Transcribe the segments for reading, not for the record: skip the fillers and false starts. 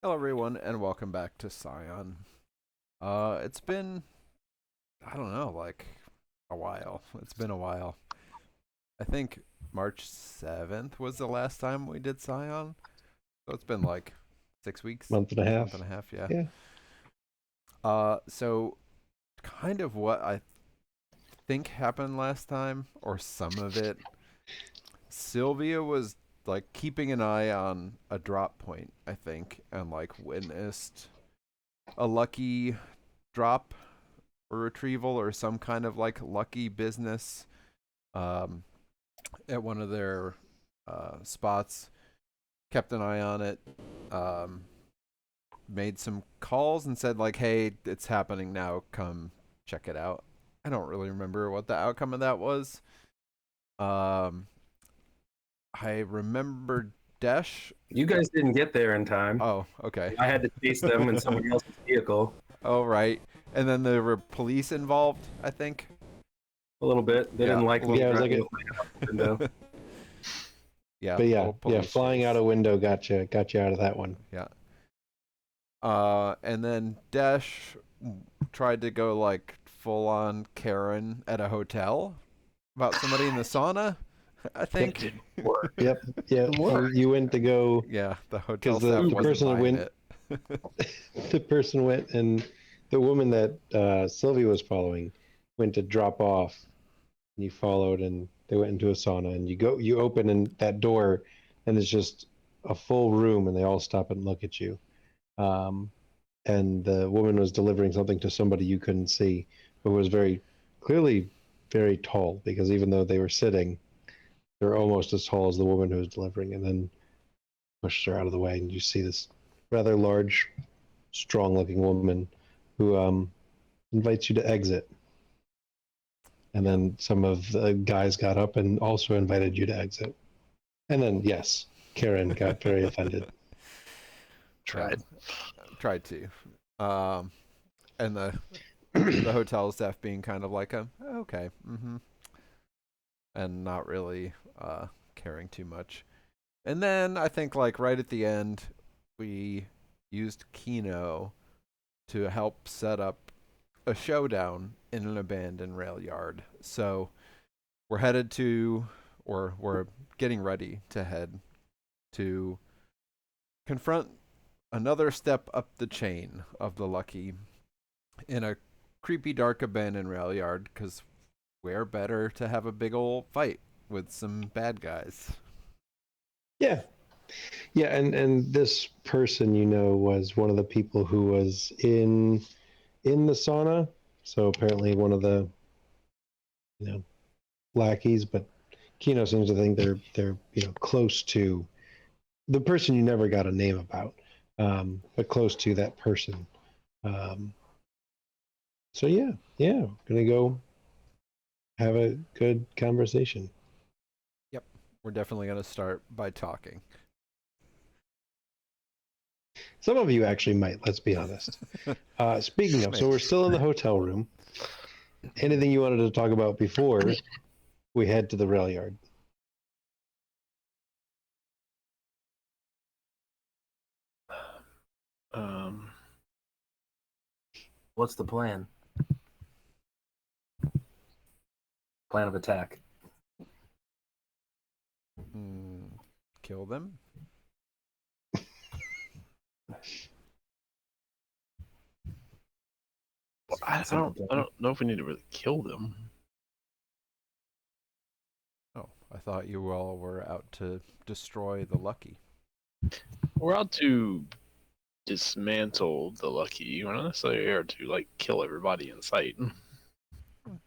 Hello, everyone, and welcome back to Scion. It's been, I don't know, like a while. It's been a while. I think March 7th was the last time we did Scion. So it's been like 6 weeks, Month and a month and half. a half, yeah. Yeah. So kind of what I think happened last time, or some of it, Sylvia was like keeping an eye on a drop point, I think, and like witnessed a lucky drop or retrieval or some kind of like lucky business um, at one of their spots. Kept an eye on it. Um, Made some calls and said like, "Hey, it's happening now. Come check it out." I don't really remember what the outcome of that was. Um, I remember Desh. You guys didn't get there in time. Oh, okay. I had to chase them in somebody else's vehicle Oh, right. And then there were police involved, I think. a little bit. They Yeah. didn't like me Yeah, it was like driving out the window. Yeah. But yeah, little yeah, police flying chase. out a window got you out of that one. Yeah. And then Dash tried to go like full on Karen at a hotel about somebody in the sauna. I think. Didn't work. Yep. Yeah. You went to go Yeah, the hotel 'cause the staff wasn't person that buying went it. the person went and the woman that Sylvia was following went to drop off. And you followed and they went into a sauna and you open in that door and it's just a full room and they all stop and look at you. Um, and the woman was delivering something to somebody you couldn't see, but was very clearly very tall because even though they were sitting, they were almost as tall as the woman who was delivering, and then pushed her out of the way, and you see this rather large, strong-looking woman who invites you to exit. And then some of the guys got up and also invited you to exit. And then, yes, Karen got very offended. Tried. Tried to. And the hotel staff being kind of like okay, and not really caring too much. And then I think like right at the end, we used Kino to help set up a showdown in an abandoned rail yard. So we're headed to, or we're getting ready to head to confront another step up the chain of the Lucky in a creepy, dark abandoned rail yard. Because where better to have a big old fight with some bad guys? Yeah. Yeah, and this person, was one of the people who was in the sauna. So apparently one of the, lackeys, but Kino seems to think they're close to the person you never got a name about, but close to that person. Um, so yeah, gonna go have a good conversation. Yep, we're definitely gonna start by talking. Some of you actually might. Let's be honest. Speaking of, so we're still in the hotel room. Anything you wanted to talk about before we head to the rail yard? What's the plan? Plan of attack. Kill them. Well, I don't know if we need to really kill them. Oh, I thought you all were out to destroy the Lucky. We're out to dismantle the Lucky. We're not necessarily here to like kill everybody in sight.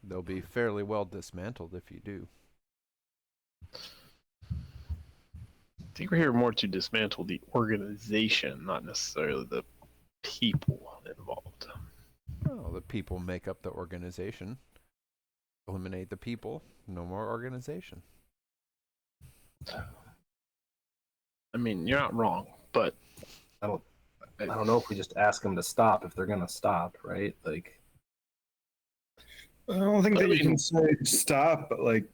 They'll be fairly well dismantled if you do. I think we're here more to dismantle the organization, not necessarily the people involved. Oh, the people make up the organization. Eliminate the people, no more organization. I mean, you're not wrong, but I don't know if we just ask them to stop if they're gonna stop, right? Like, I don't think that you can say stop, but like,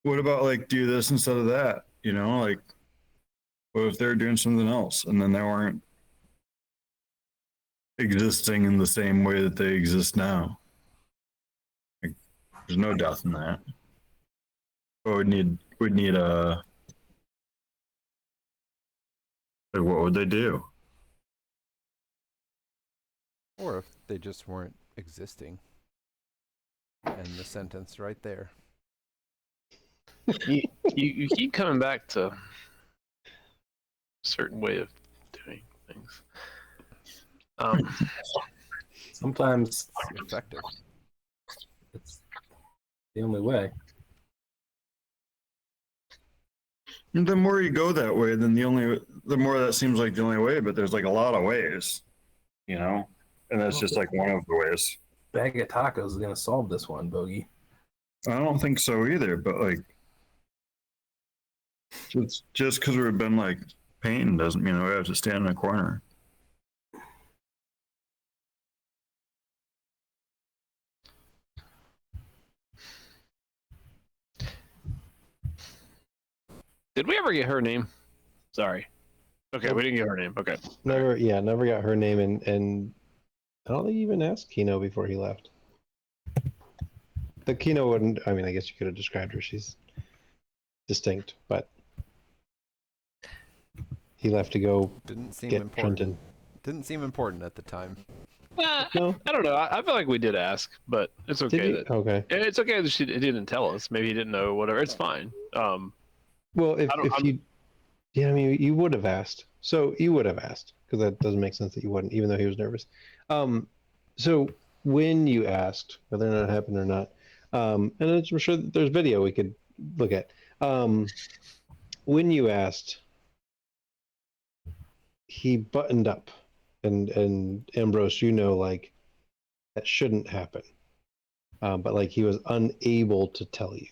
what about like do this instead of that? Like, what if they're doing something else and then they weren't existing in the same way that they exist now. Like, there's no death in that. But we'd need a, like, what would they do? Or if they just weren't existing. And the sentence right there. You keep coming back to a certain way of doing things. Sometimes It's effective. it's the only way. And the more you go that way, then the more that seems like the only way. But there's like a lot of ways, you know, and that's just like one of the ways. Bag of tacos is gonna solve this one, Bogey. I don't think so either. But like, it's just because we've been like painting doesn't mean we have to stand in a corner. Did we ever get her name? Sorry. Okay, we didn't get her name. Okay. Never got her name, and I don't think he even asked Kino before he left. The Kino wouldn't. I mean, I guess you could have described her. She's distinct, but he left to go Didn't seem get important. Trenton. Didn't seem important at the time. No, I don't know. I feel like we did ask, but it's did okay. you? That, Okay. it's okay that he didn't tell us. Maybe he didn't know. Whatever. It's fine. Well, if I'm- you, yeah, I mean, you would have asked. So you would have asked because that doesn't make sense that you wouldn't, even though he was nervous. So when you asked whether or not it happened or not, and I'm sure that there's video we could look at. When you asked, he buttoned up, and Ambrose, you know, like that shouldn't happen, but like he was unable to tell you.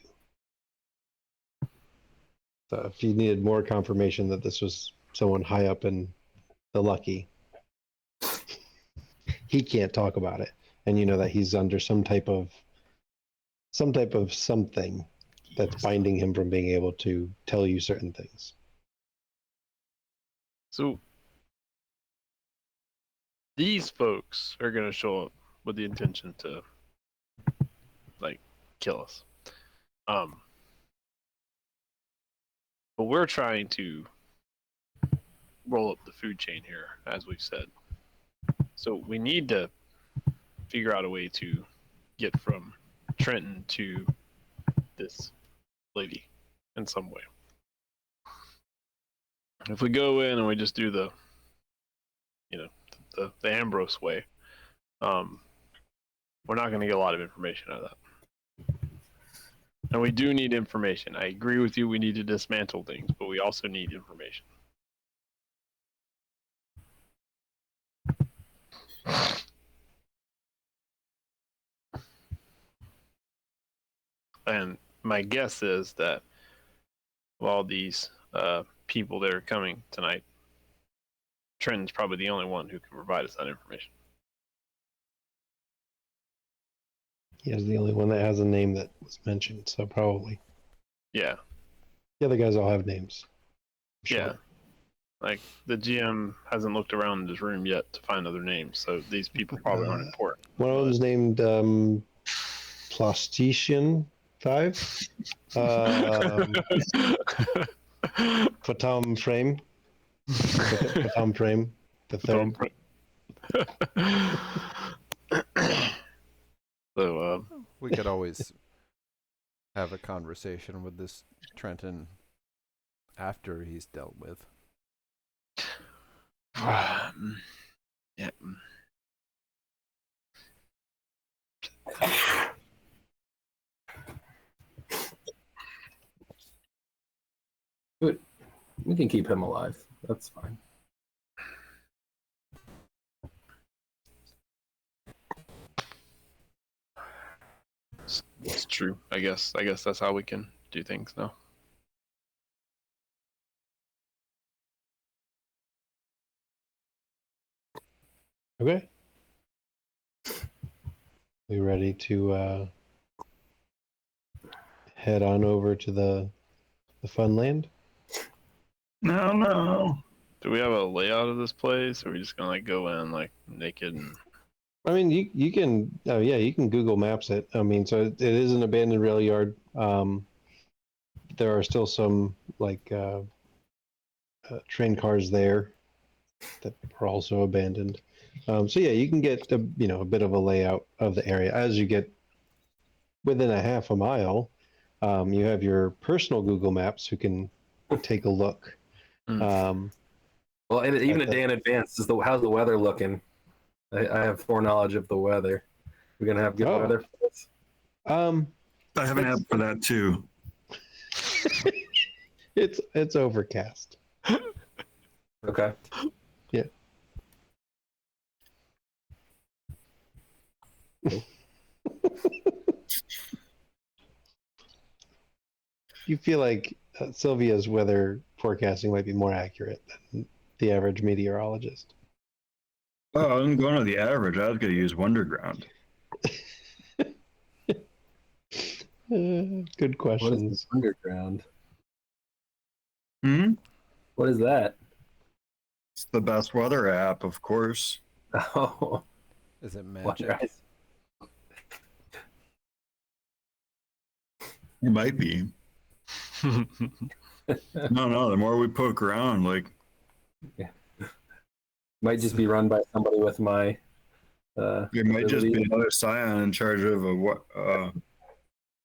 So if you needed more confirmation that this was someone high up in the Lucky, he can't talk about it, and you know that he's under some type of something that's binding him from being able to tell you certain things. So these folks are gonna show up with the intention to, like, kill us. But we're trying to roll up the food chain here, as we've said. So we need to figure out a way to get from Trenton to this lady in some way. If we go in and we just do the, the Ambrose way, we're not going to get a lot of information out of that. And we do need information. I agree with you. We need to dismantle things, but we also need information. And my guess is that of all these people that are coming tonight, Trenton's probably the only one who can provide us that information. He is the only one that has a name that was mentioned, so probably. Yeah. The other guys all have names. Sure. Yeah. Like, the GM hasn't looked around his room yet to find other names, so these people probably aren't important. One of them's named Plastician 5. Fatam Frame. Fatam Frame. The third. So, We could always have a conversation with this Trenton after he's dealt with. yeah. We can keep him alive. That's fine. It's true. I guess that's how we can do things now. Okay. We ready to head on over to the fun land? No. Do we have a layout of this place, or are we just gonna like go in like naked and? I mean, you can, oh yeah, you can Google Maps it. I mean, so it is an abandoned rail yard. There are still some like train cars there that are also abandoned. So yeah, you can get a bit of a layout of the area as you get within a half a mile. You have your personal Google Maps who can take a look. Well, and even a day in advance, how's the weather looking? I have foreknowledge of the weather. We're gonna have good weather for this. I have an app for that too. It's overcast. Okay. Yeah. You feel like Sylvia's weather forecasting might be more accurate than the average meteorologist. Oh, I'm going to the average. I was going to use Wonderground. Good What is questions. this underground? Hmm? What is that? It's the best weather app, of course. Oh, Is it what, magic? guys? It might be. No. The more we poke around, like Might just be run by somebody with my. there might just be ability. another Scion in charge of a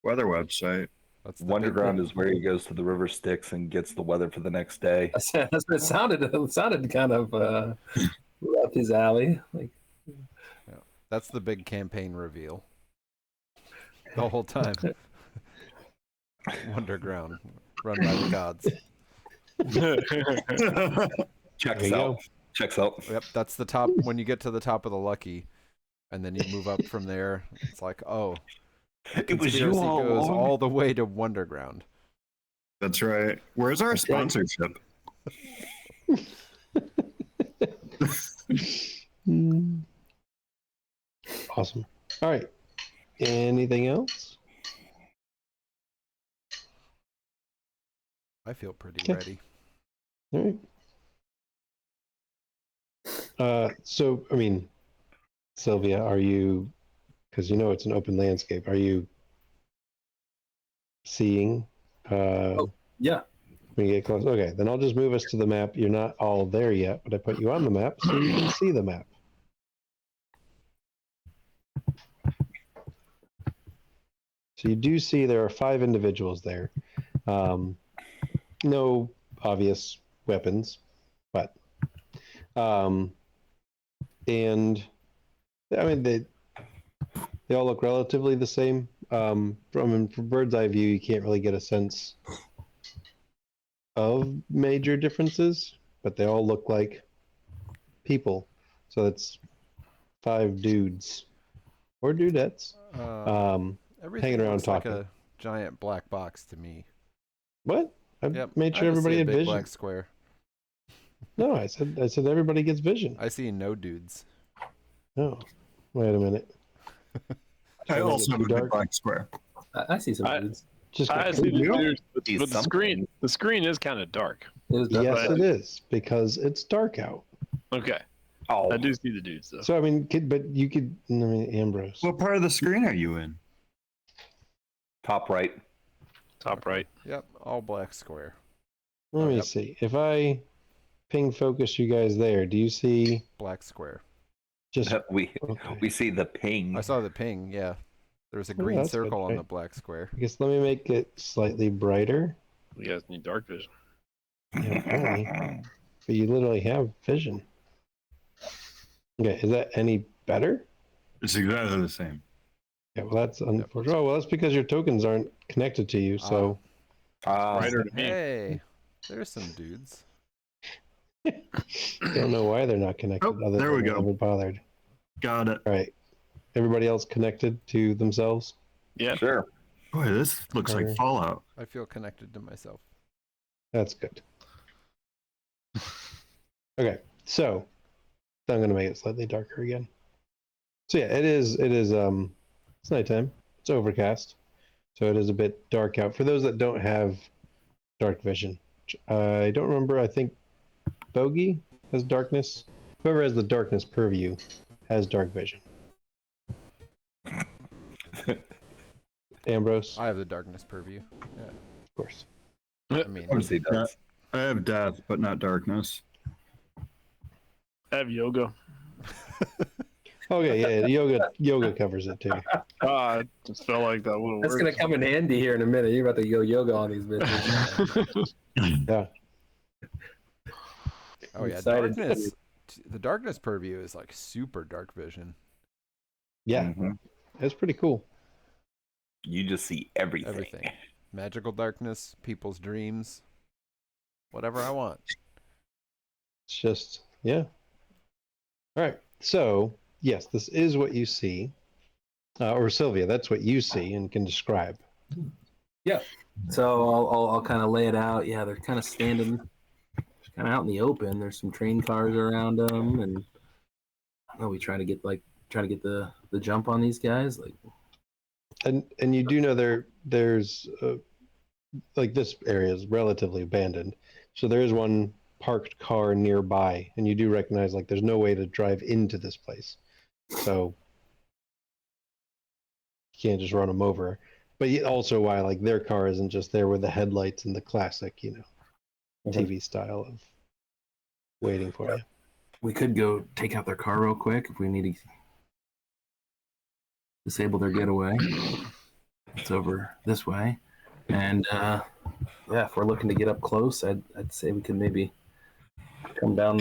weather website. That's the big Wonderground thing. is where he goes to the river Styx and gets the weather for the next day. That's what it sounded. It sounded kind of up his alley. Like, That's the big campaign reveal. The whole time. Wonderground, run by the gods. Checks There you out. go. Checks out. Yep, that's the top. When you get to the top of the lucky, and then you move up from there, it's like, oh, It was you conspiracy all goes along. all the way to Wonderground. That's right. Where's our That's right. sponsorship? Awesome. All right. Anything else? I feel pretty Okay. ready. All right. So, I mean, Sylvia, are you, because it's an open landscape, are you seeing yeah. when you get close? Okay, then I'll just move us to the map. You're not all there yet, but I put you on the map so you can see the map. So you do see there are 5 individuals there. No obvious weapons, but and I mean they all look relatively the same. From bird's eye view, you can't really get a sense of major differences, but they all look like people. So it's 5 dudes or dudettes. Everything hanging around looks like talking. a giant black box to me. What? I Yep, made I sure just see everybody a had big vision. black square. No, I said everybody gets vision. I see no dudes. Oh, wait a minute. I Trying to also get have a too big dark. black square. I see some I- dudes. Just I got see the creeped out. dudes, but See the something. screen is kind of dark. It is Yes, definitely- it is because it's dark out. Okay, Oh, I do see the dudes though. So I mean, but you could. I mean, Ambrose. What part of the screen are you in? top right. Top right. Yep, all black square. Let me yep. see. If I ping focus you guys there, do you see Black square. just? We Okay. we see the ping. I saw the ping, yeah. There's a Oh, green that's good, circle on right. the black square. I guess let me make it slightly brighter. You guys need dark vision. Yeah, apparently. But you literally have vision. Okay, is that any better? It's exactly the same. Yeah, well that's unfortunate. Oh, well, that's because your tokens aren't connected to you. So Brighter to me. Hey, there's some dudes. don't know why they're not connected. Oh, other there than we they go. never bothered. Got it. All right. Everybody else connected to themselves? Yeah. Sure. Boy, this looks like Fallout. I feel connected to myself. That's good. Okay, so I'm gonna make it slightly darker again. So yeah, it is it's nighttime. It's overcast. So it is a bit dark out. For those that don't have dark vision, I don't remember, I think Bogey has darkness. Whoever has the darkness purview has dark vision. Ambrose, I have the darkness purview. Yeah, of course. I mean, Of course he does. I have death, but not darkness. I have yoga. Okay, yeah, yoga covers it too. I just felt like that would have That's worked. gonna come in handy here in a minute. You're about to go yoga on these bitches. Yeah. oh yeah, Excited. darkness. The darkness purview is like super dark vision. Yeah, Mhm. it's pretty cool. You just see everything. Everything. Magical darkness, people's dreams, whatever I want. It's just, yeah. All right. So, yes, this is what you see. Or Sylvia, that's what you see and can describe. So I'll kind of lay it out. Yeah, they're kind of standing, kind of out in the open. There's some train cars around them, and we trying to get the jump on these guys. Like, And you do know there's like this area is relatively abandoned. So there is one parked car nearby, and you do recognize like there's no way to drive into this place. So you can't just run them over. But also why like their car isn't just there with the headlights and the classic, TV style of waiting for you. we could go take out their car real quick if we need to disable their getaway. It's over this way, and if we're looking to get up close, I'd say we could maybe come down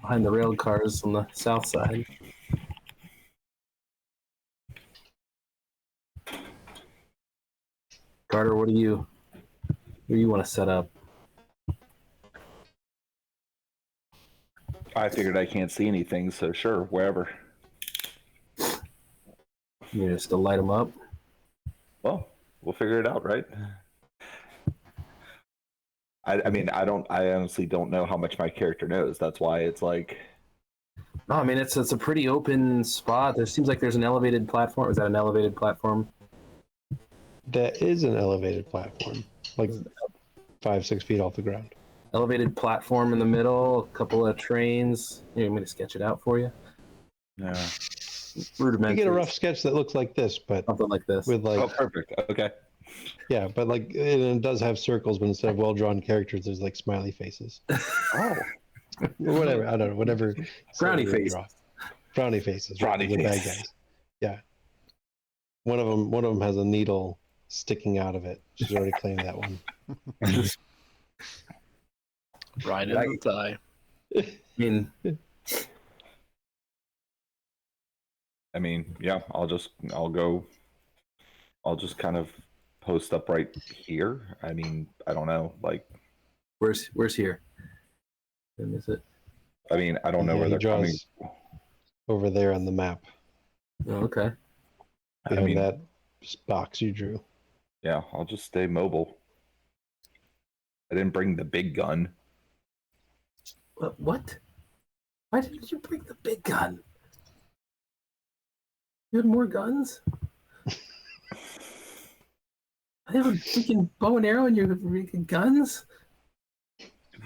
behind the railed cars on the south side. Carter, where do you want to set up? I figured I can't see anything, so sure, wherever. You just to light them up. Well, we'll figure it out, right? I mean, I honestly don't know how much my character knows. That's why it's like, No, I mean it's a pretty open spot. There seems like there's an elevated platform. Is that an elevated platform? That is an elevated platform, like 5-6 feet off the ground. Elevated platform in the middle, a couple of trains. Here, I'm going to sketch it out for you. yeah. You Rudimentary. get a rough sketch that looks like this, but Something like this. with like Oh, perfect. Okay. yeah, but like it does have circles, but instead of well-drawn characters, there's like smiley faces. Oh, Or whatever, I don't know, whatever. Frowny Sylvia face. draws. Frowny faces. Frowny the bad faces. guys. Yeah. One of them has a needle sticking out of it. She's already claimed that one. Right in the thigh. I mean, yeah, I'll just kind of post up right here. I mean, I don't know. Like, where's here? When is it? I mean, I don't know Yeah, where he they're coming. draws over there on the map. Oh, okay. I Behind mean, that box you drew. yeah, I'll just stay mobile. I didn't bring the big gun. What? Why did you bring the big gun? You had more guns? I have a freaking bow and arrow and you're freaking guns?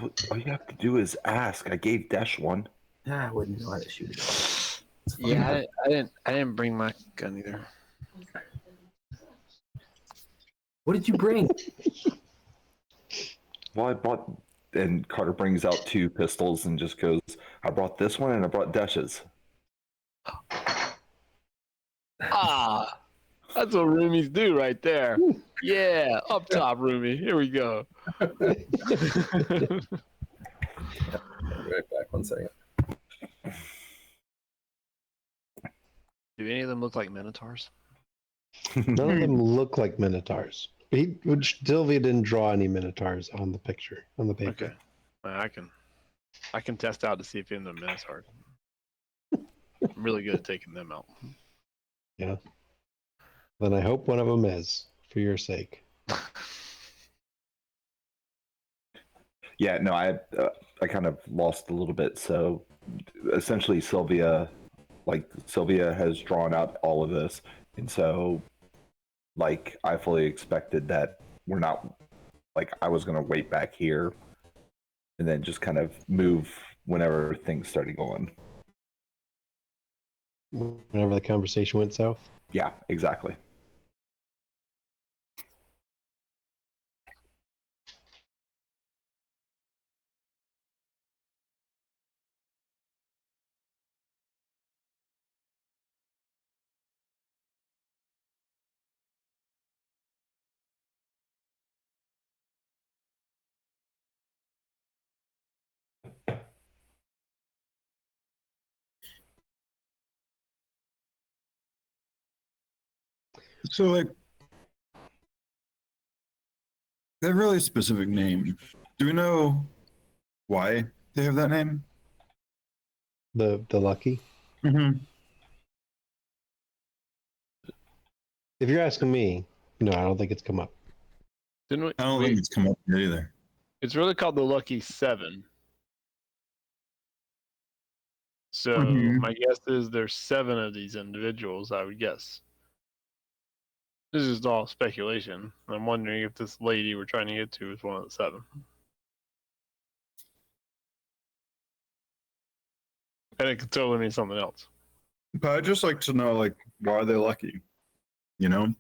All you have to do is ask. I gave Dash one. I wouldn't know how to shoot it. It's fine. Yeah, I didn't bring my gun either. What did you bring? Well, I bought, and Carter brings out 2 pistols and just goes, I brought this one and I brought Dash's. Ah, that's what roomies do right there. Yeah, up top, roomie. Here we go. I'll be right back. 1 second. Do any of them look like minotaurs? None of them look like minotaurs. Which Sylvia didn't draw any minotaurs on the picture, on the paper. Okay, I can test out to see if any of them minotaurs. I'm really good at taking them out. Yeah. Then I hope one of them is, for your sake. Yeah, no, I kind of lost a little bit. So essentially, Sylvia has drawn out all of this, and so like I fully expected that we're not, like, I was gonna wait back here and then just kind of move whenever things started going. Whenever the conversation went south. Yeah, exactly. So like that really specific name. Do we know why they have that name? The lucky. Mm-hmm. If you're asking me, no, I don't think it's come up. Didn't we? I don't think it's come up yet either. It's really called the Lucky Seven. So Mhm. my guess is there's 7 of these individuals. I would guess. This is all speculation. I'm wondering if this lady we're trying to get to is one of the 7. And it could totally mean something else. But I'd just like to know, like, why are they lucky? You know?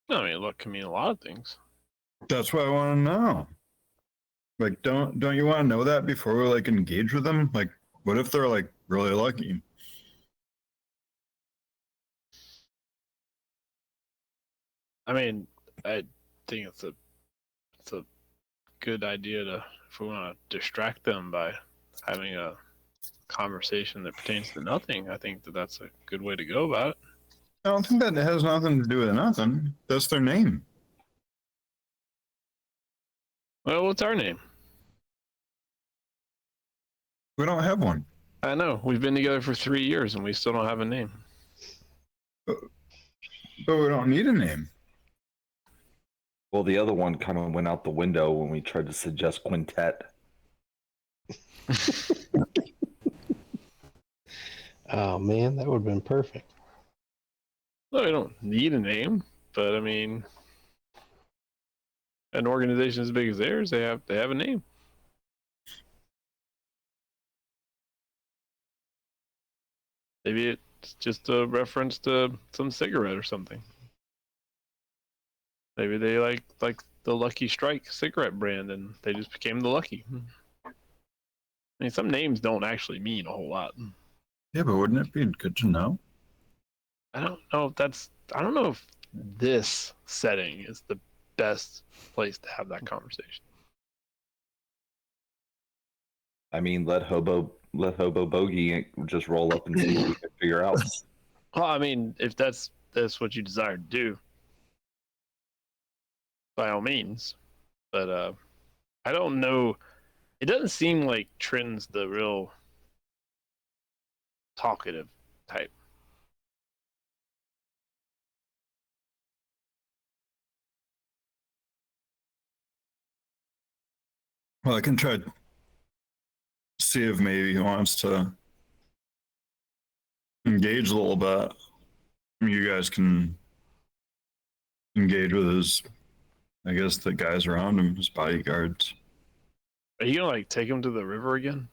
I mean, luck can mean a lot of things. That's what I want to know. Like, don't you want to know that before we like engage with them? Like, what if they're like really lucky? I mean, I think it's a good idea to, if we want to distract them by having a conversation that pertains to nothing. I think that that's a good way to go about it. I don't think that has nothing to do with nothing. That's their name. Well, what's our name? We don't have one. I know we've been together for 3 years and we still don't have a name. But we don't need a name. Well, the other one kind of went out the window when we tried to suggest quintet. Oh man, that would have been perfect. Well, we don't need a name, but I mean, an organization as big as theirs, they have a name. Maybe it's just a reference to some cigarette or something. Maybe they like the Lucky Strike cigarette brand, and they just became the Lucky. I mean, some names don't actually mean a whole lot. Yeah, but wouldn't it be good to know? I don't know if I don't know if this setting is the best place to have that conversation. I mean, let Hobo Bogey just roll up and see what we can figure out. Well, I mean, if that's what you desire to do, by all means. But I don't know. It doesn't seem like Trin's the real talkative type. Well, I can try to see if maybe he wants to engage a little bit. You guys can engage with his, I guess, the guys around him, his bodyguards. Are you gonna like take him to the river again?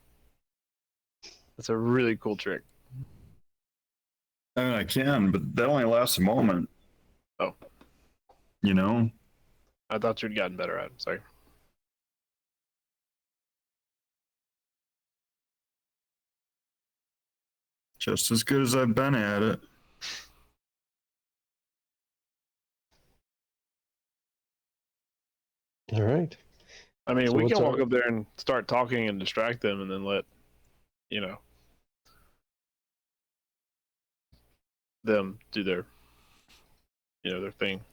That's a really cool trick. I mean, I can, but that only lasts a moment. Oh. You know? I thought you'd gotten better at it. Sorry. Just as good as I've been at it. All right. I mean, So we what's can walk our- up there and start talking and distract them, and then let them do their their thing.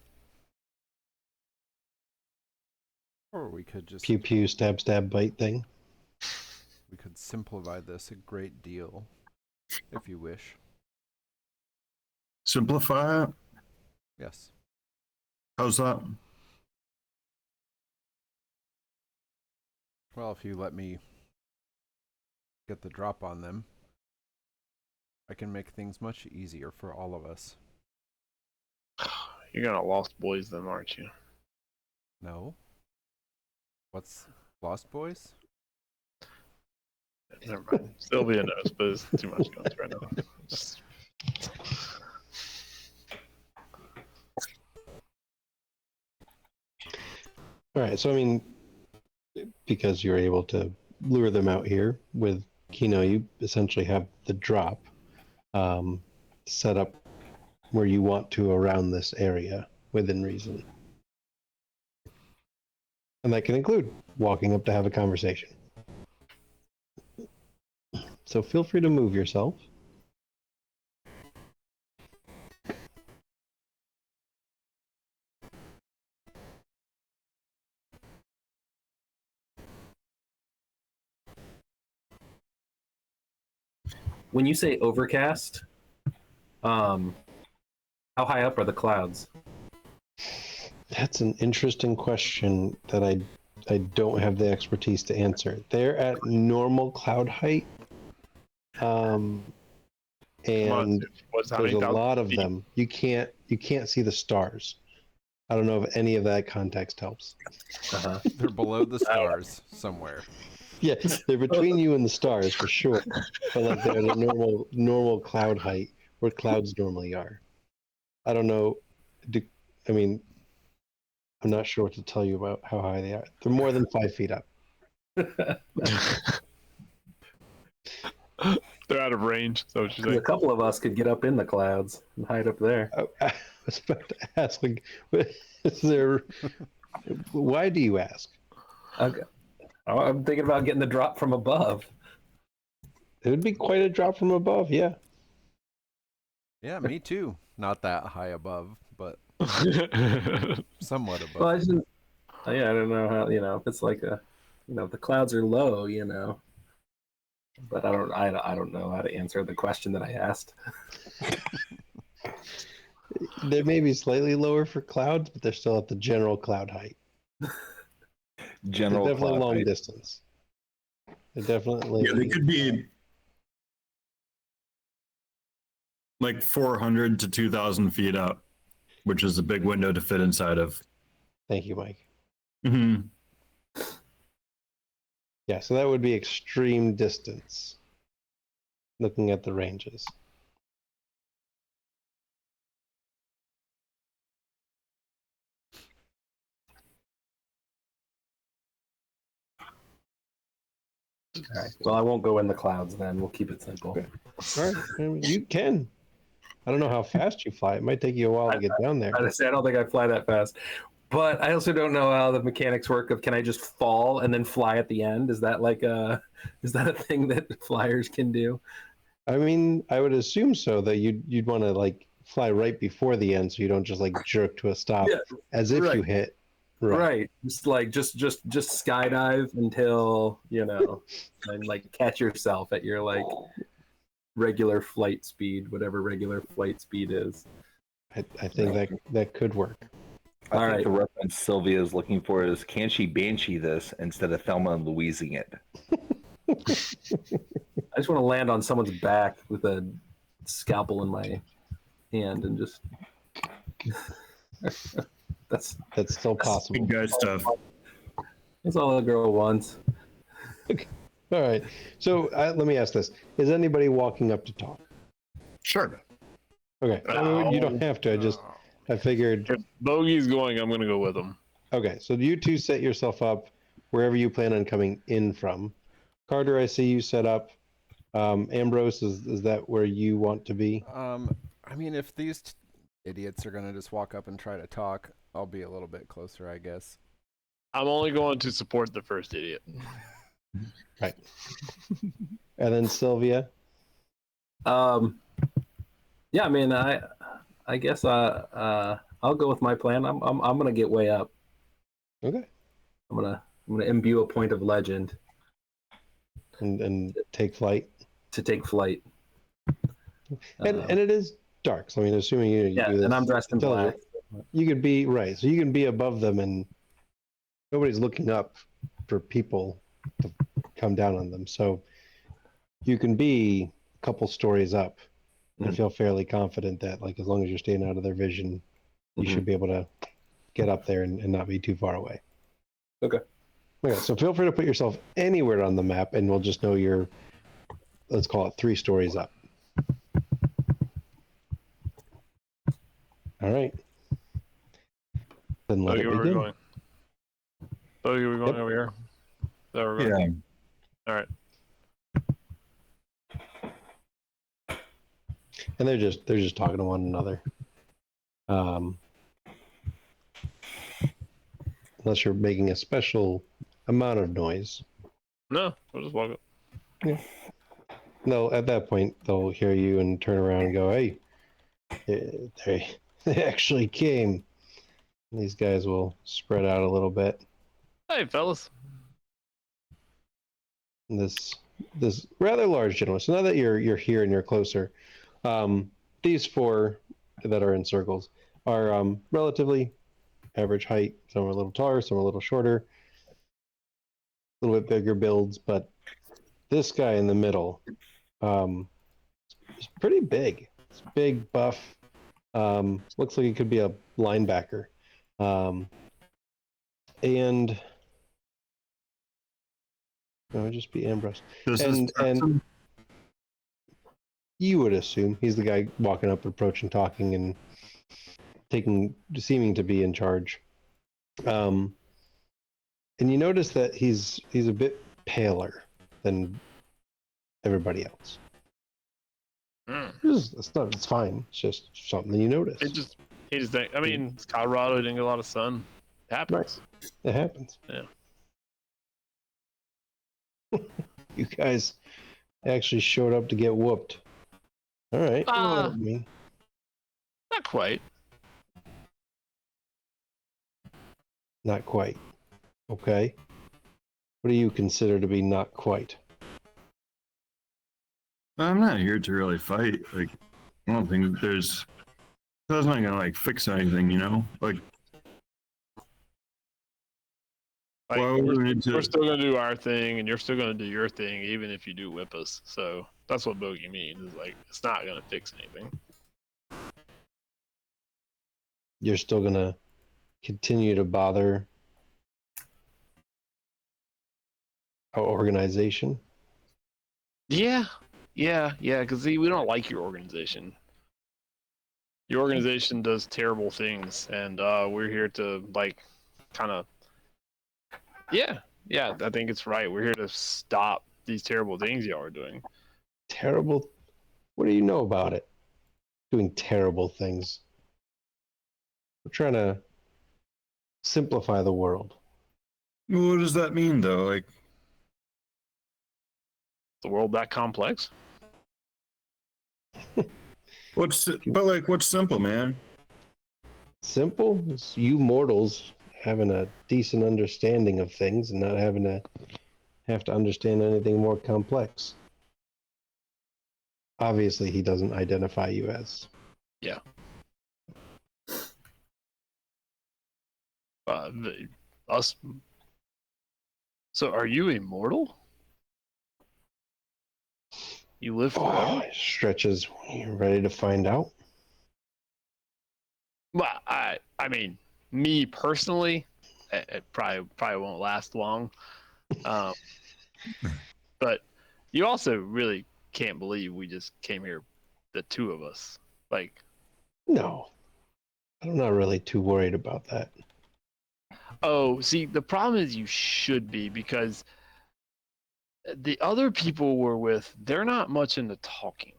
Or we could just Pew pew stab stab bite thing. we could simplify this a great deal, if you wish. Simplify it? Yes. How's that? Well, if you let me get the drop on them, I can make things much easier for all of us. You're gonna Lost Boys them, aren't you? No? What's Lost Boys? Never mind. Sylvia knows, but it's too much going right now. Just... All right, so I mean, because you're able to lure them out here with Kino, you essentially have the drop set up where you want to around this area within reason. And that can include walking up to have a conversation. So feel free to move yourself. When you say overcast, how high up are the clouds? That's an interesting question that I don't have the expertise to answer. They're at normal cloud height. And What's how there's many a thousand lot of feet? them. You can't see the stars. I don't know if any of that context helps. Uh-huh. They're below the stars somewhere. Yeah, they're between you and the stars for sure. But like they're at a normal cloud height where clouds normally are. I don't know. I mean, I'm not sure what to tell you about how high they are. They're more than 5 feet up. They're out of range. So what you're A saying? couple of us could get up in the clouds and hide up there. I was about to ask, like, is there? Why do you ask? Okay. I'm thinking about getting the drop from above. It would be quite a drop from above, yeah. Yeah, me too. Not that high above, but somewhat above. Well, I don't know how, if it's like the clouds are low, but I don't know how to answer the question that I asked. They may be slightly lower for clouds, but they're still at the general cloud height. General They're definitely cloud long height. distance. They're definitely. Yeah, they could be like 400 to 2,000 feet up, which is a big window to fit inside of. Thank you, Mike. Mm-hmm. Yeah, so that would be extreme distance. Looking at the ranges. All right. Well, I won't go in the clouds then. We'll keep it simple. Okay. All right, you can. I don't know how fast you fly. It might take you a while to get down there. I don't think I fly that fast. But I also don't know how the mechanics work of can I just fall and then fly at the end? Is that a thing that flyers can do? I mean, I would assume so. That you'd want to like fly right before the end, so you don't just like jerk to a stop Yeah, as if right. you hit. Right. Just skydive until, and like catch yourself at your like regular flight speed, whatever regular flight speed is. I think that could work. I All think right. the reference Sylvia is looking for is can she banshee this instead of Thelma and Louising it? I just want to land on someone's back with a scalpel in my hand and just that's still possible. Good guy stuff. that's all a girl wants. All right. So let me ask this: is anybody walking up to talk? Sure. Okay. I mean, you don't have to. I figured. If Bogey's going, I'm going to go with him. Okay. So you two set yourself up wherever you plan on coming in from. Carter, I see you set up. Ambrose, is that where you want to be? I mean, if these idiots are gonna just walk up and try to talk, I'll be a little bit closer, I guess. I'm only going to support the first idiot. Right. And then Sylvia. Yeah, I mean, I guess I'll go with my plan. I'm gonna get way up. Okay. I'm gonna imbue a point of legend And take flight. to take flight. And it is dark. So I mean, assuming you Yeah, do this and I'm dressed in black. you could be right. So you can be above them, and nobody's looking up for people to come down on them. So you can be a couple stories up and feel fairly confident that, like, as long as you're staying out of their vision, you should be able to get up there and not be too far away. Okay. Okay, so feel free to put yourself anywhere on the map, and we'll just know you're, let's call it 3 stories up. All right. Then let Bogey, it where are we begin. going? Bogey, we're going Yep. over here. Is that where we're going? Yeah. All right. And they're just talking to one another. Unless you're making a special amount of noise. No, we'll just walk up. No, at that point they'll hear you and turn around and go, "Hey, they actually came." And these guys will spread out a little bit. Hey, fellas. And this rather large gentleman. So now that you're here and you're closer, these 4 that are in circles are relatively average height. Some are a little taller, some are a little shorter, a little bit bigger builds, but this guy in the middle is pretty big. It's big, buff. Looks like he could be a linebacker. And no, it'd just be Ambrose. Does And this person, you would assume he's the guy walking up, approaching, talking, and seeming to be in charge. And you notice that he's a bit paler than everybody else. It's fine. It's just something you notice. He just think. I mean, it's Colorado. Didn't get a lot of sun. It happens. It happens. Yeah. You guys actually showed up to get whooped. All right. Well, Not quite. not quite. Okay. What do you consider to be not quite? I'm not here to really fight. Like, I don't think that's not gonna like fix anything, you know? Like, Like, why would we need to? we're still gonna do our thing, and you're still gonna do your thing, even if you do whip us. So that's what Bogey means. Is like it's not gonna fix anything. You're still gonna continue to bother our organization? Yeah. Because we don't like your organization. Your organization does terrible things, and we're here to like, kind of. Yeah. I think it's right. We're here to stop these terrible things y'all are doing. Terrible. What do you know about it? Doing terrible things. We're trying to simplify the world. What does that mean, though? Like, The world that complex? what's simple, man? Simple? It's you mortals having a decent understanding of things and not having to have to understand anything more complex. Obviously, he doesn't identify you as. Yeah. Us. So, are you immortal? You live forever? Oh, stretches. You ready to find out? Well, I mean, me personally, it probably won't last long. But you also really can't believe we just came here, the 2 of us. Like, No. I'm not really too worried about that. oh, see, the problem is you should be, because the other people we're with, they're not much into talking.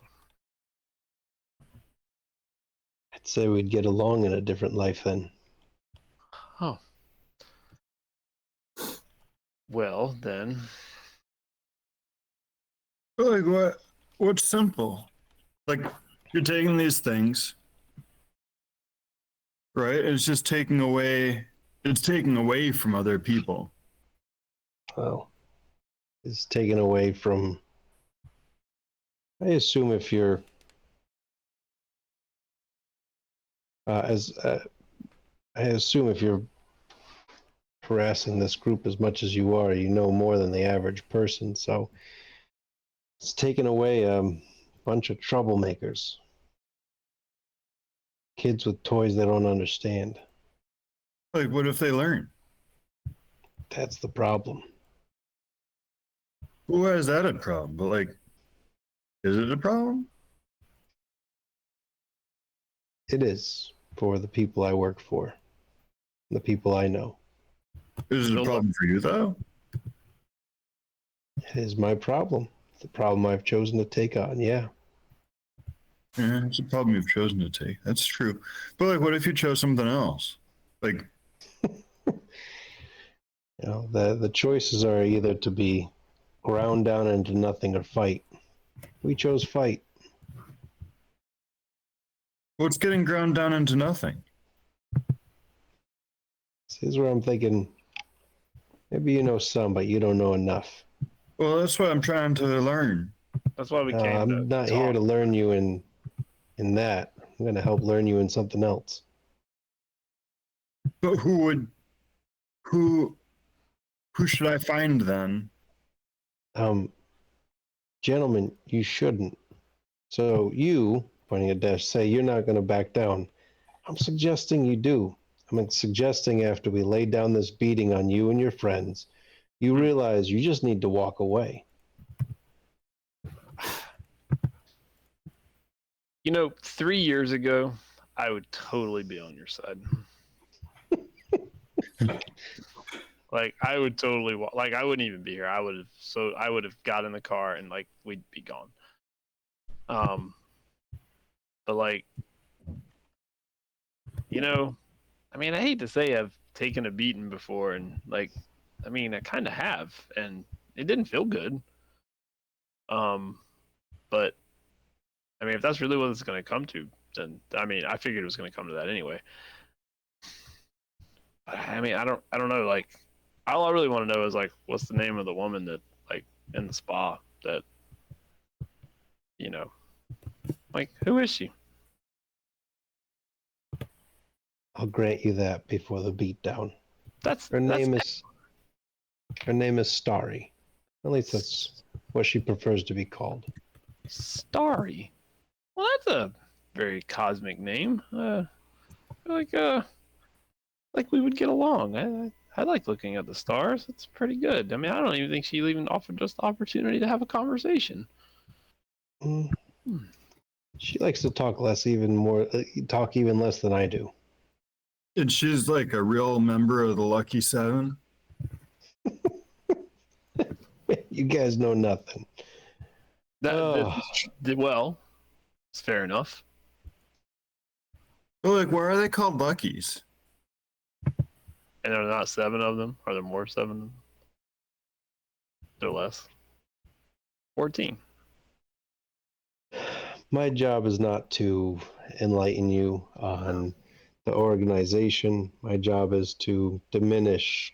I'd say we'd get along in a different life then. Oh. Well, then. Like, what's simple? Like, you're taking these things, right? It's just taking away. It's taking away from other people. Well, it's taken away from. I assume if you're I assume if you're harassing this group as much as you are, you know more than the average person. So it's taken away a bunch of troublemakers, kids with toys they don't understand. Like, what if they learn? That's the problem. Well, why is that a problem? But like, is it a problem? It is for the people I work for, the people I know. Is it a problem for you though? It is my problem. It's the problem I've chosen to take on. Yeah. Yeah, it's a problem you've chosen to take. That's true. But like, what if you chose something else? Like, You know, the choices are either to be ground down into nothing or fight. We chose fight. what's getting ground down into nothing? Here's where I'm thinking maybe you know some, but you don't know enough. Well, that's what I'm trying to learn. That's why we came to I'm not talk. here to learn you in that. I'm going to help learn you in something else. But who should I find then? Gentlemen, you shouldn't. So you, pointing at Dash, say you're not going to back down. I'm suggesting you do. I'm suggesting after we lay down this beating on you and your friends, you realize you just need to walk away. You know, 3 years ago, I would totally be on your side. Like, I would totally like, I wouldn't even be here. I would have got in the car and like we'd be gone. But like, you know, I mean, I hate to say I've taken a beating before, and like, I mean, I kind of have, and it didn't feel good. But I mean, if that's really what it's going to come to, then I mean, I figured it was going to come to that anyway. But I mean, I don't know. Like, all I really want to know is like, what's the name of the woman that like in the spa that, you know, like, who is she? I'll grant you that before the beatdown. That's Her name is Starry. At least that's what she prefers to be called. Starry. Well, that's a very cosmic name. Like we would get along. I like looking at the stars. It's pretty good. I mean, I don't even think she even offered us the opportunity to have a conversation. Mm. She likes to talk talk even less than I do. And she's like a real member of the Lucky Seven. You guys know nothing. Well, it's fair enough. Well, like, why are they called Luckies? And there are not 7 of them. Are there more 7 of them? They're less. 14. My job is not to enlighten you on the organization. My job is to diminish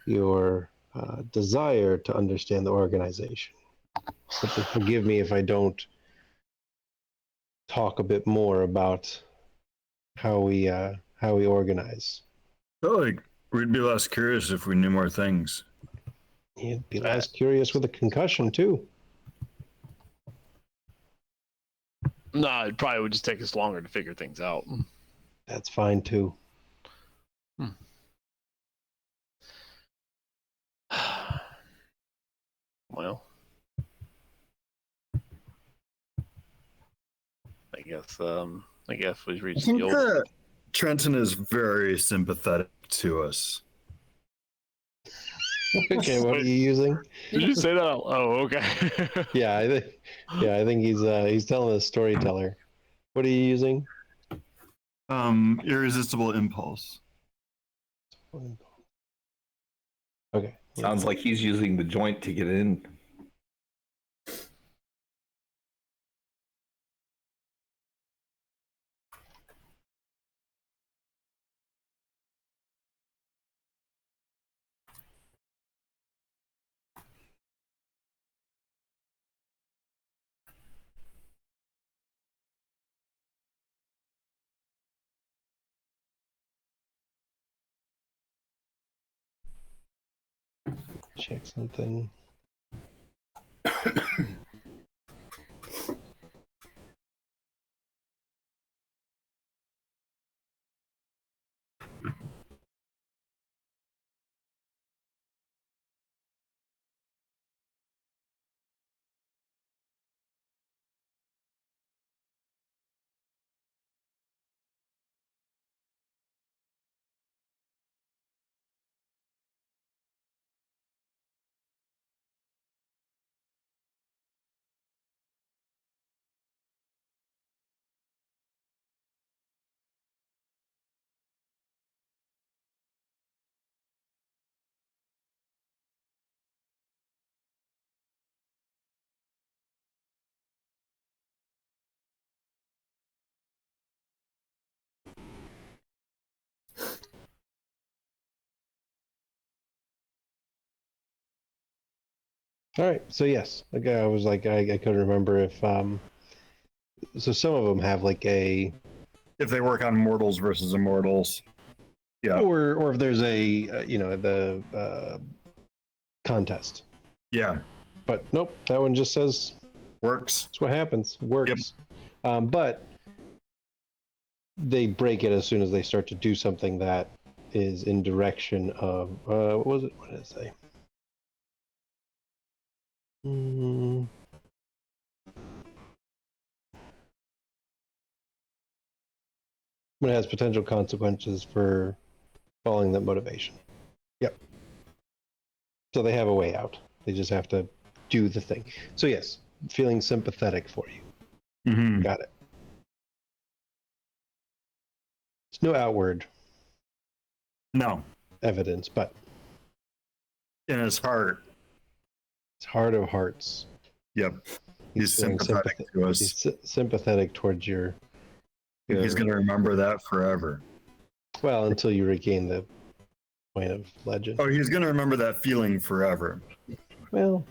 your desire to understand the organization. Simply forgive me if I don't talk a bit more about how we organize. Well, like, we'd be less curious if we knew more things. You'd be less curious with a concussion too. No, it probably would just take us longer to figure things out. That's fine too. Well, I guess we've I reached think the old. that Trenton is very sympathetic to us. Okay, what are you using? Did you say that? Oh, okay. Yeah, I think he's telling a storyteller. What are you using? Irresistible impulse. Okay. Sounds like he's using the joint to get in. Check something. All right. So yes, like I was like I couldn't remember if so some of them have like a If they work on mortals versus immortals. Yeah. or if there's a the contest. Yeah. But nope, that one just says Works. that's what happens. Works. But they break it as soon as they start to do something that is in direction of what was it? What did it say? When it has potential consequences for following that motivation. Yep. So they have a way out. They just have to do the thing. So yes, feeling sympathetic for you. Mm-hmm. Got it. There's no outward No. evidence, but In his heart. it's heart of hearts. Yep. He's feeling sympathetic to us. He's sympathetic towards your He's going to remember that forever. well until you regain the point of legend. Oh, he's going to remember that feeling forever. Well.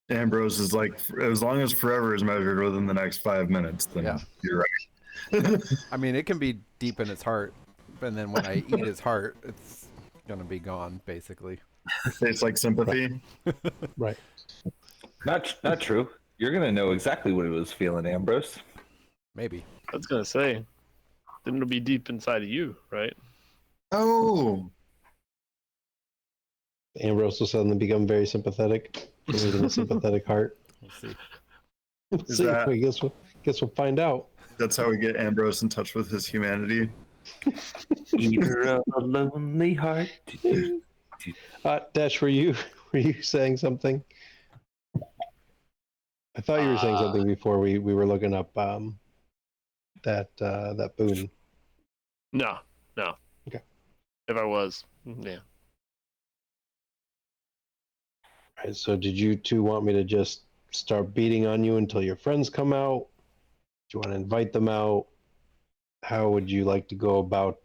Ambrose is like, as long as forever is measured within the next 5 minutes, then Yeah. you're right. I mean, it can be deep in its heart, and then when I eat its heart, it's gonna be gone, basically. It's like sympathy. Right. Not true. You're gonna know exactly what it was feeling, Ambrose. Maybe. I was gonna say, then it'll be deep inside of you, right? Oh, Ambrose will suddenly become very sympathetic, creating a sympathetic heart. We'll see. Is See, that- I guess we'll find out. that's how we get Ambrose in touch with his humanity. Eater of a lonely heart. Dash, were you saying something? I thought you were saying something before we were looking up that boon. No. Okay. If I was, yeah. Right, so did you two want me to just start beating on you until your friends come out? Do you want to invite them out? How would you like to go about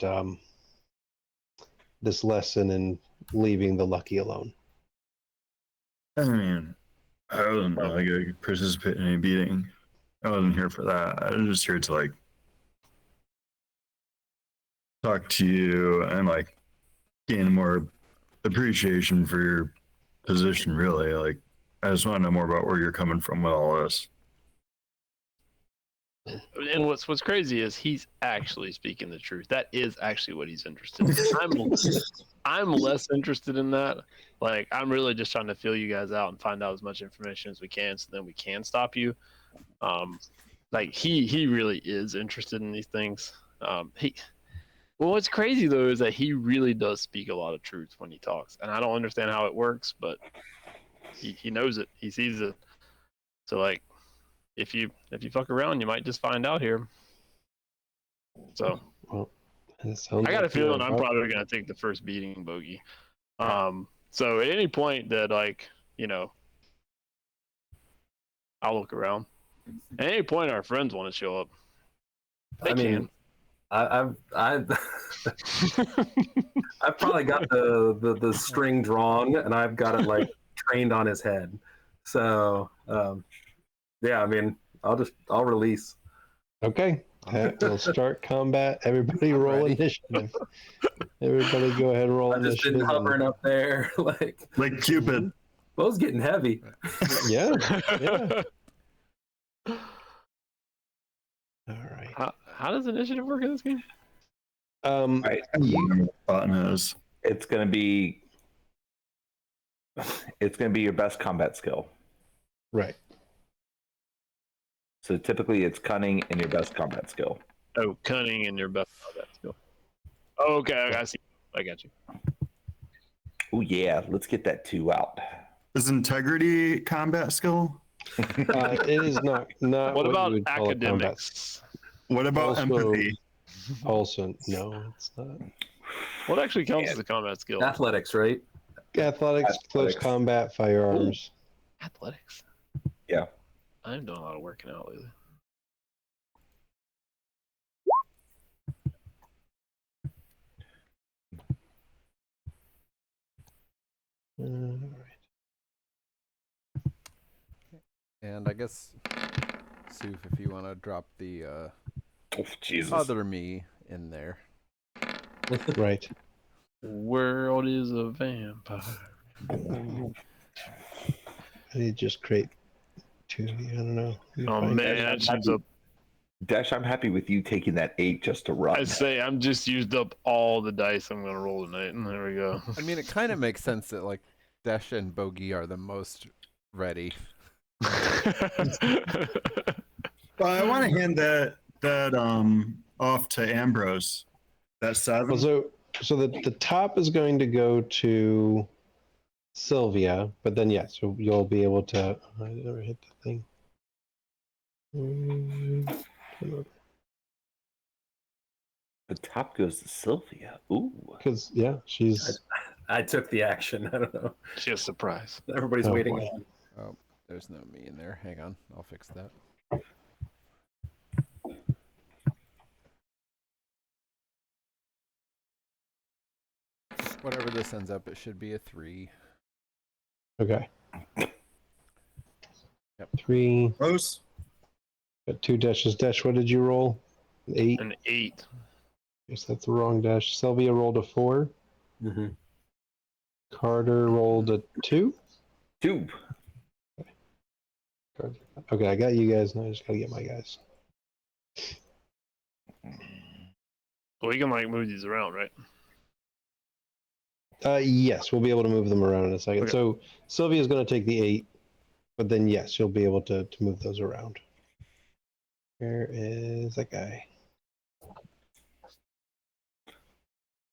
this lesson and leaving the lucky alone? I mean, I wasn't really going to participate in any beating. I wasn't here for that. I was just here to like talk to you and like gain more appreciation for your position. Really, like I just want to know more about where you're coming from with all this. And what's crazy is he's actually speaking the truth. That is actually what he's interested in. I'm less interested in that. Like I'm really just trying to feel you guys out and find out as much information as we can, so then we can stop you. Like he really is interested in these things. Well, what's crazy though is that he really does speak a lot of truth when he talks, and I don't understand how it works, but he knows it. He sees it. So like, if you fuck around, you might just find out here. So Well, it sounds I got a like you're feeling I'm about- probably gonna take the first beating, Bogey. So at any point that like I'll look around. At any point our friends want to show up, they I mean, I've I've probably got the string drawn, and I've got it like trained on his head. So yeah, I mean, I'll release. Okay. We'll start combat. Everybody roll ready. initiative. Everybody go ahead and roll I've just been initiative. hovering up there, like Like Cupid. bow's getting heavy. Yeah. can. Yeah. All right. How does initiative work in this game? Right. I don't remember what the button is. It's gonna be your best combat skill. Right. So typically it's cunning and your best combat skill. Oh, cunning and your best combat skill. Oh, okay, I see. I got you. Oh yeah, let's get that 2 out. Is integrity combat skill? It is not What you about would call a combat academics? What about Also- empathy? Also, no, it's not. What actually counts as a combat skill? Athletics, right? Athletics, close Athletics. combat, firearms. Athletics. Yeah. I'm doing a lot of working out lately. Alright. And I guess, Soof, if you want to drop the Oh, Jesus. other me in there. Right. World is a vampire. I need to just create 2 of you. I don't know. Let me Oh find man, it. I just used up. Dash, I'm happy with you taking that 8 just to run. I say I'm just used up all the dice I'm gonna roll tonight, and there we go. I mean, it kind of makes sense that like Dash and Bogey are the most ready. But I want to hand that off to Ambrose. That 7. Well, so the top is going to go to Sylvia, but then yes, you'll be able to. I never hit the thing. The top goes to Sylvia. Ooh. Because yeah, she's. I took the action. I don't know. Just surprise. Everybody's Oh, waiting boy. on. Oh, there's no me in there. Hang on, I'll fix that. Whatever this ends up, it should be a 3. Okay. Yep. 3. Rose. Got 2 dashes. Dash, what did you roll? 8. An 8. Guess that's the wrong dash. Sylvia rolled a 4. Mm-hmm. Carter rolled a 2. 2. Okay, I got you guys. Now I just gotta get my guys. Well, we can like move these around, right? Yes, we'll be able to move them around in a second. Okay. So Sylvia's going to take the 8, but then yes, you'll be able to move those around. Where is that guy? All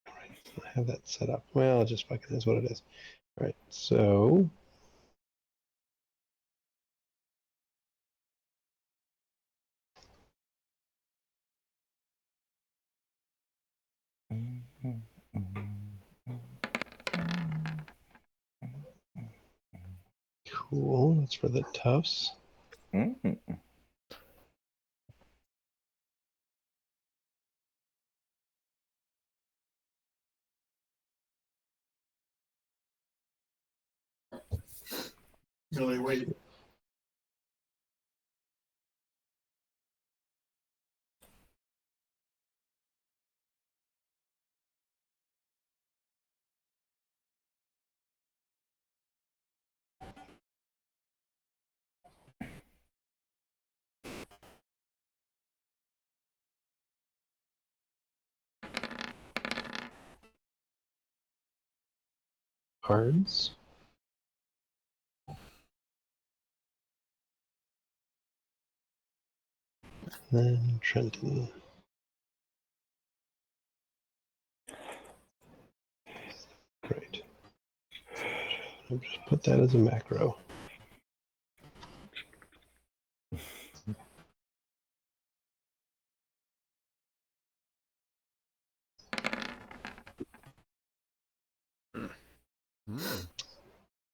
right, I have that set up. Well, it just fucking is what it is. All right, so cool. That's for the toughs. Mm-hmm. Really wait. Cards. Then Trenton. Great. I'll just put that as a macro.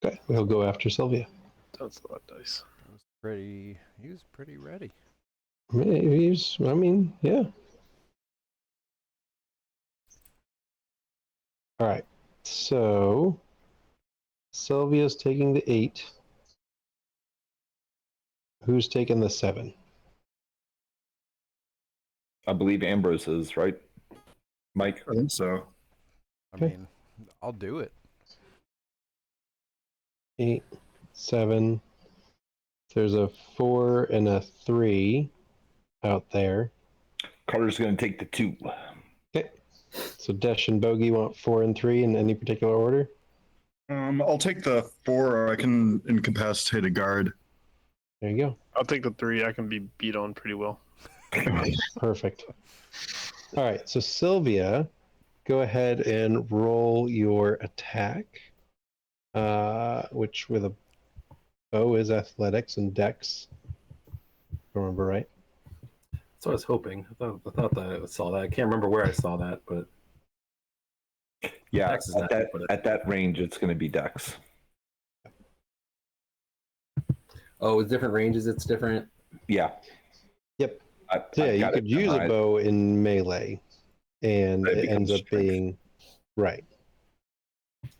Okay, we'll go after Sylvia. That's a lot of dice. He was pretty ready. Maybe I mean, yeah. All right. So Sylvia's taking the 8. Who's taking the 7? I believe Ambrose is, right? Mike? I think so. I Okay. mean, I'll do it. 8, 7. There's a 4 and a 3 out there. Carter's going to take the 2. Okay. So Desh and Bogey want 4 and 3 in any particular order? I'll take the 4. I can incapacitate a guard. There you go. I'll take the 3. I can be beat on pretty well. Perfect. All right. So Sylvia, go ahead and roll your attack, which with a bow is athletics and dex. Remember, right? So I was hoping. I thought that I saw that. I can't remember where I saw that, but Yeah, Dex is at not that, but at that range, it's going to be Dex. oh, it's different ranges. It's different. Yeah. Yep. I, So yeah, I've you got could it use a memorized. bow in melee, and It it ends becomes up strength. being right.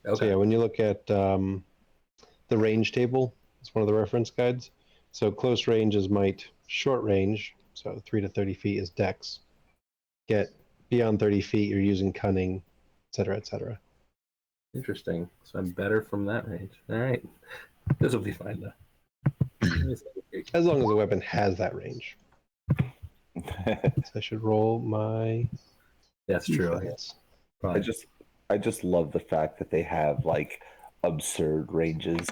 So Okay. yeah, when you look at the range table, it's one of the reference guides. So close range is might, short range, so 3 to 30 feet is dex. Get beyond 30 feet, you're using cunning, etc., etc. Interesting. So I'm better from that range. All right. This will be fine though. As long as the weapon has that range. So I should roll my That's true. defense. Probably. I just love the fact that they have like absurd ranges.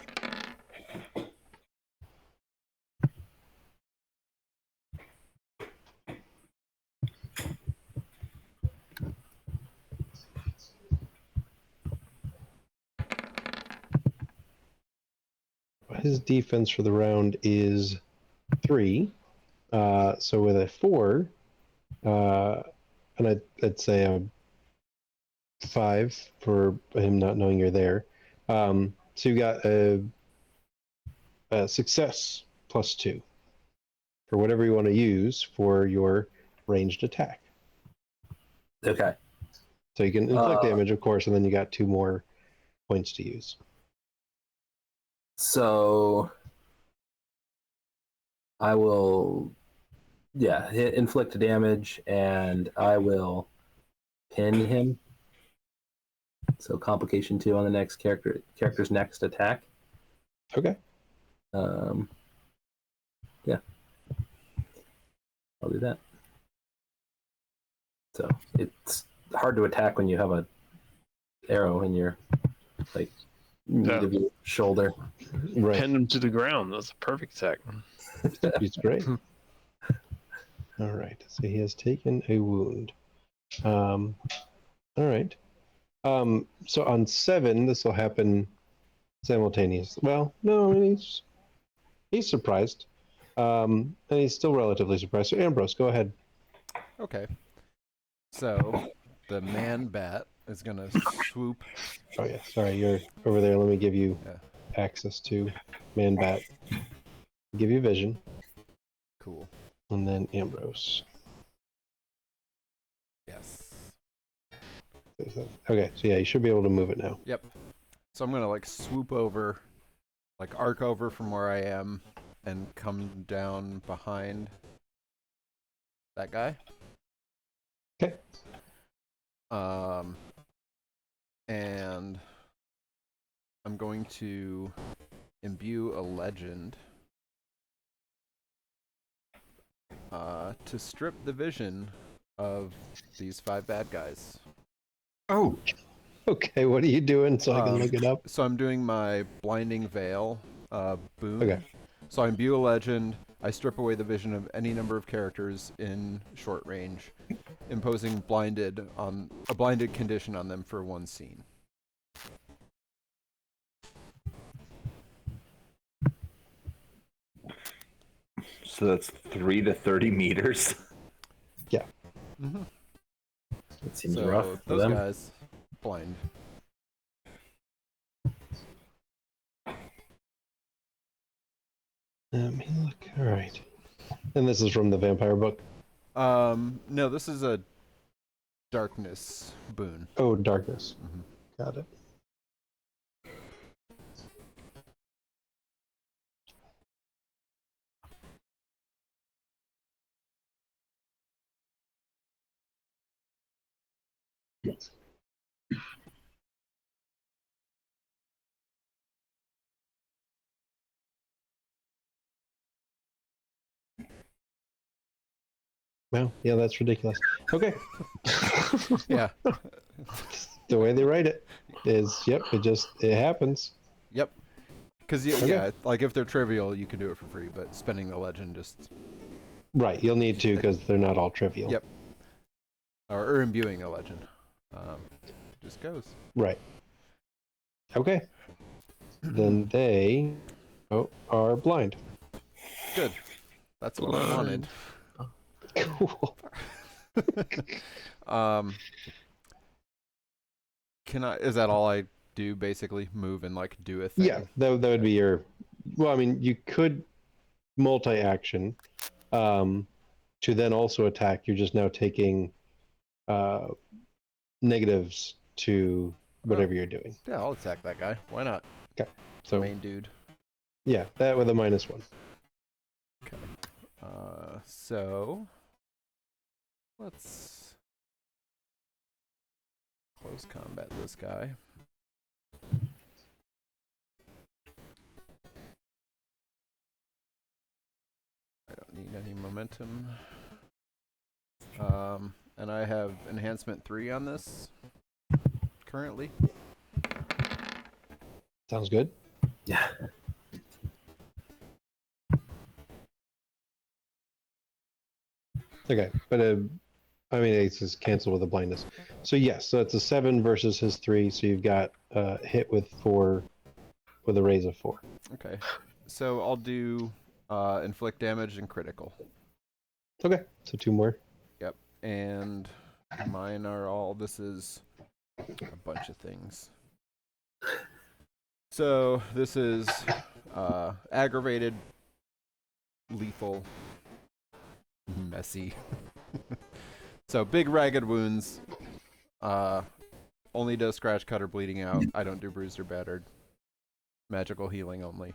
His defense for the round is 3. So with a 4, and I'd say a 5 for him not knowing you're there. So you got a success plus 2 for whatever you want to use for your ranged attack. Okay. So you can inflict damage, of course, and then you got 2 more points to use. So I will, inflict damage, and I will pin him. So complication 2 on the next character's next attack. Okay. Yeah, I'll do that. So it's hard to attack when you have a arrow in your meat of your shoulder. Right. Pin him to the ground. That's a perfect attack. It's great. All right. So he has taken a wound. All right. So on 7, this will happen simultaneously. Well, no, I mean, he's surprised. And he's still relatively surprised. So Ambrose, go ahead. Okay. So the man bat is gonna swoop. Oh yeah, sorry, you're over there. Let me give you Yeah. access to Man Bat. Give you vision, Cool. and then Ambrose. Yes. Okay, so yeah, you should be able to move it now. Yep. So I'm gonna like swoop over, like arc over from where I am, and come down behind that guy. Okay. And I'm going to imbue a legend to strip the vision of these 5 bad guys. Oh, Okay, what are you doing so I can look it up? So I'm doing my blinding veil boon. Okay. So I imbue a legend. I strip away the vision of any number of characters in short range, imposing a blinded condition on them for 1 scene. So that's 3 to 30 meters. Yeah. Mm-hmm. It seems So rough for those them. guys blind. Let me look. All right. And this is from the vampire book. No, this is a darkness boon. Oh, darkness. Mm-hmm. Got it. Wow. Yeah, that's ridiculous. Okay. Yeah. The way they write it is, yep, it happens. Yep. Because Okay. yeah, like if they're trivial, you can do it for free, but spending the legend just Right, you'll need to because they're not all trivial. Yep. or imbuing a legend, just goes. Right. Okay. Then they are blind. Good. That's what I wanted. Cool. Is that all I do basically? Move and like do a thing? Yeah, that would be your. Well, I mean, you could multi-action to then also attack. You're just now taking negatives to whatever you're doing. Yeah, I'll attack that guy. Why not? So Main dude. yeah, that with a -1. Okay. So let's close combat this guy. I don't need any momentum. And I have enhancement 3 on this currently. Sounds good. Yeah. Okay, but I mean, it's just cancel with a blindness. So yes, so it's a 7 versus his 3. So you've got hit with 4 with a raise of 4. Okay. So I'll do inflict damage and critical. Okay, so 2 more. Yep. And mine are all, this is a bunch of things. So this is aggravated, lethal, messy. So big ragged wounds. Only does scratch, cut, or bleeding out. I don't do bruised or battered. Magical healing only.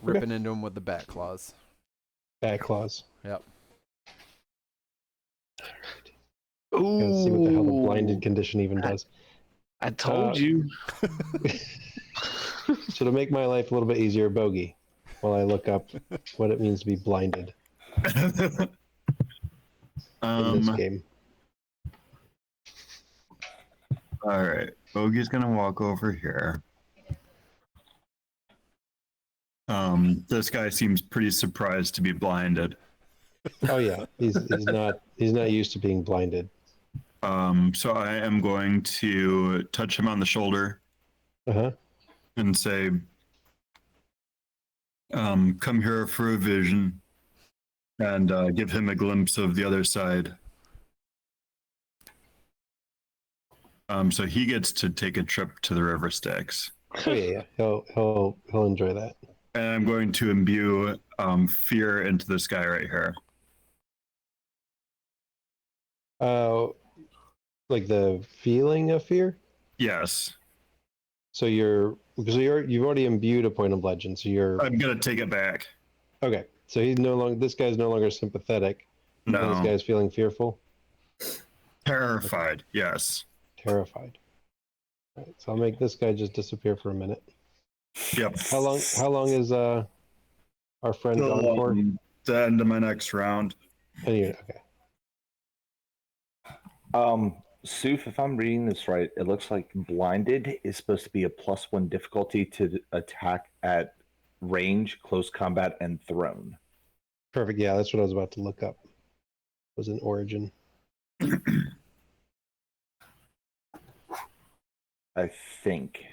Ripping into him with the bat claws. Bat claws. Yep. Gotta see what the hell the blinded Ooh, condition even does. I told you. So to make my life a little bit easier, Bogey, while I look up what it means to be blinded in this game. All right. Bogey's gonna walk over here. This guy seems pretty surprised to be blinded. Oh yeah, he's not used to being blinded. So I am going to touch him on the shoulder Uh-huh. and say, come here for a vision, and give him a glimpse of the other side. So he gets to take a trip to the River Styx. Oh yeah, he'll enjoy that. And I'm going to imbue fear into this guy right here. Like the feeling of fear. Yes. So you've already imbued a point of legend. So you're I'm gonna take it back. okay. So this guy's no longer sympathetic. No. This guy's feeling fearful, Terrified. Yes. terrified. All right, so I'll make this guy just disappear for a minute. Yep. How long is our friend gone for? The end of my next round. Anyway, okay. Suf, if I'm reading this right, it looks like blinded is supposed to be a +1 difficulty to attack at range, close combat, and thrown. Perfect. Yeah, that's what I was about to look up. Was an origin. I think.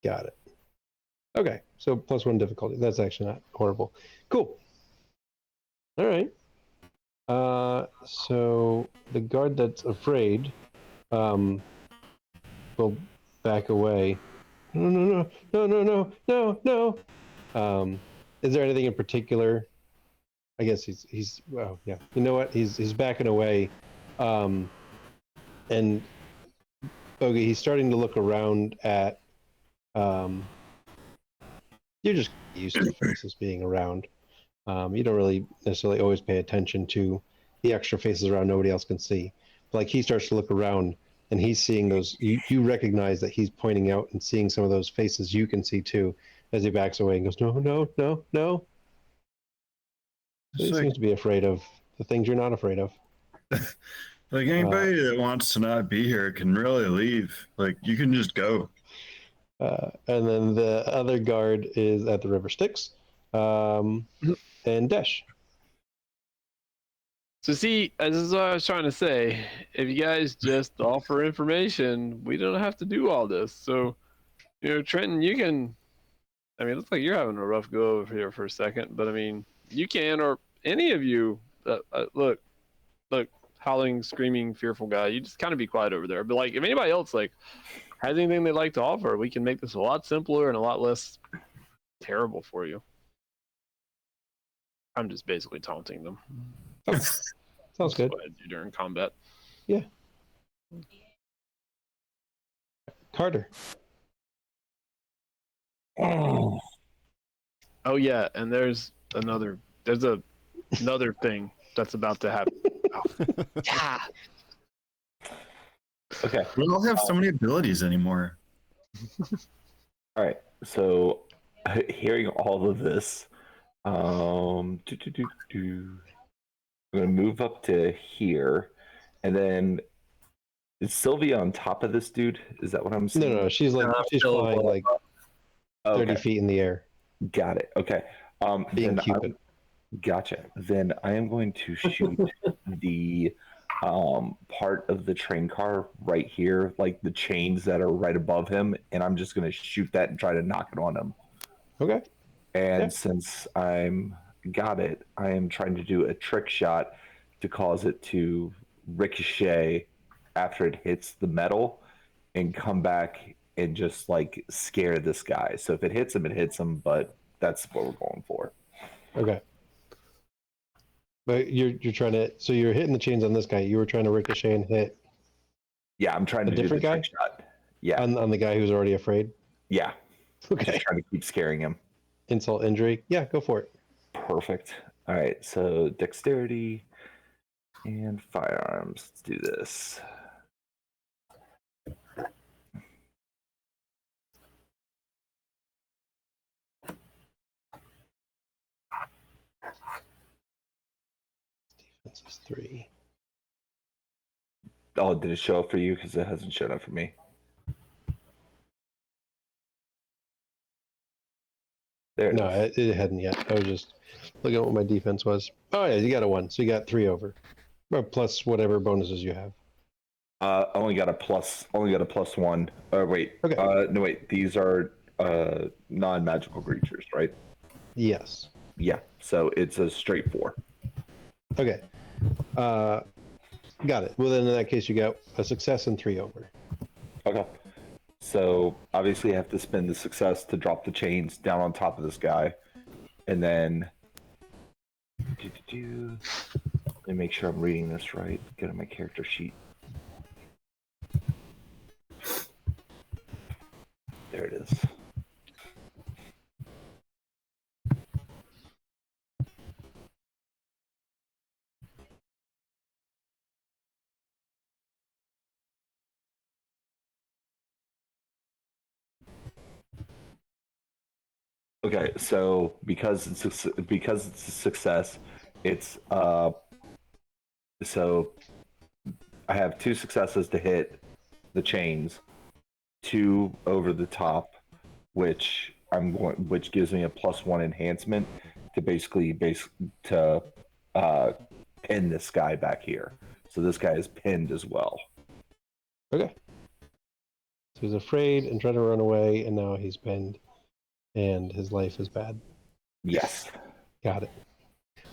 Got it. Okay, so +1 difficulty. That's actually not horrible. Cool. All right. So the guard that's afraid, will back away. No. Is there anything in particular? I guess he's well, yeah. You know what? He's backing away, and Bogey, he's starting to look around at. You're just used to faces being around. You don't really necessarily always pay attention to the extra faces around nobody else can see. But like he starts to look around and he's seeing those. You recognize that he's pointing out and seeing some of those faces you can see too as he backs away and goes, no. So he seems to be afraid of the things you're not afraid of. Like anybody that wants to not be here can really leave. Like you can just go. And then the other guard is at the River Styx, and Desh. So see, this is what I was trying to say. If you guys just offer information, we don't have to do all this. So, Trenton, you can. I mean, it looks like you're having a rough go over here for a second, but I mean, you can, or any of you. Look, howling, screaming, fearful guy. You just kind of be quiet over there. But like, if anybody else like has anything they'd like to offer, we can make this a lot simpler and a lot less terrible for you. I'm just basically taunting them. Sounds That's good. what I do during combat. Carter. Oh, Oh yeah, and there's another thing that's about to happen. Oh. Yeah. Okay. We don't have so many abilities anymore. All right. So, hearing all of this, I'm gonna move up to here, and then is Sylvia on top of this dude? Is that what I'm No, seeing? no, she's still flying like 30 Okay, feet in the air, got it. Okay. being Then Cupid. gotcha. Then I am going to shoot the part of the train car right here, like the chains that are right above him, and I'm just gonna shoot that and try to knock it on him. Okay. And Yeah. since I'm got it, I am trying to do a trick shot to cause it to ricochet after it hits the metal and come back and just like scare this guy. So if it hits him, it hits him, but that's what we're going for. Okay. But you're trying to, so you're hitting the chains on this guy. You were trying to ricochet and hit Yeah, I'm trying A to do the different guy? trick shot. Yeah, on the guy who's already afraid. yeah. Okay. Just trying to keep scaring him. Insult, injury. Yeah, go for it. Perfect. All right, so dexterity and firearms. Let's do this. Defense is 3. Oh, did it show up for you? Because it hasn't shown up for me. There it No, is. it hadn't yet. I was just looking at what my defense was. Oh yeah, you got a 1, so you got 3 over, or plus whatever bonuses you have. Only got a +1. Wait. Okay. No, wait. These are non-magical creatures, right? Yes. Yeah. So it's a straight 4. Okay. Got it. Well, then in that case, you got a success and 3 over. Okay. So obviously, I have to spend the success to drop the chains down on top of this guy, and then let me make sure I'm reading this right. Get on my character sheet. There it is. Okay, so because it's a success, it's so I have 2 successes to hit the chains, 2 over the top, which gives me a +1 enhancement to to pin this guy back here. So this guy is pinned as well. Okay. So he's afraid and trying to run away, and now he's pinned, and his life is bad. Yes. Got it.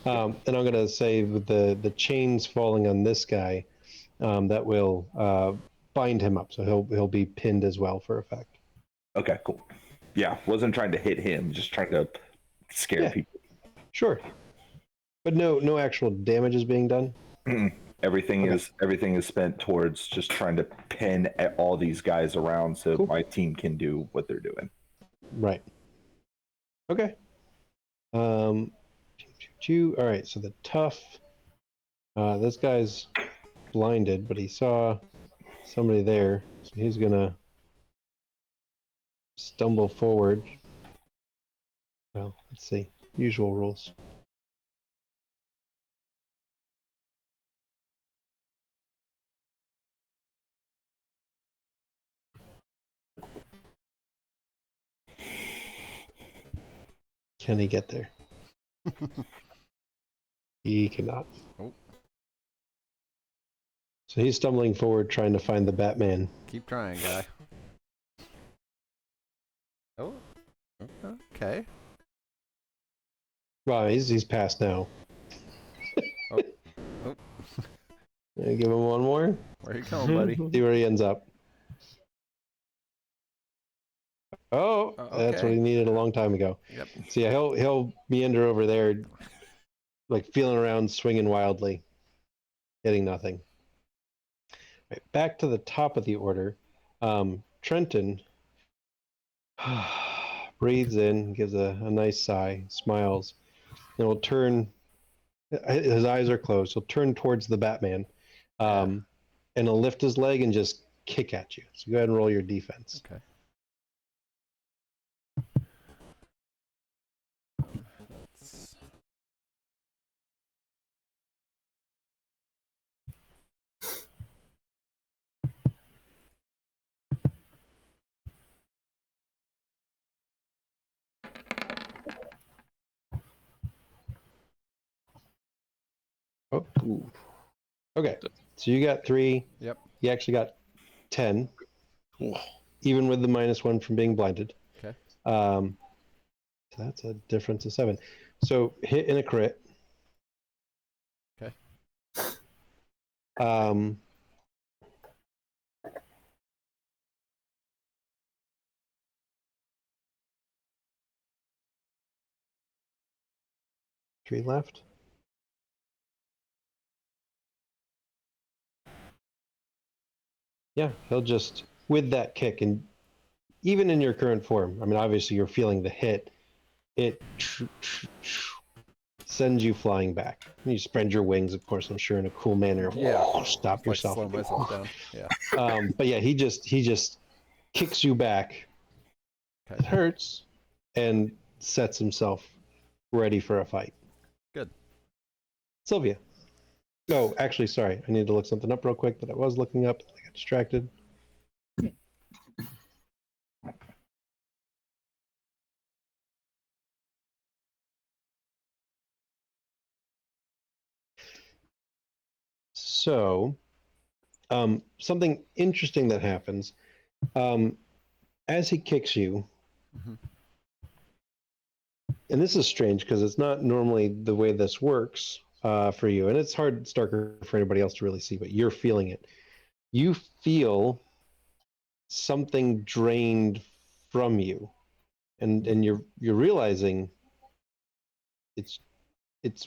And I'm gonna say with the chains falling on this guy, that will bind him up, so he'll be pinned as well for effect. Okay, cool. Yeah, wasn't trying to hit him, just trying to scare Yeah. people. Sure. But no actual damage is being done. Everything Okay. is spent towards just trying to pin all these guys around so Cool. my team can do what they're doing. Right. Okay. All right. So the tough. This guy's blinded, but he saw somebody there, so he's gonna stumble forward. Well, let's see. Usual rules. Can he get there? He cannot. Oh. So he's stumbling forward, trying to find the Batman. Keep trying, guy. Oh, okay. Well, he's passed now. Oh, oh. Give him one more. Where you going, buddy? See where he ends up. Oh, Oh, that's what okay. he needed a long time ago. Yep. So yeah, he'll meander over there, like feeling around, swinging wildly, hitting nothing. Right, back to the top of the order. Trenton breathes in, gives a nice sigh, smiles, and will turn. His eyes are closed. He'll turn towards the Batman, and he'll lift his leg and just kick at you. So go ahead and roll your defense. Okay. Oh, okay. So you got 3. Yep. You actually got 10, Ooh. even with the -1 from being blinded. Okay. So that's a difference of 7. So hit in a crit. Okay. 3 left. Yeah, he'll just, with that kick, and even in your current form, I mean, obviously you're feeling the hit, it sends you flying back. And you spread your wings, of course, I'm sure, in a cool manner. Yeah. Stop Like yourself. slow myself down. Yeah. But yeah, he just kicks you back. Okay. It hurts, and sets himself ready for a fight. Good. Sylvia. Oh, actually, sorry. I need to look something up real quick that I was looking up. I got distracted. So, something interesting that happens as he kicks you, Mhm. and this is strange because it's not normally the way this works for you, and it's hard, starker for anybody else to really see, but you're feeling it. You feel something drained from you, and you're realizing it's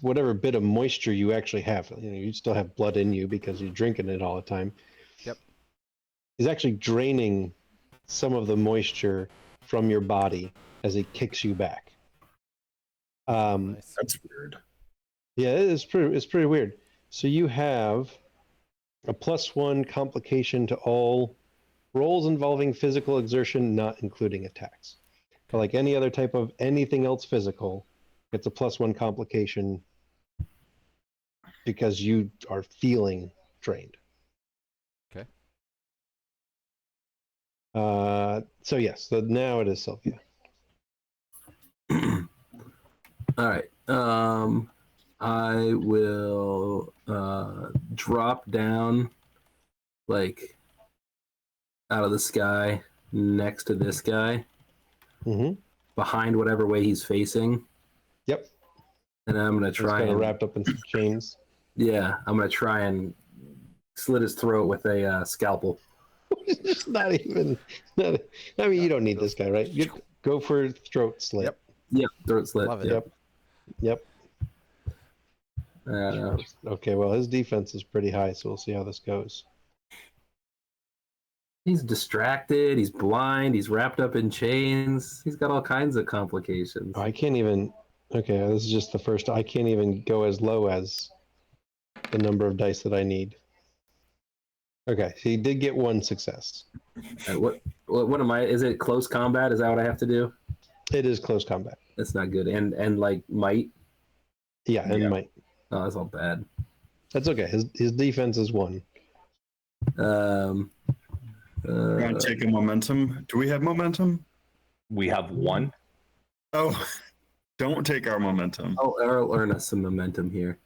whatever bit of moisture you actually have. You know, you still have blood in you because you're drinking it all the time. Yep. Is actually draining some of the moisture from your body as he kicks you back. Nice. That's weird. Yeah, it's pretty weird. So you have a +1 complication to all rolls involving physical exertion, not including attacks. But like any other type of anything else physical, it's a +1 complication because you are feeling drained. Okay. So yes, so now it is Sylvia. All right. I will drop down like out of the sky next to this guy, Mm-hmm. behind whatever way he's facing. Yep. And I'm gonna It's try kind of and wrapped up in some chains. yeah, I'm gonna try and slit his throat with a scalpel. It's not even. I mean, you don't need this guy, right? You go for throat slit. Yep. Yeah, throat slit. Love it. Yep. Okay. Well, his defense is pretty high, so we'll see how this goes. He's distracted. He's blind. He's wrapped up in chains. He's got all kinds of complications. I can't even. Okay, this is just the first. I can't even go as low as the number of dice that I need. Okay, so he did get 1 success. What am I? Is it close combat? Is that what I have to do? It is close combat. That's not good. And like might. Yeah, and Yeah. might. Oh, that's all bad. That's okay. His defense is 1. Um. You want to take a momentum? Do we have momentum? We have 1. Oh, don't take our momentum. I'll earn us some momentum here.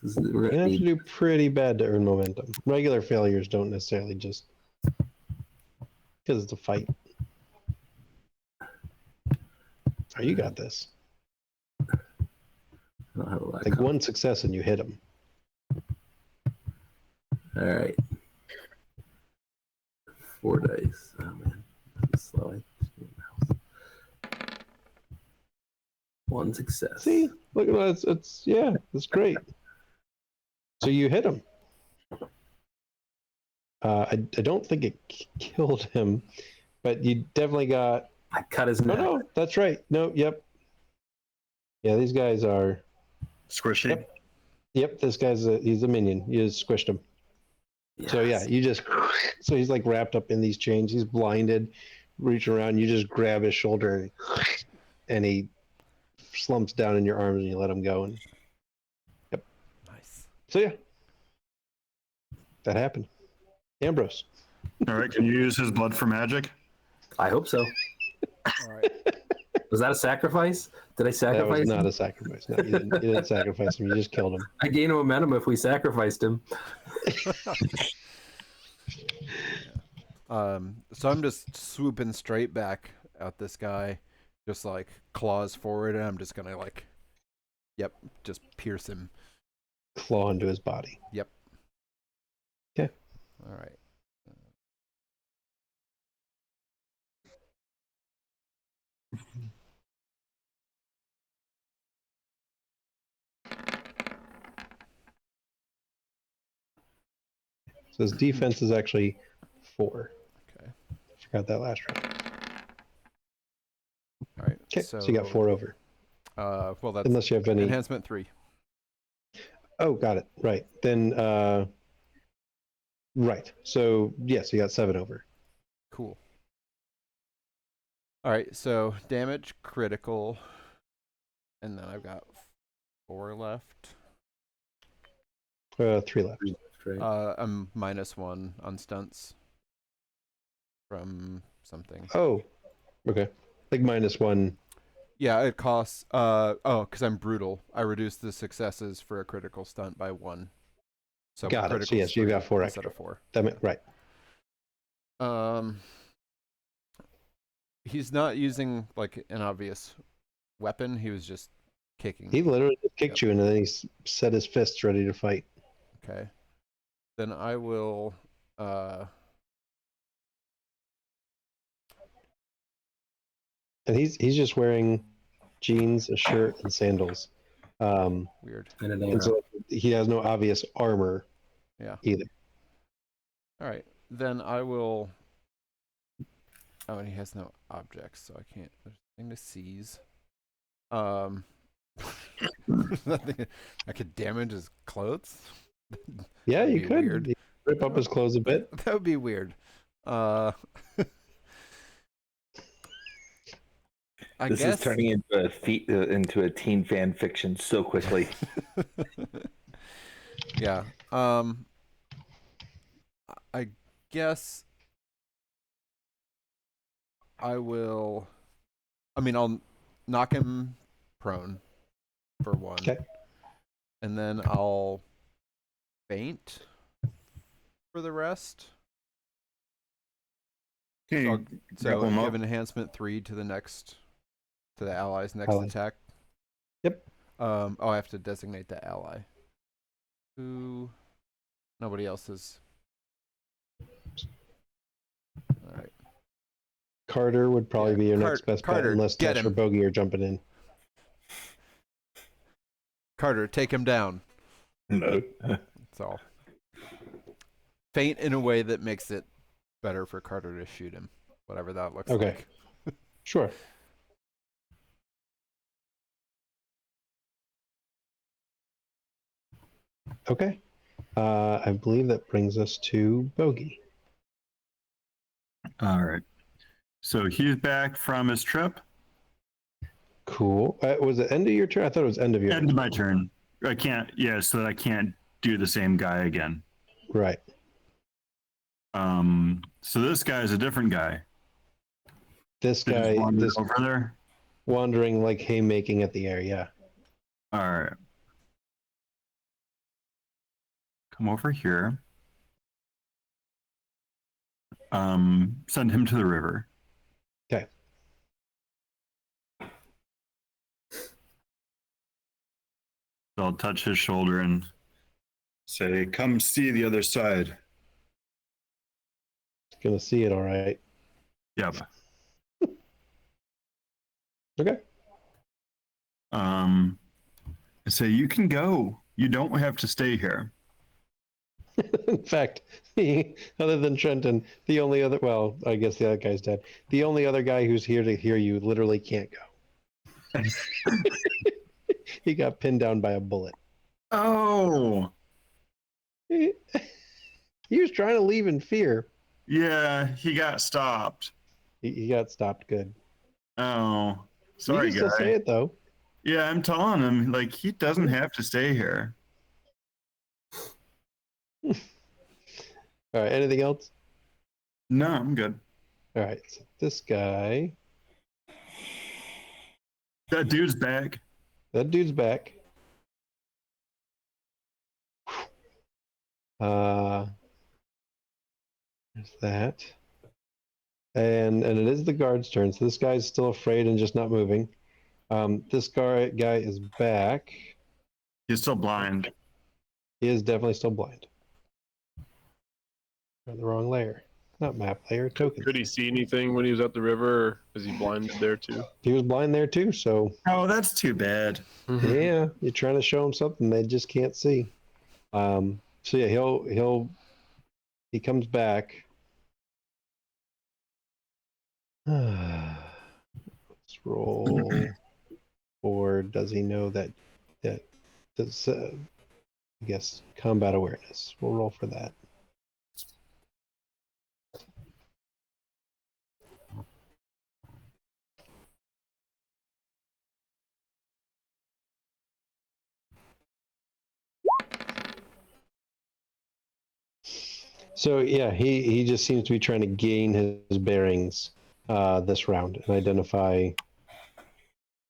We're You gonna have to need, do pretty bad to earn momentum. Regular failures don't necessarily just because it's a fight. Oh, you got this. I don't have a lot of Like confidence. one success and you hit him. All right. 4 dice. Oh man, this is slow. One success. See, look at that. It's yeah, that's great. So you hit him. I don't think it killed him, but you definitely got. I cut his Oh neck. no, that's right. No, yep. Yeah, these guys are. Squishy. Yep, this guy's he's a minion. You just squished him. So yeah, Yes. you just. So he's like wrapped up in these chains. He's blinded. Reach around, you just grab his shoulder, and he slumps down in your arms, and you let him go. And Nice. so yeah, that happened. Ambrose. All right. Can you use his blood for magic? I hope so. All right. Was that a sacrifice? Did I That sacrifice was not him? a sacrifice. No, you didn't sacrifice him. You just killed him. I gain momentum if we sacrificed him. So I'm just swooping straight back at this guy, just like claws forward, and I'm just gonna like, yep, just pierce him. Claw into his body. Yep. Okay. All right. So his defense is actually 4. Okay. Forgot that last round. All right. Okay, so you got 4 over. Well, that's Unless you have any. enhancement 3. Oh, got it. Right. Then, right. So, yes, you got 7 over. Cool. All right. So damage critical, and then I've got 4 left. 3 left. Right. I'm -1 on stunts from something. Oh, okay. Like -1. Yeah, it costs. Because I'm brutal. I reduce the successes for a critical stunt by 1. So Got it. So critical yes, you got 4 instead extra. of 4. That meant, right. He's not using like an obvious weapon. He was just kicking. He literally just kicked Yep. you, and then he set his fists ready to fight. Okay. Then I will. And he's just wearing jeans, a shirt, and sandals. Weird. And an And arrow. so he has no obvious armor Yeah. either. All right. Then I will. Oh, and he has no objects, so I can't. There's nothing to seize. Nothing. I could damage his clothes. Yeah, That'd you be could. weird. You could rip up his clothes a bit. That would be weird. I This guess. is turning into a teen fan fiction so quickly. Yeah. I guess I will. I mean, I'll knock him prone for 1. Okay. And then I'll faint for the rest. Okay. So, so grapple him give up. an enhancement 3 to the ally's next Ally. attack. Yep. I have to designate the ally. Who? Nobody else is. All right. Carter would probably Yeah, be your next best bet, Carter, unless get Tesh or him. Bogey are jumping in. Carter, take him down. No. That's all. Faint in a way that makes it better for Carter to shoot him, whatever that looks Okay. like. Sure. Okay. I believe that brings us to Bogey. All right. So he's back from his trip. Cool. Was it end of your turn? I thought it was end of your End of my turn. I can't. Yeah, so that I can't do the same guy again. Right. So this guy is a different guy. This They just guy, wandered this over there. wandering like haymaking at the air. Yeah. All right. come over here. Send him to the river. Okay. So I'll touch his shoulder and say, "Come see the other side." Gonna see it, all right. Yep. Okay. I say, "You can go. You don't have to stay here." In fact, other than Trenton, the only other, well, I guess the other guy's dead. The only other guy who's here to hear you literally can't go. He got pinned down by a bullet. Oh, He was trying to leave in fear. yeah, he got stopped. He got stopped good. Oh, You sorry, can still say guy. it, though. Yeah, I'm telling him, like, he doesn't have to stay here. All right, anything else? No, I'm good. All right, so this guy, That dude's back. that dude's back. There's that. And it is the guard's turn. So this guy's still afraid and just not moving. This guy is back. He's still blind. He is definitely still blind. Or the wrong layer. Not map layer, token. Could he see anything when he was at the river? Or is he blinded there too? He was blind there too, so Oh, that's too bad. yeah, you're trying to show him something they just can't see. So yeah, he comes back. Let's roll. Or does he know that does I guess combat awareness? We'll roll for that. So yeah, he just seems to be trying to gain his bearings this round and identify.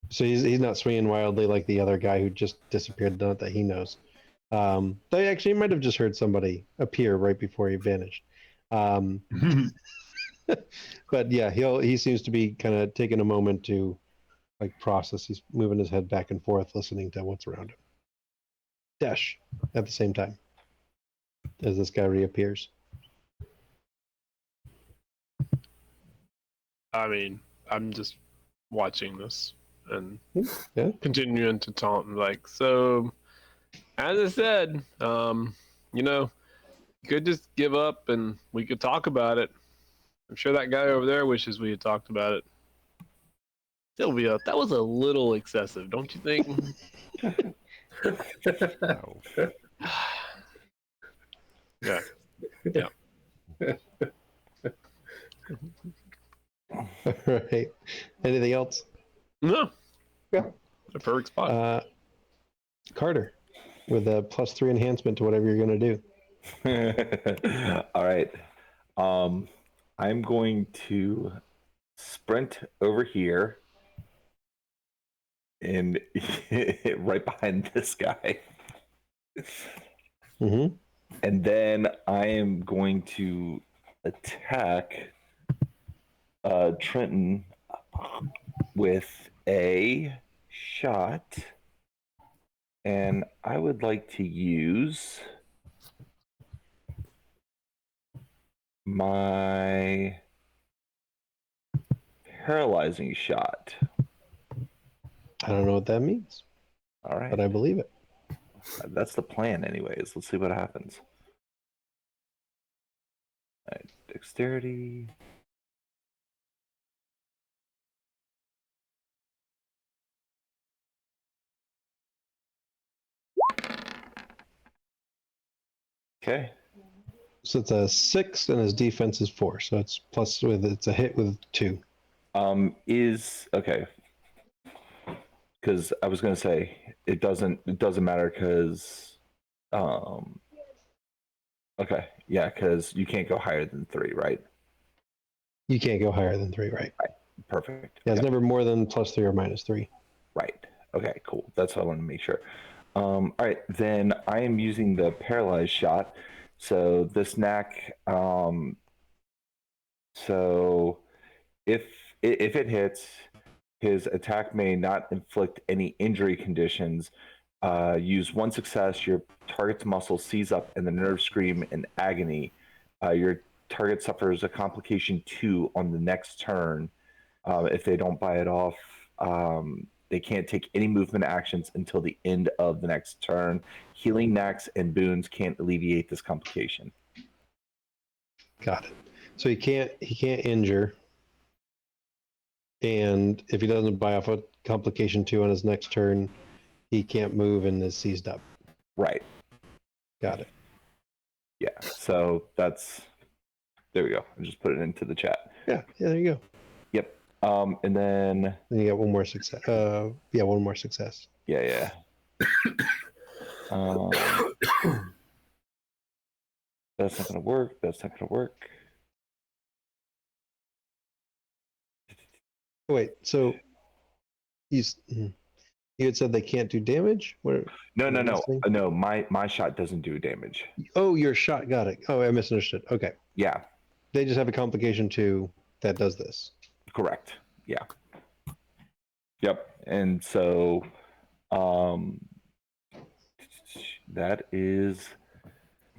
So he's not swinging wildly like the other guy who just disappeared. Not that he knows. They actually might have just heard somebody appear right before he vanished. But yeah, he seems to be kind of taking a moment to like process. He's moving his head back and forth, listening to what's around him. Dash at the same time as this guy reappears. I mean, I'm just watching this and Yeah. continuing to taunt him like, so as I said, you know, you could just give up and we could talk about it. I'm sure that guy over there wishes we had talked about it. Sylvia, that was a little excessive, don't you think? No. Yeah. All right. Anything else? No. Yeah. A perfect spot. Carter, with a +3 enhancement to whatever you're going to do. All right. I'm going to sprint over here and right behind this guy. Mm-hmm. And then I am going to attack Trenton with a shot. And I would like to use my paralyzing shot. I don't know what that means, All right. but I believe it. That's the plan, anyways. Let's see what happens. All right, dexterity. Okay. So it's a 6 and his defense is 4. So it's it's a hit with 2. Is okay. Because I was gonna say it doesn't matter because okay, yeah, because you can't go higher than 3, right? You can't go higher than 3, right? Perfect. Yeah, it's Yep. never more than +3 or -3. Right. Okay, cool. That's what I want to make sure. All right, then I am using the paralyzed shot. So this knack, so if if it hits, his attack may not inflict any injury conditions. Use one success. Your target's muscle seize up and the nerves scream in agony. Your target suffers a complication 2 on the next turn. If they don't buy it off, they can't take any movement actions until the end of the next turn. Healing knacks and boons can't alleviate this complication. Got it. So he can't injure, and if he doesn't buy off a complication 2 on his next turn, he can't move and is seized up. Right. Got it. Yeah. So that's there we go. I just put it into the chat. Yeah, there you go. Yep. And then Then you got one more success. Yeah, one more success. yeah. That's not gonna work. That's not gonna work. Wait, so you had said they can't do damage? What? No. listening? No, my shot doesn't do damage. Oh, your shot. Got it. Oh, I misunderstood. Okay. Yeah, They just have a complication 2 that does this. correct. Yeah. Yep. And so that is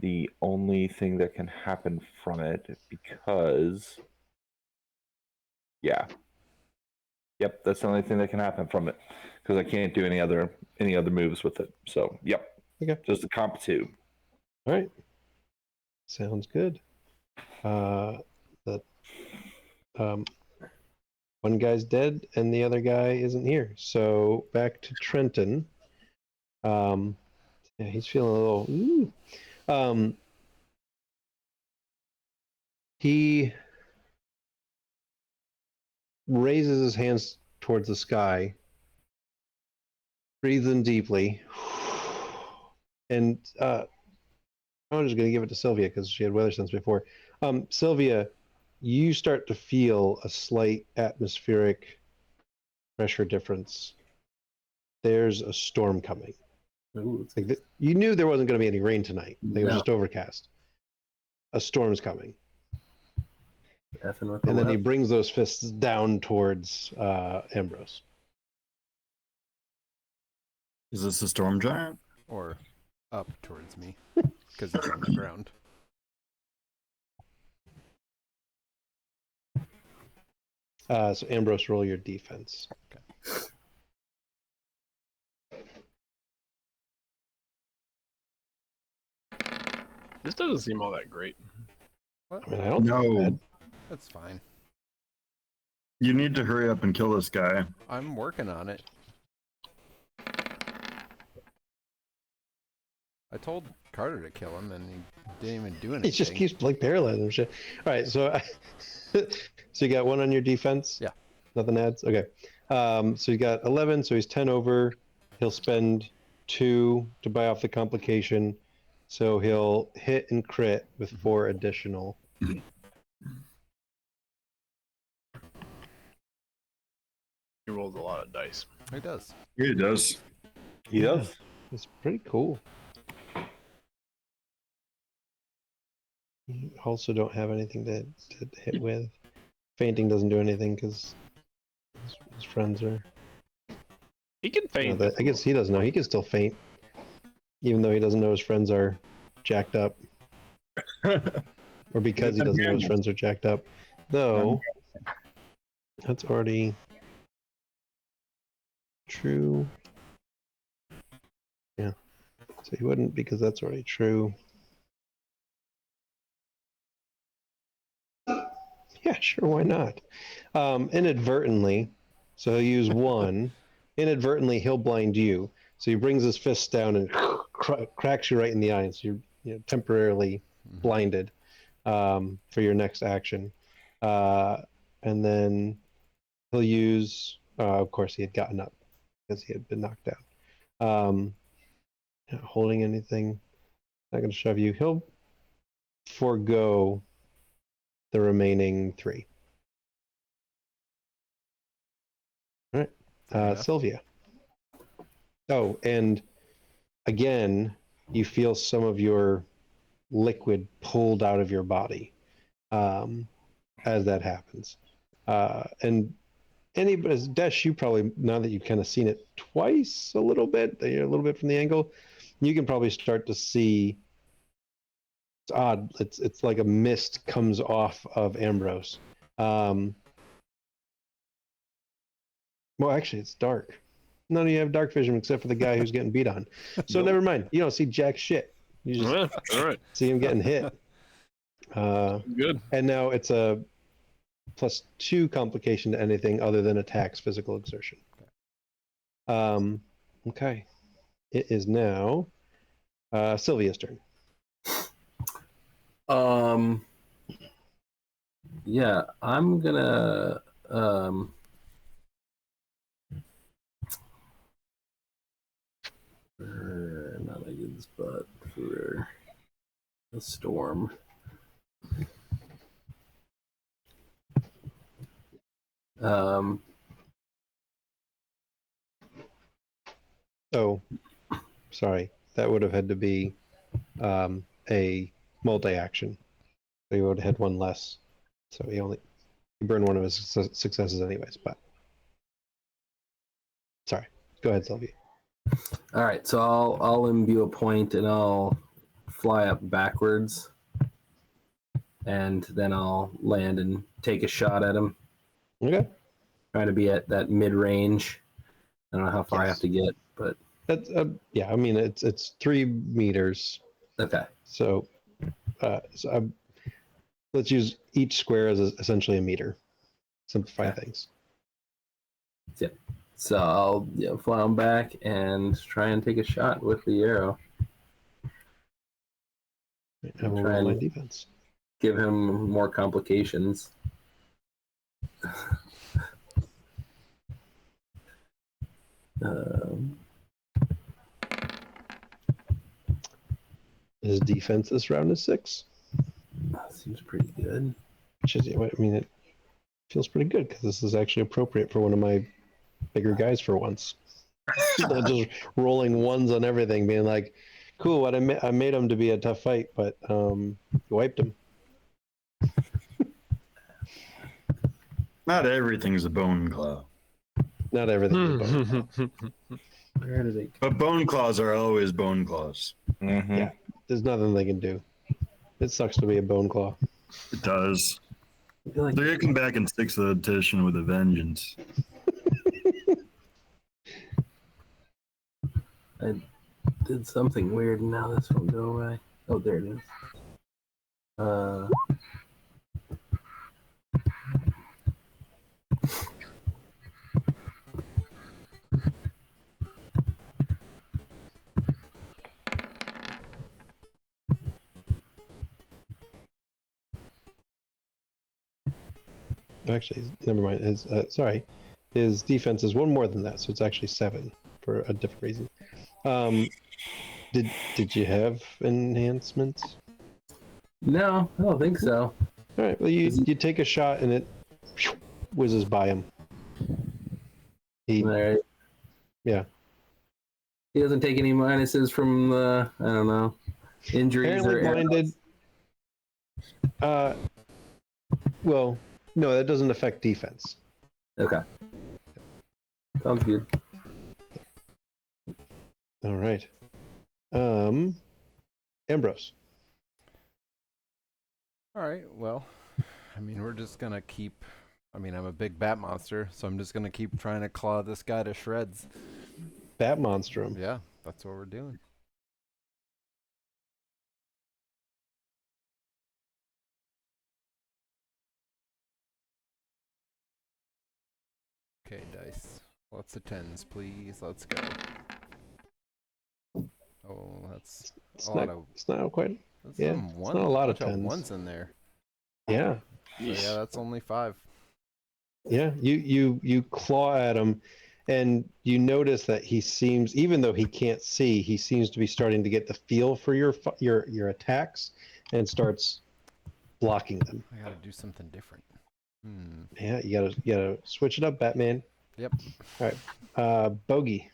the only thing that can happen from it because yeah. Yep, that's the only thing that can happen from it because I can't do any other moves with it. So, yep. Okay. Just a comp 2. All right. Sounds good. One guy's dead and the other guy isn't here. So back to Trenton. Yeah, he's feeling a little. He raises his hands towards the sky, breathes in deeply, and I'm just going to give it to Sylvia because she had weather sense before. Sylvia, you start to feel a slight atmospheric pressure difference. There's a storm coming. Ooh, Like you knew there wasn't going to be any rain tonight. It was No. just overcast. A storm's coming. effing with the And then he left. brings those fists down towards Ambrose. Is this a storm giant? Or up towards me, because he's on the ground. So Ambrose, roll your defense. This doesn't seem all that great. I mean, I don't think No. bad. That's fine. You need to hurry up and kill this guy. I'm working on it. I told Carter to kill him, and he didn't even do anything. He just keeps like paralyzing and shit. All right, so so you got 1 on your defense. Yeah. Nothing adds. Okay. So you got 11. So he's 10 over. He'll spend 2 to buy off the complication. So he'll hit and crit with 4 additional. He rolls a lot of dice. He does. Yeah, he does. He does. It's pretty cool. You also don't have anything to hit with. Fainting doesn't do anything because his friends are. He can faint. I guess he doesn't know. He can still faint, even though he doesn't know his friends are jacked up, or because he doesn't know his friends are jacked up. Though that's already true. Yeah, so he wouldn't because that's already true. Yeah, sure, why not? Inadvertently, so he'll use 1. Inadvertently, he'll blind you. So he brings his fist down and cracks you right in the eye, so you're temporarily blinded for your next action. And then he'll use, of course, he had gotten up because he had been knocked down. Not holding anything, not going to shove you. He'll forego the remaining 3. All right, Sylvia. Oh, and again, you feel some of your liquid pulled out of your body as that happens. And anybody, Desh, you probably, now that you've kind of seen it twice a little bit from the angle, you can probably start to see. It's odd. It's like a mist comes off of Ambrose. Well, actually, it's dark. None of you have dark vision except for the guy who's getting beat on. So Nope. never mind. You don't see jack shit. You just Yeah, all right. see him getting hit. Good. And now it's a +2 complication to anything other than attacks, physical exertion. Okay. It is now Sylvia's turn. Yeah, I'm gonna not a good spot for a storm. Oh, sorry. That would have had to be a multi-action. So he would have had one less. So he burned one of his successes anyways. But sorry. Go ahead, Sylvia. All right, so I'll imbue a point and I'll fly up backwards, and then I'll land and take a shot at him. Okay. Trying to be at that mid range. I don't know how far I have to get, but That's yeah. I mean, it's 3 meters. okay. So, let's use each square as essentially a meter. Simplify things. Yeah. So I'll fly him back and try and take a shot with the arrow. I will roll my defense. Give him more complications. His defense this round is 6. Seems pretty good. Which is, I mean, it feels pretty good because this is actually appropriate for one of my bigger guys for once. Not just rolling ones on everything, being like, "Cool, what I made him to be a tough fight, but you wiped him." Not everything's a bone claw, Not everything. Is bone. Where did it? but bone claws are always bone claws. Mm-hmm. Yeah. There's nothing they can do. It sucks to be a bone claw. It does. I feel like They're gonna come back in 6th edition with a vengeance. I did something weird and now this won't go away. Oh, there it is. Actually, never mind. His defense is 1 more than that, so it's actually 7 for a different reason. Did you have enhancements? No, I don't think so. All right. Well, you take a shot and it whizzes by him. All right. Yeah. He doesn't take any minuses from the, I don't know, injuries Apparently or blinded. Well, no, that doesn't affect defense. Okay. Sounds good. All right. Ambrose. All right. Well, I mean, we're just gonna keep. I mean, I'm a big bat monster, so I'm just gonna keep trying to claw this guy to shreds. Bat monstrum. Yeah, that's what we're doing. Okay, dice. Lots of 10s, please. Let's go. Oh, that's It's a lot not, of. it's not quite. That's Yeah, some it's not a lot of bunch 10s. ones in there. Yeah. So yeah, that's only 5. Yeah. You claw at him, and you notice that he seems, even though he can't see, he seems to be starting to get the feel for your attacks, and starts blocking them. I gotta do something different. Yeah, you gotta switch it up, Batman. Yep. All right. Bogey.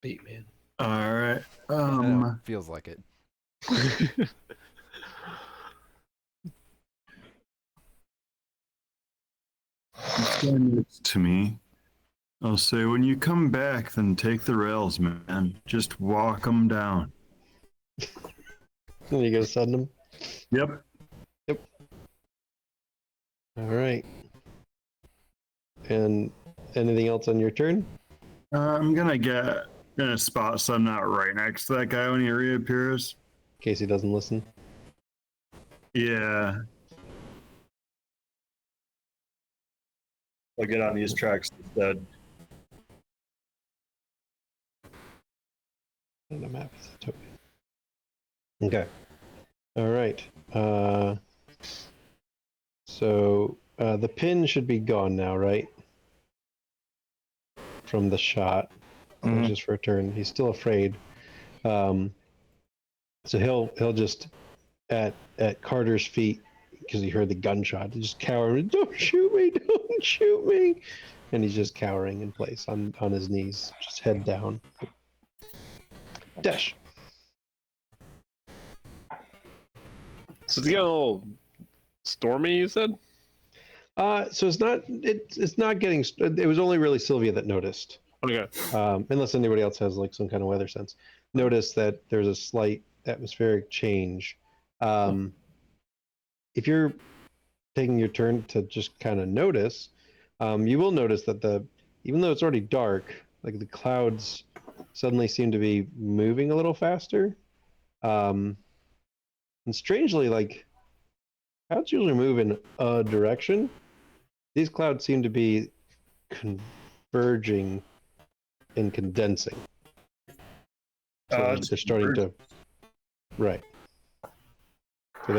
Beat man. All right. I know, feels like it. Stand next to me. I'll say, when you come back, then take the rails, man. Just walk them down. You gonna send him? Yep. All right. And anything else on your turn? I'm gonna get in a spot so I'm not right next to that guy when he reappears. In case he doesn't listen. Yeah. I'll get on these tracks instead. On the map is a token. Okay. All right. So the pin should be gone now, right? From the shot. Mhm. Just for a turn. He's still afraid. So he'll just at Carter's feet, because he heard the gunshot, he just cower. Don't shoot me! Don't shoot me! And he's just cowering in place on his knees, just head down. Dash. So it's getting a little stormy, you said? So it's not getting. It was only really Sylvia that noticed. Okay. Unless anybody else has like some kind of weather sense. Notice that there's a slight atmospheric change. If you're taking your turn to just kind of notice, you will notice that even though it's already dark, like the clouds suddenly seem to be moving a little faster. And strangely, like clouds usually move in a direction. These clouds seem to be converging and condensing. So they're starting to, right. So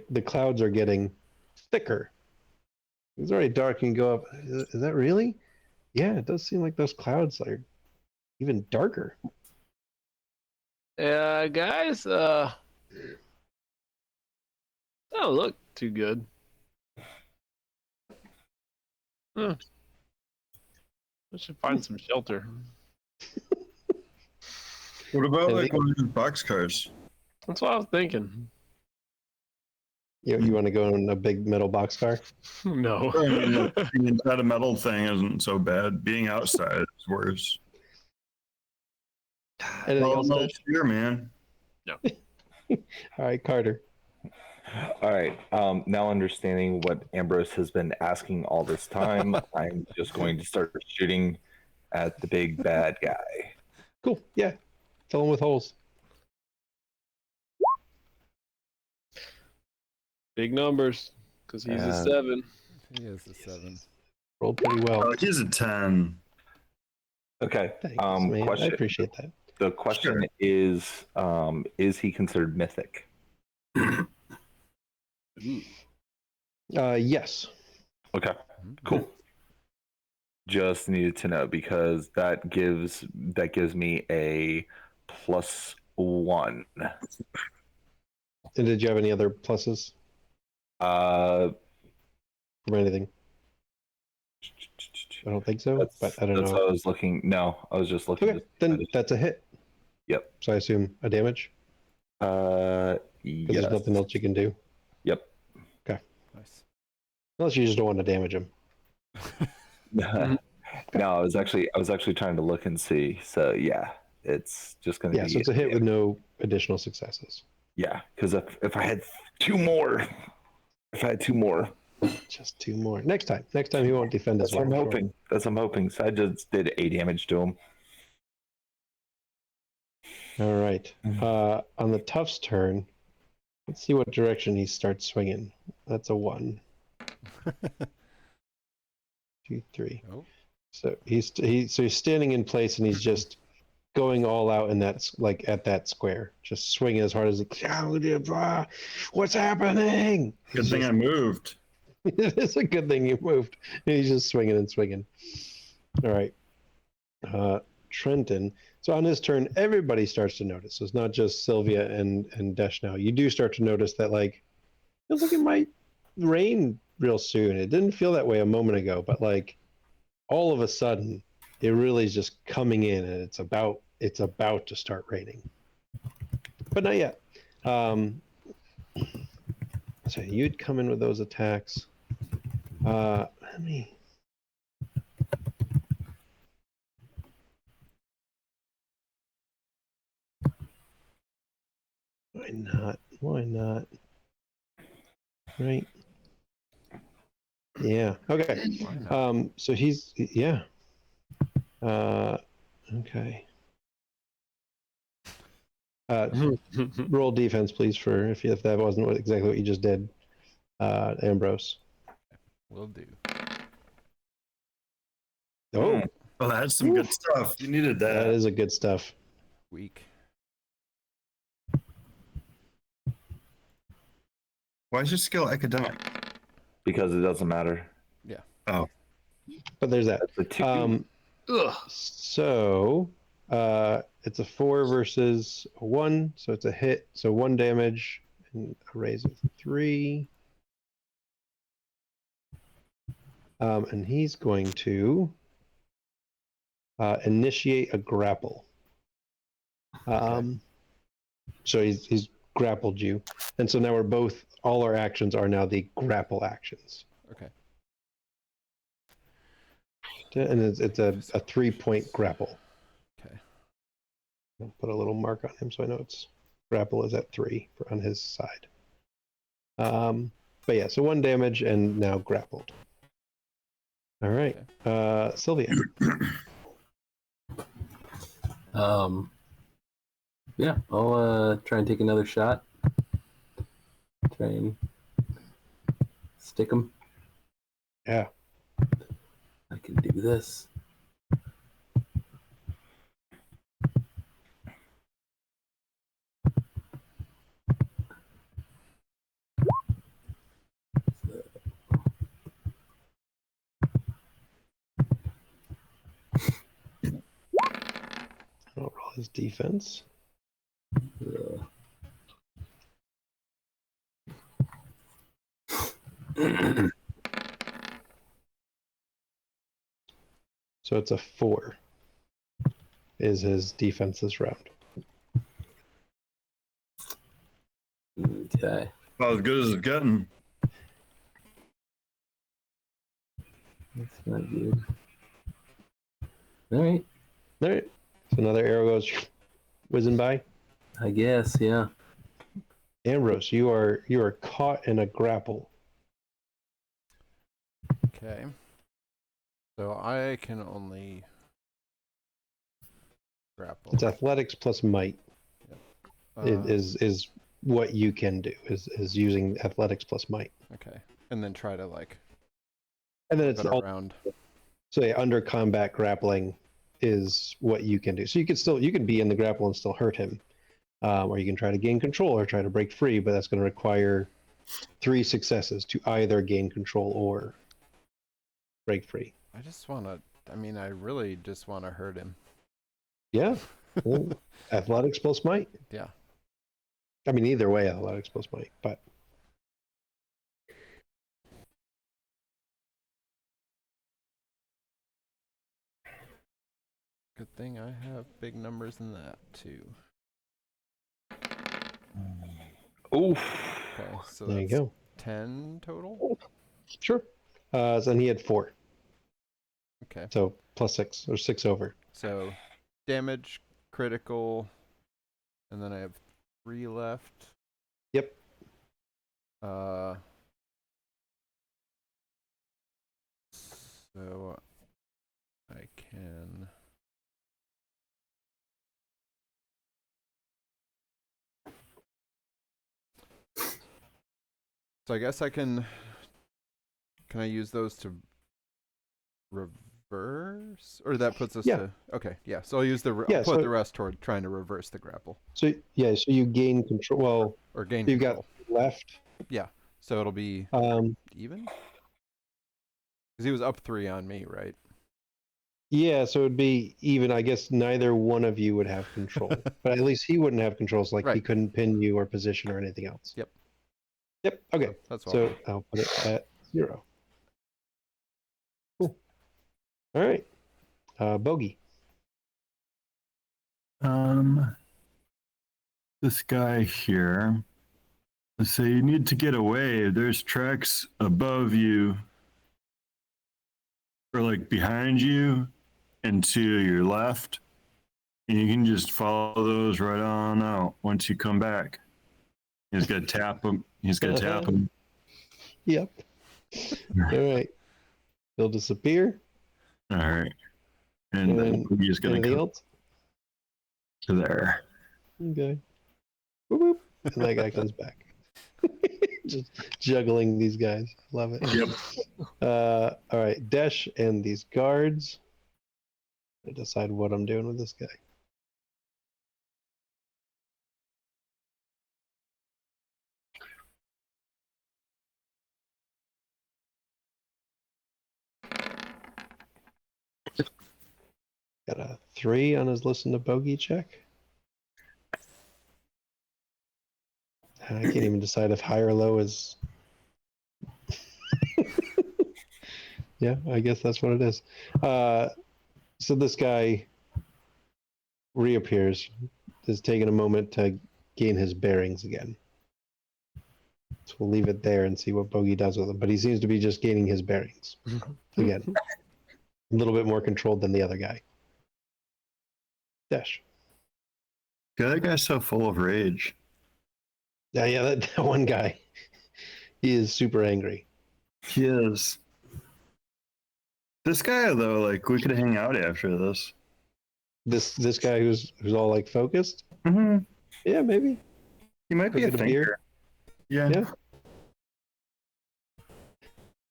the clouds are getting thicker. It's already dark. You can go up. Is that really? Yeah, it does seem like those clouds are even darker. Yeah, guys, don't look too good. I should find some shelter. What about And like one of these boxcars? That's what I was thinking. You want to go in a big metal boxcar? No. I mean, being inside a metal thing isn't so bad. Being outside is worse. Anything Oh, else, no Dash? fear, man. All right, Carter. All right. Now understanding what Ambrose has been asking all this time, I'm just going to start shooting at the big bad guy. Cool. Yeah. Fill him with holes. Big numbers, because he's a And- 7. He is a 7. Rolled pretty well. Oh, he's a 10. Okay. Thanks, man. I Question. appreciate that. The question is he considered mythic? Yes. Okay. Cool. Just needed to know because that gives me a +1. And did you have any other pluses Uh, from anything? I don't think so, but I don't that's know. what I was looking. No, I was just looking. Okay, then that's a hit. Yep. So I assume a damage? Because Yes. there's nothing else you can do. Yep. Nice. Unless you just don't want to damage him. No, I was actually trying to look and see. So yeah, it's just gonna Yeah, be so it's a hit with no additional successes. yeah. Because if I had two more, Just 2 more. Next time he won't defend that's as what well. I'm hoping. That's what I'm hoping. So I just did 8 damage to him. All right. On the Tough's turn, let's see what direction he starts swinging. That's a 1. 2, 3. Oh. So he's standing in place and he's just going all out in that at that square, just swinging as hard as he can. What's happening? Good thing I moved. It's a good thing you moved. He's just swinging and swinging. All right. Trenton. So on his turn, everybody starts to notice. So it's not just Sylvia and Desh now. You do start to notice that, like, feels like it might rain real soon. It didn't feel that way a moment ago, but like all of a sudden, it really is just coming in and it's about it's about to start raining, but not yet. So you'd come in with those attacks. Let me. Why not? Why not? Right. Yeah. Okay. Why not? So he's yeah. Okay. Roll defense, please, for if that wasn't exactly what you just did, Ambrose. Will do. Oh, Well, that's some good stuff. You needed that that. is a good stuff. Weak. Why is your skill academic? Because it doesn't matter. Yeah. Oh, But there's that. That's a 2. Ugh. So it's a 4 versus a 1, so it's a hit. So 1 damage and a raise of 3. And he's going to initiate a grapple. So he's grappled you, and so now all our actions are now the grapple actions. Okay. And it's a 3-point grapple. Okay. I'll put a little mark on him so I know grapple is at 3 on his side. But yeah, so 1 damage and now grappled. All right, Sylvia. Yeah, I'll try and take another shot. Try and stick him. Yeah. I can do this. I'll roll his defense. So it's a 4. Is his defense this round? Okay. about as good as it's getting. That's not good. All right. All right. So another arrow goes whizzing by. I guess, yeah. Ambrose, you are caught in a grapple. Okay. So I can only grapple. It's athletics plus might. Is what you can do is using athletics plus might. Okay. And then try to like And then flip it's it all, around. so yeah, under combat grappling is what you can do. So you can be in the grapple and still hurt him, or you can try to gain control or try to break free, but that's going to require 3 successes to either gain control or break free. I just want to. I mean, I really just want to hurt him. Yeah. Well, athletics plus might. Yeah. I mean, either way, athletics plus might, but. Good thing I have big numbers in that too. Oof. Okay, so There you that's go. 10 total. Sure. So then he had 4. Okay. So plus 6 or 6 over. So damage, critical, and then I have 3 left. Yep. So I can. So I guess I can. Can I use those to reverse, or that puts us Yeah. to? Okay, yeah. So I'll use the. Yeah, I'll put so- the rest toward trying to reverse the grapple So yeah, so you gain control. Well, or gain you've control. got left. So it'll be even. Because he was up 3 on me, right? Yeah, so it'd be even. I guess neither one of you would have control, but at least he wouldn't have controls. Like he Right. couldn't pin you or position or anything else. Yep. Yep. Okay. So that's what. So I'll put it at 0. Cool. All right. Bogey. This guy here. Let's say you need to get away. There's tracks above you, or like behind you, and to your left. And you can just follow those right on out once you come back. He's got to tap him. He's got to tap him. Yep. All right. They'll disappear. All right. And then he's going to anything come else? to there. Okay. Boop, boop. And that guy comes back. Just juggling these guys. Love it. Yep. All right. Desh and these guards. I decide what I'm doing with this guy. Got a 3 on his listen to bogey check. I can't even decide if high or low is. Yeah, I guess that's what it is. So this guy reappears, has taken a moment to gain his bearings again. So we'll leave it there and see what Bogey does with him. But he seems to be just gaining his bearings again. A little bit more controlled than the other guy. Dash. Yeah, that guy's so full of rage. Yeah, that one guy. He is super angry. He is. This guy though, like we could hang out after this. This guy who's all like focused. Mm-hmm. Yeah, maybe. He might be a Look at a thinker. Yeah. Yeah.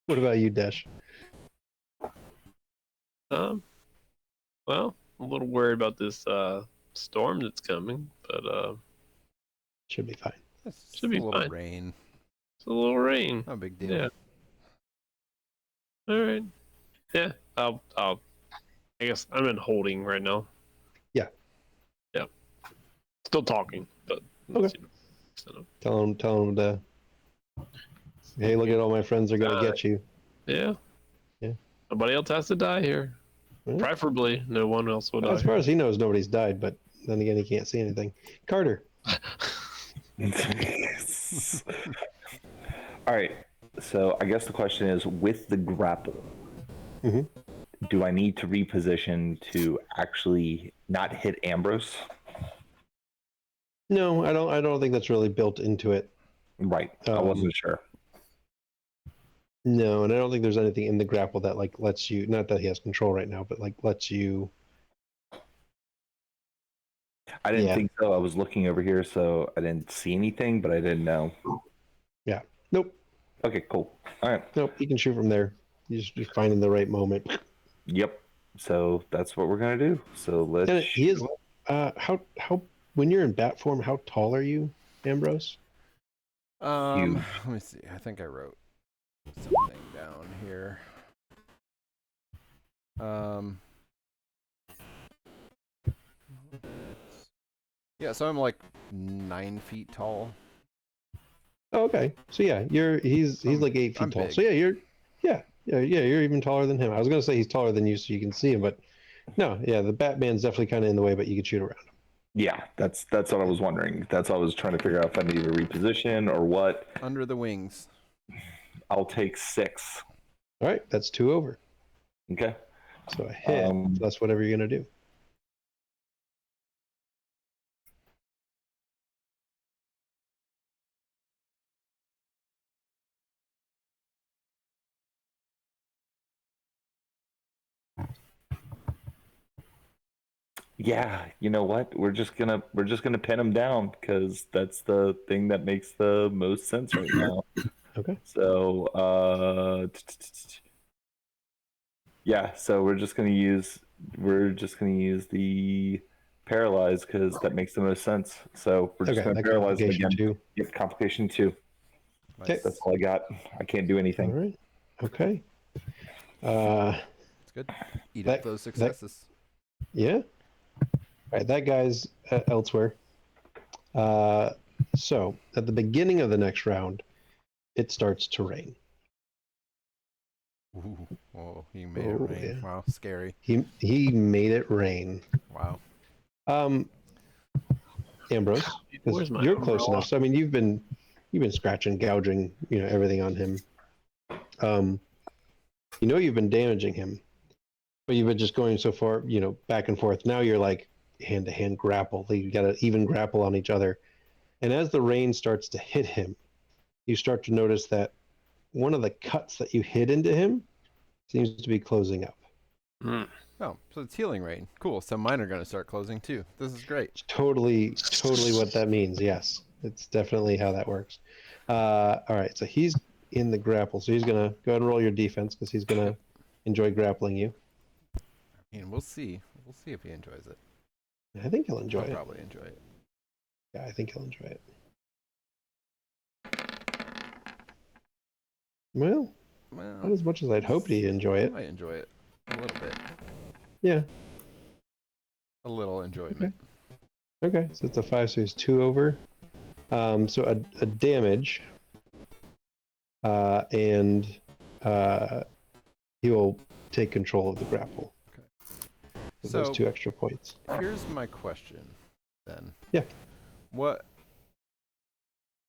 What about you, Dash? Well, I'm a little worried about this storm that's coming, but Should be fine. It's just Should be a little fine. rain. it's a little rain. No big deal. Yeah. All right. Yeah. I'll. I guess I'm in holding right now. Yeah. Yeah. Still talking, but. Okay. Tell him to. Hey, look at all my friends are gonna get you. Yeah. Yeah. Nobody else has to die here. Yeah. Preferably, no one else will die. As far as he knows, nobody's died. But then again, he can't see anything. Carter. All right. So I guess the question is, with the grapple, Mhm. do I need to reposition to actually not hit Ambrose? No, I don't think that's really built into it. Right. I wasn't sure. No, and I don't think there's anything in the grapple that like lets you. Not that he has control right now, but like lets you. I didn't Yeah. think so. I was looking over here, so I didn't see anything, but I didn't know. Yeah. Nope. Okay, cool. All right. Nope. You can shoot from there. You just finding the right moment. Yep. So that's what we're gonna do. So let's. And he is. How when you're in bat form, how tall are you, Ambrose? Huge. Let me see. I think I wrote something down here. Yeah, so I'm like 9 feet tall. Oh, okay. So yeah, he's like 8 feet I'm tall. big. So yeah, you're even taller than him. I was gonna say he's taller than you, so you can see him, but no, yeah, the Batman's definitely kind of in the way, but you can shoot around him. Yeah, that's what I was wondering. That's what I was trying to figure out if I need to reposition or what. Under the wings. I'll take 6. All right, that's 2 over. Okay. So a hit. So that's whatever you're gonna do. Yeah, you know what? We're just gonna pin him down because that's the thing that makes the most sense right now. Okay. So yeah, so we're just gonna use the paralyze because that makes the most sense. So we're just Okay. gonna That paralyze him complication again. too. Yep, complication 2. Okay. That's all I got. I can't do anything. All right. Okay. It's good. Eat up those successes. Yeah. All right, that guy's elsewhere. So at the beginning of the next round, it starts to rain. Ooh, whoa, he made it Oh, rain. yeah. Wow, scary. He made it rain. Wow. Ambrose, because Where's my you're close umbrella? enough. So I mean, you've been scratching, gouging, everything on him. You've been damaging him, but you've been just going so far, back and forth. Now you're like hand to hand grapple. You got to even grapple on each other. And as the rain starts to hit him, you start to notice that one of the cuts that you hit into him seems to be closing up. Hmm. Oh, so it's healing rain. Cool. So mine are going to start closing too. This is great. It's totally what that means. Yes, it's definitely how that works. All right, so he's in the grapple. So he's going to go ahead and roll your defense because he's going to enjoy grappling you. I mean, we'll see. We'll see if he enjoys it. I think he'll enjoy He'll it. probably enjoy it. Yeah, I think he'll enjoy it. Well, not Well, as much as I'd hoped he'd enjoy I it. might enjoy it a little bit. Yeah. A little enjoyment. Okay, so it's a 5, so he's 2 over. So a damage, and he will take control of the grapple. Okay. With So those 2 extra points. here's my question, then. Yeah. What?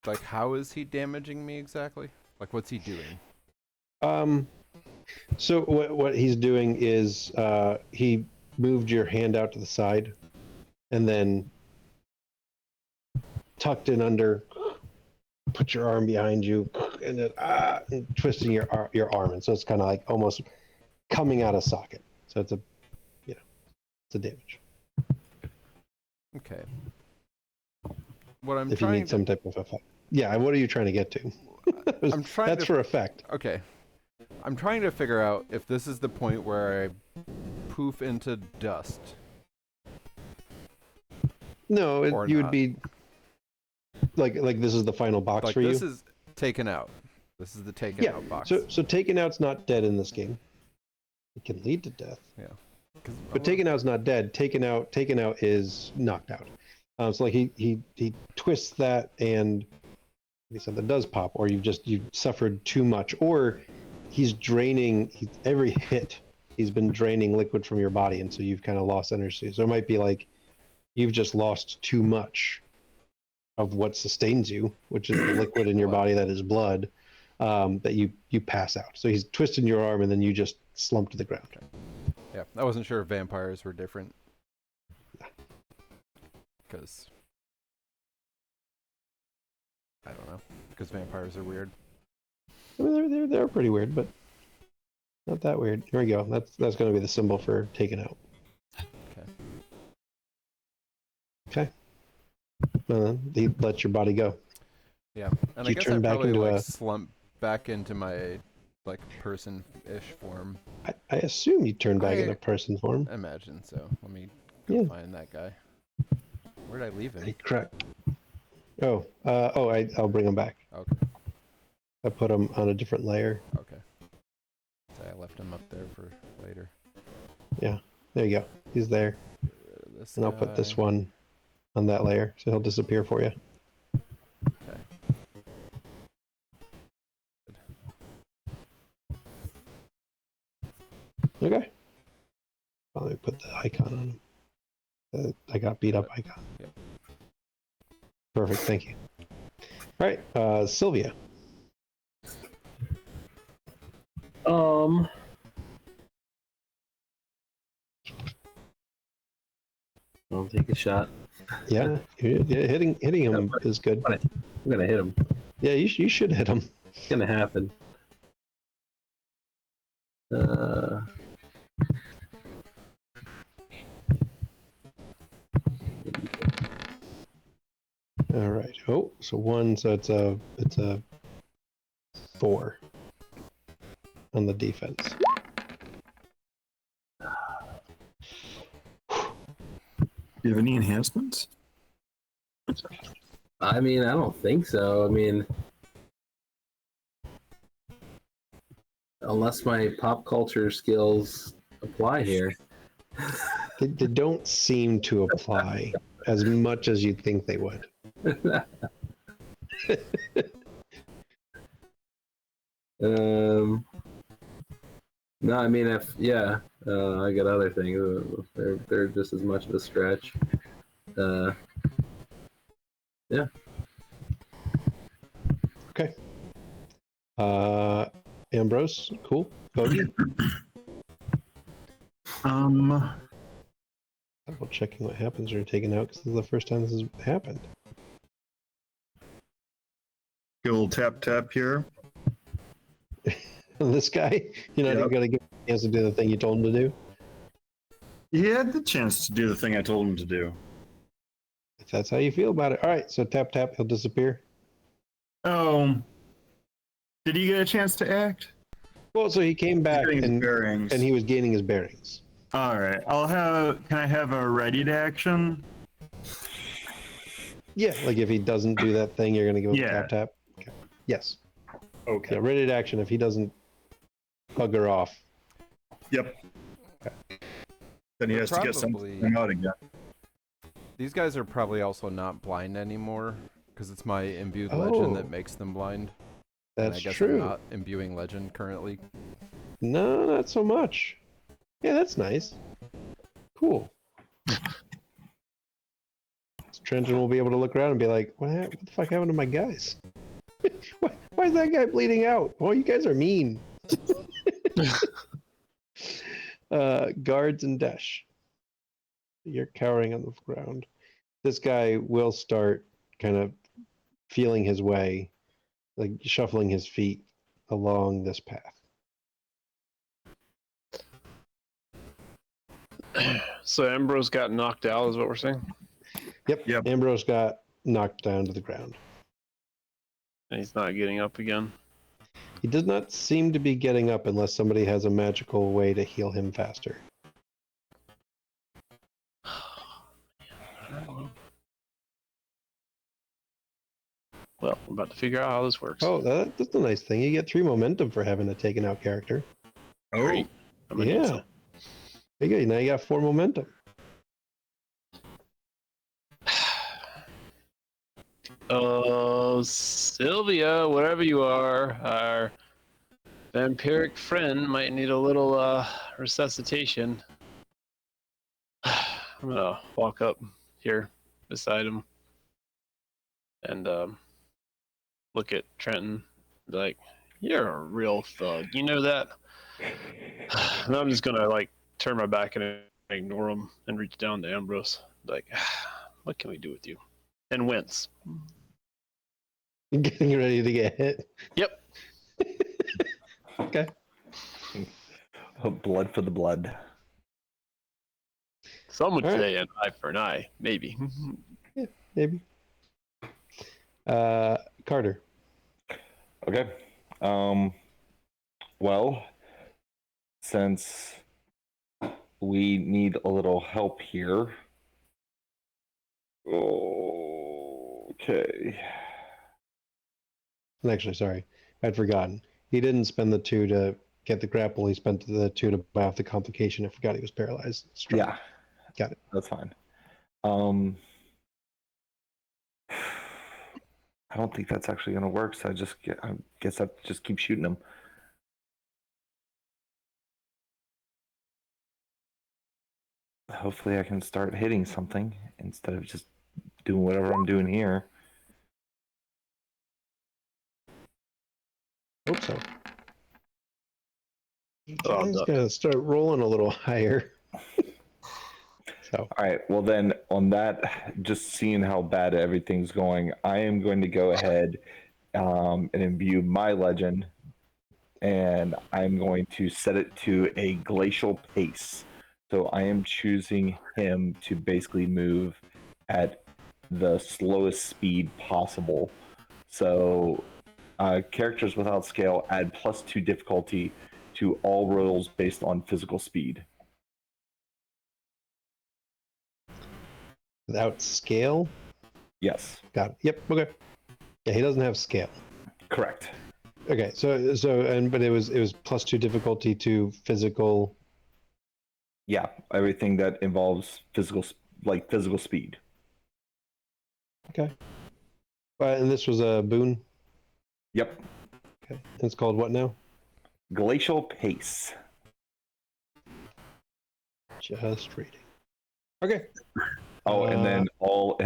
Like, how is he damaging me exactly? Like, what's he doing? So what he's doing is he moved your hand out to the side, and then tucked in under, put your arm behind you, and then and twisting your arm, and so it's kind of like almost coming out of socket. So it's a damage. Okay. What I'm If you trying need some type of effect. Yeah, what are you trying to get to? I'm trying That's to for effect. Okay. I'm trying to figure out if this is the point where I poof into dust. No, Or you would not. be like this is the final box Like, for you. this is taken out. This is the taken Yeah. out box. So taken out's not dead in this game. It can lead to death. Yeah. 'Cause But taken out's not dead. Taken out is knocked out. So like he twists that, and he said that does pop, or you've suffered too much, or he's draining every hit. He's been draining liquid from your body, and so you've kind of lost energy. So it might be like you've just lost too much of what sustains you, which is the liquid in your body that is blood, that you pass out. So he's twisting your arm, and then you just slump to the ground. Yeah, I wasn't sure if vampires were different. Because I don't know. Because vampires are weird. I mean, they're pretty weird, but not that weird. Here we go. That's going to be the symbol for taken out. Okay. And then he lets your body go. Yeah, and You I guess turn I back probably into like a- slump back into my like person-ish form. I assume you turn back I- into person form. I imagine so. Let me go Yeah. find that guy. Where'd I leave him? Correct. I'll bring him back. Okay, I put him on a different layer. okay. So I left him up there for later. Yeah, there you go. He's there. Get rid of this And I'll put this guy. one on that layer, so he'll disappear for you. Okay. Okay. Let me put the icon on him. I got beat up icon. Yep. Perfect. Thank you. All right, Sylvia. I'll take a shot. Yeah, hitting him is good. I'm gonna hit him. Yeah, you should hit him. It's gonna happen. All right. Oh, so 1, so it's a 4 on the defense. Do you have any enhancements? I mean, I don't think so. I mean, unless my pop culture skills apply here. They don't seem to apply as much as you'd think they would. No, I mean, I got other things. They're just as much of a stretch. Yeah. Okay. Ambrose, cool. Bogey, double checking what happens when you're taken out because this is the first time this has happened. Get a little tap tap here. This guy, you're not Yep. even going to give him a chance to do the thing you told him to do. He had the chance to do the thing I told him to do. If that's how you feel about it. All right, so tap tap, he'll disappear. Oh, did he get a chance to act? Well, so he came back Getting his and bearings. he was gaining his bearings. All right, can I have a ready to action? Yeah, like if he doesn't do that thing, you're going to give him a Yeah. tap tap. Okay. Yes. Okay. Yeah, ready to action if he doesn't bugger off. Yep. Then he has to get Probably- something out again. These guys are probably also not blind anymore because it's my imbued legend Oh. that makes them blind. And That's I guess true. I'm not imbuing legend currently. No, not so much. Yeah, that's nice. Cool. Trenton will be able to look around and be like, what the fuck happened to my guys? Why is that guy bleeding out? Oh, you guys are mean. Guards and Dash. You're cowering on the ground. This guy will start kind of feeling his way, like shuffling his feet along this path. So Ambrose got knocked out, is what we're saying? Yep. Ambrose got knocked down to the ground. And he's not getting up again. He does not seem to be getting up unless somebody has a magical way to heal him faster. Well, we're about to figure out how this works. Oh, that's a nice thing. You get 3 momentum for having a taken out character. Oh, Great. I'm gonna need Yeah. some. There you go. Now you got 4 momentum. Oh, Sylvia, wherever you are, our vampiric friend might need a little resuscitation. I'm gonna walk up here beside him and look at Trenton. Be like, "You're a real thug. You know that?" And I'm just gonna like turn my back and ignore him and reach down to Ambrose. Be like, "What can we do with you?" And wince. Getting ready to get hit. Yep. Okay. Blood for the blood. Some would All right. say an eye for an eye, maybe. Maybe. Carter. Okay. Well, since we need a little help here. Okay. Actually, sorry. I'd forgotten. He didn't spend the 2 to get the grapple. He spent the 2 to buy off the complication. I forgot he was paralyzed. Strong. Yeah. Got it. That's fine. I don't think that's actually going to work, so I guess I just keep shooting them. Hopefully I can start hitting something instead of just doing whatever I'm doing here. Hope so. Oh, He's duck. going to start rolling a little higher. So, All right, well then on that, just seeing how bad everything's going, I am going to go ahead and imbue my legend, and I'm going to set it to a glacial pace. So I am choosing him to basically move at the slowest speed possible. So characters without scale add +2 difficulty to all rolls based on physical speed. without scale? Yes, Got it. Yep. Okay. Yeah, he doesn't have scale. correct. Okay. But it was +2 difficulty to physical. Yeah, everything that involves physical speed. Okay. And this was a boon. Yep. Okay. And it's called what now? Glacial pace. Just reading. Okay. Oh, and then all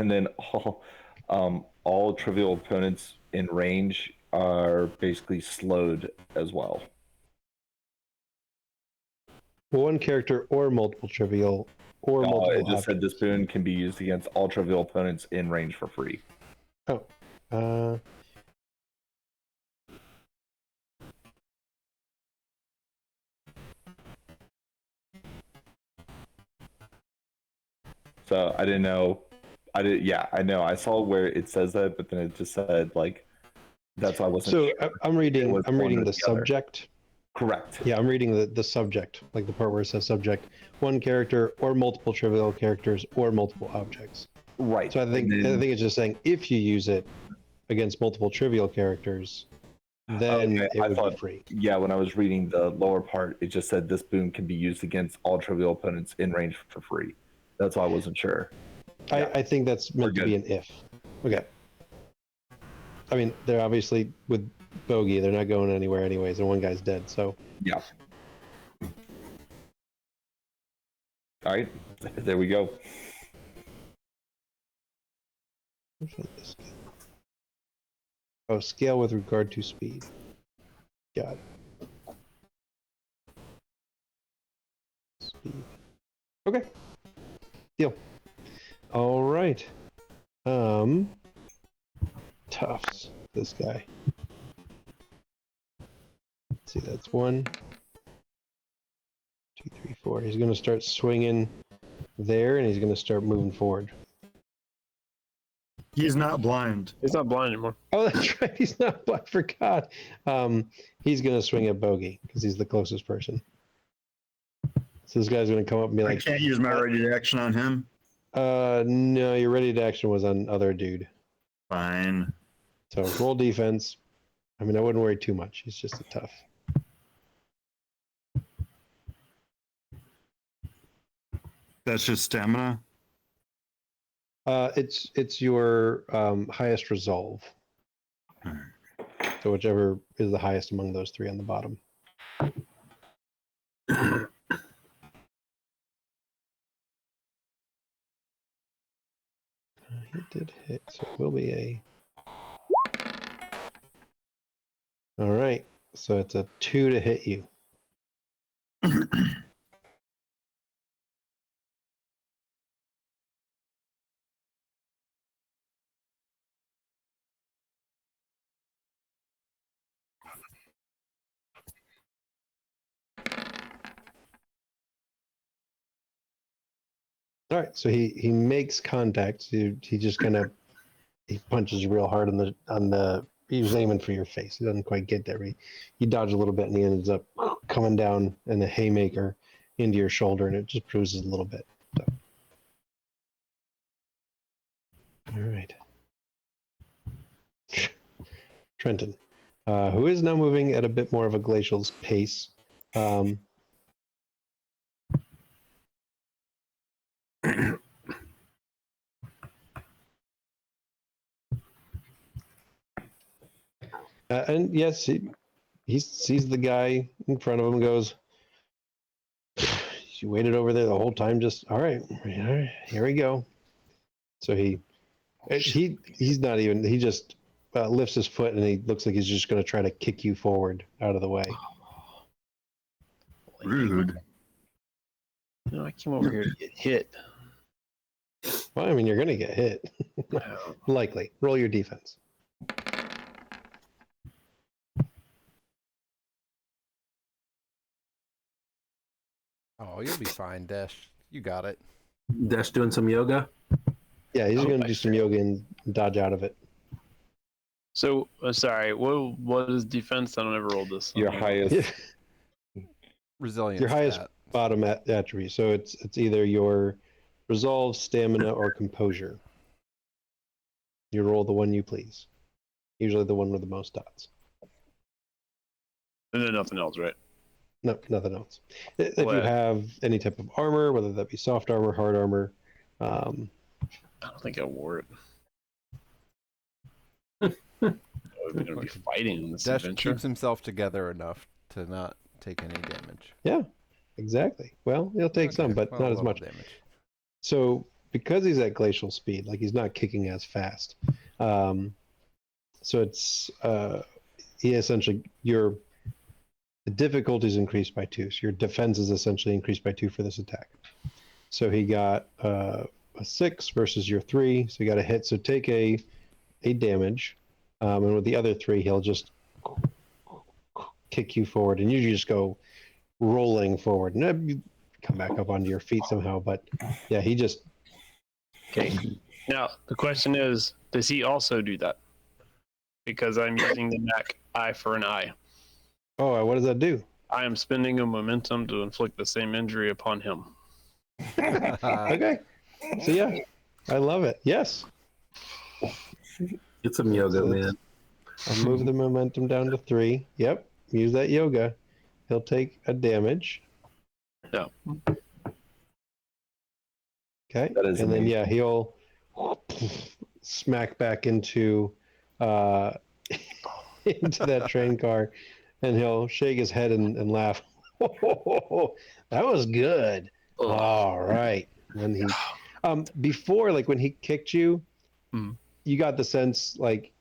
all trivial opponents in range are basically slowed as well. One character or multiple trivial or No, multiple it just said objects. this boon can be used against all trivial opponents in range for free. Oh. So I didn't know. Yeah, I know. I saw where it says that, but then it just said like that's why I wasn't So sure. I'm reading was one the or the other. subject. Correct. Yeah, I'm reading the subject, like the part where it says subject. One character or multiple trivial characters or multiple objects. Right. So I think it's just saying if you use it against multiple trivial characters, then Okay, it I would thought- be free. Yeah, when I was reading the lower part, it just said this boon can be used against all trivial opponents in range for free. That's why I wasn't sure. Yeah. I think that's meant to be an if. Okay. I mean, they're obviously with Bogey, they're not going anywhere anyways, and one guy's dead, so. Yeah. All right, there we go. Oh, scale with regard to speed. Got it. Speed. Okay. Deal. All right. Tufts. This guy. Let's see, that's 1, 2, 3, 4. He's going to start swinging there, and he's going to start moving forward. He's not blind. He's not blind anymore. Oh, that's right. He's not. I forgot. He's going to swing at Bogey because he's the closest person. So this guy's going to come up and be I like, can't use my ready to action on him. no, your ready to action was on other dude. Fine. So roll defense. I mean, I wouldn't worry too much. He's just a tough. That's just stamina. It's your highest resolve. Alright. So whichever is the highest among those three on the bottom. He did hit, so it will be a. All right, so it's a 2 to hit you. All right, so he makes contact. He just kind of he punches real hard on the. He was aiming for your face. He doesn't quite get there. He dodged a little bit, and he ends up coming down in a haymaker into your shoulder, and it just bruises a little bit. So. All right, Trenton, who is now moving at a bit more of a glacial's pace. And yes, he sees the guy in front of him and goes, you waited over there the whole time, just, all right, here we go. So he's not even, he just lifts his foot and he looks like he's just going to try to kick you forward out of the way. Rude. You know, I came over here to get hit. Well, I mean, you're going to get hit. Likely. Roll your defense. Oh, you'll be fine, Dash. You got it. Dash doing some yoga. Yeah, he's Oh, going to do some yoga and dodge out of it. So, sorry, what is defense? I don't ever roll this. Your highest. Resilience. Your highest stat. bottom attribute. So it's either your resolve, stamina, or composure. You roll the one you please. Usually the one with the most dots. And then nothing else, right? No, nothing else. If you What? have any type of armor, whether that be soft armor, hard armor, I don't think I wore it. We're going to be fighting in this Dash adventure. keeps himself together enough to not take any damage. yeah, exactly. Well, he'll take some, Okay, but well, not as level much. damage. So because he's at glacial speed, like he's not kicking as fast, So it's he essentially the difficulty is increased by 2. So your defense is essentially increased by 2 for this attack. So he got a 6 versus your 3. So you got a hit. So take a damage, and with the other 3, he'll just kick you forward, and you just go rolling forward, and you come back up onto your feet somehow. But yeah, he just Okay. Now the question is, does he also do that? Because I'm using the knack eye for an eye. what does that do? I am spending a momentum to inflict the same injury upon him. Okay, so yeah, I love it. Yes, Get some yoga, So man. I'll move the momentum down to 3. Yep, use that yoga. He'll take a damage. Yeah. Okay, That is and then amazing. he'll smack back into into that train car, and he'll shake his head and laugh. That was good. Ugh. All right. When he before, like when he kicked you, Mhm. you got the sense like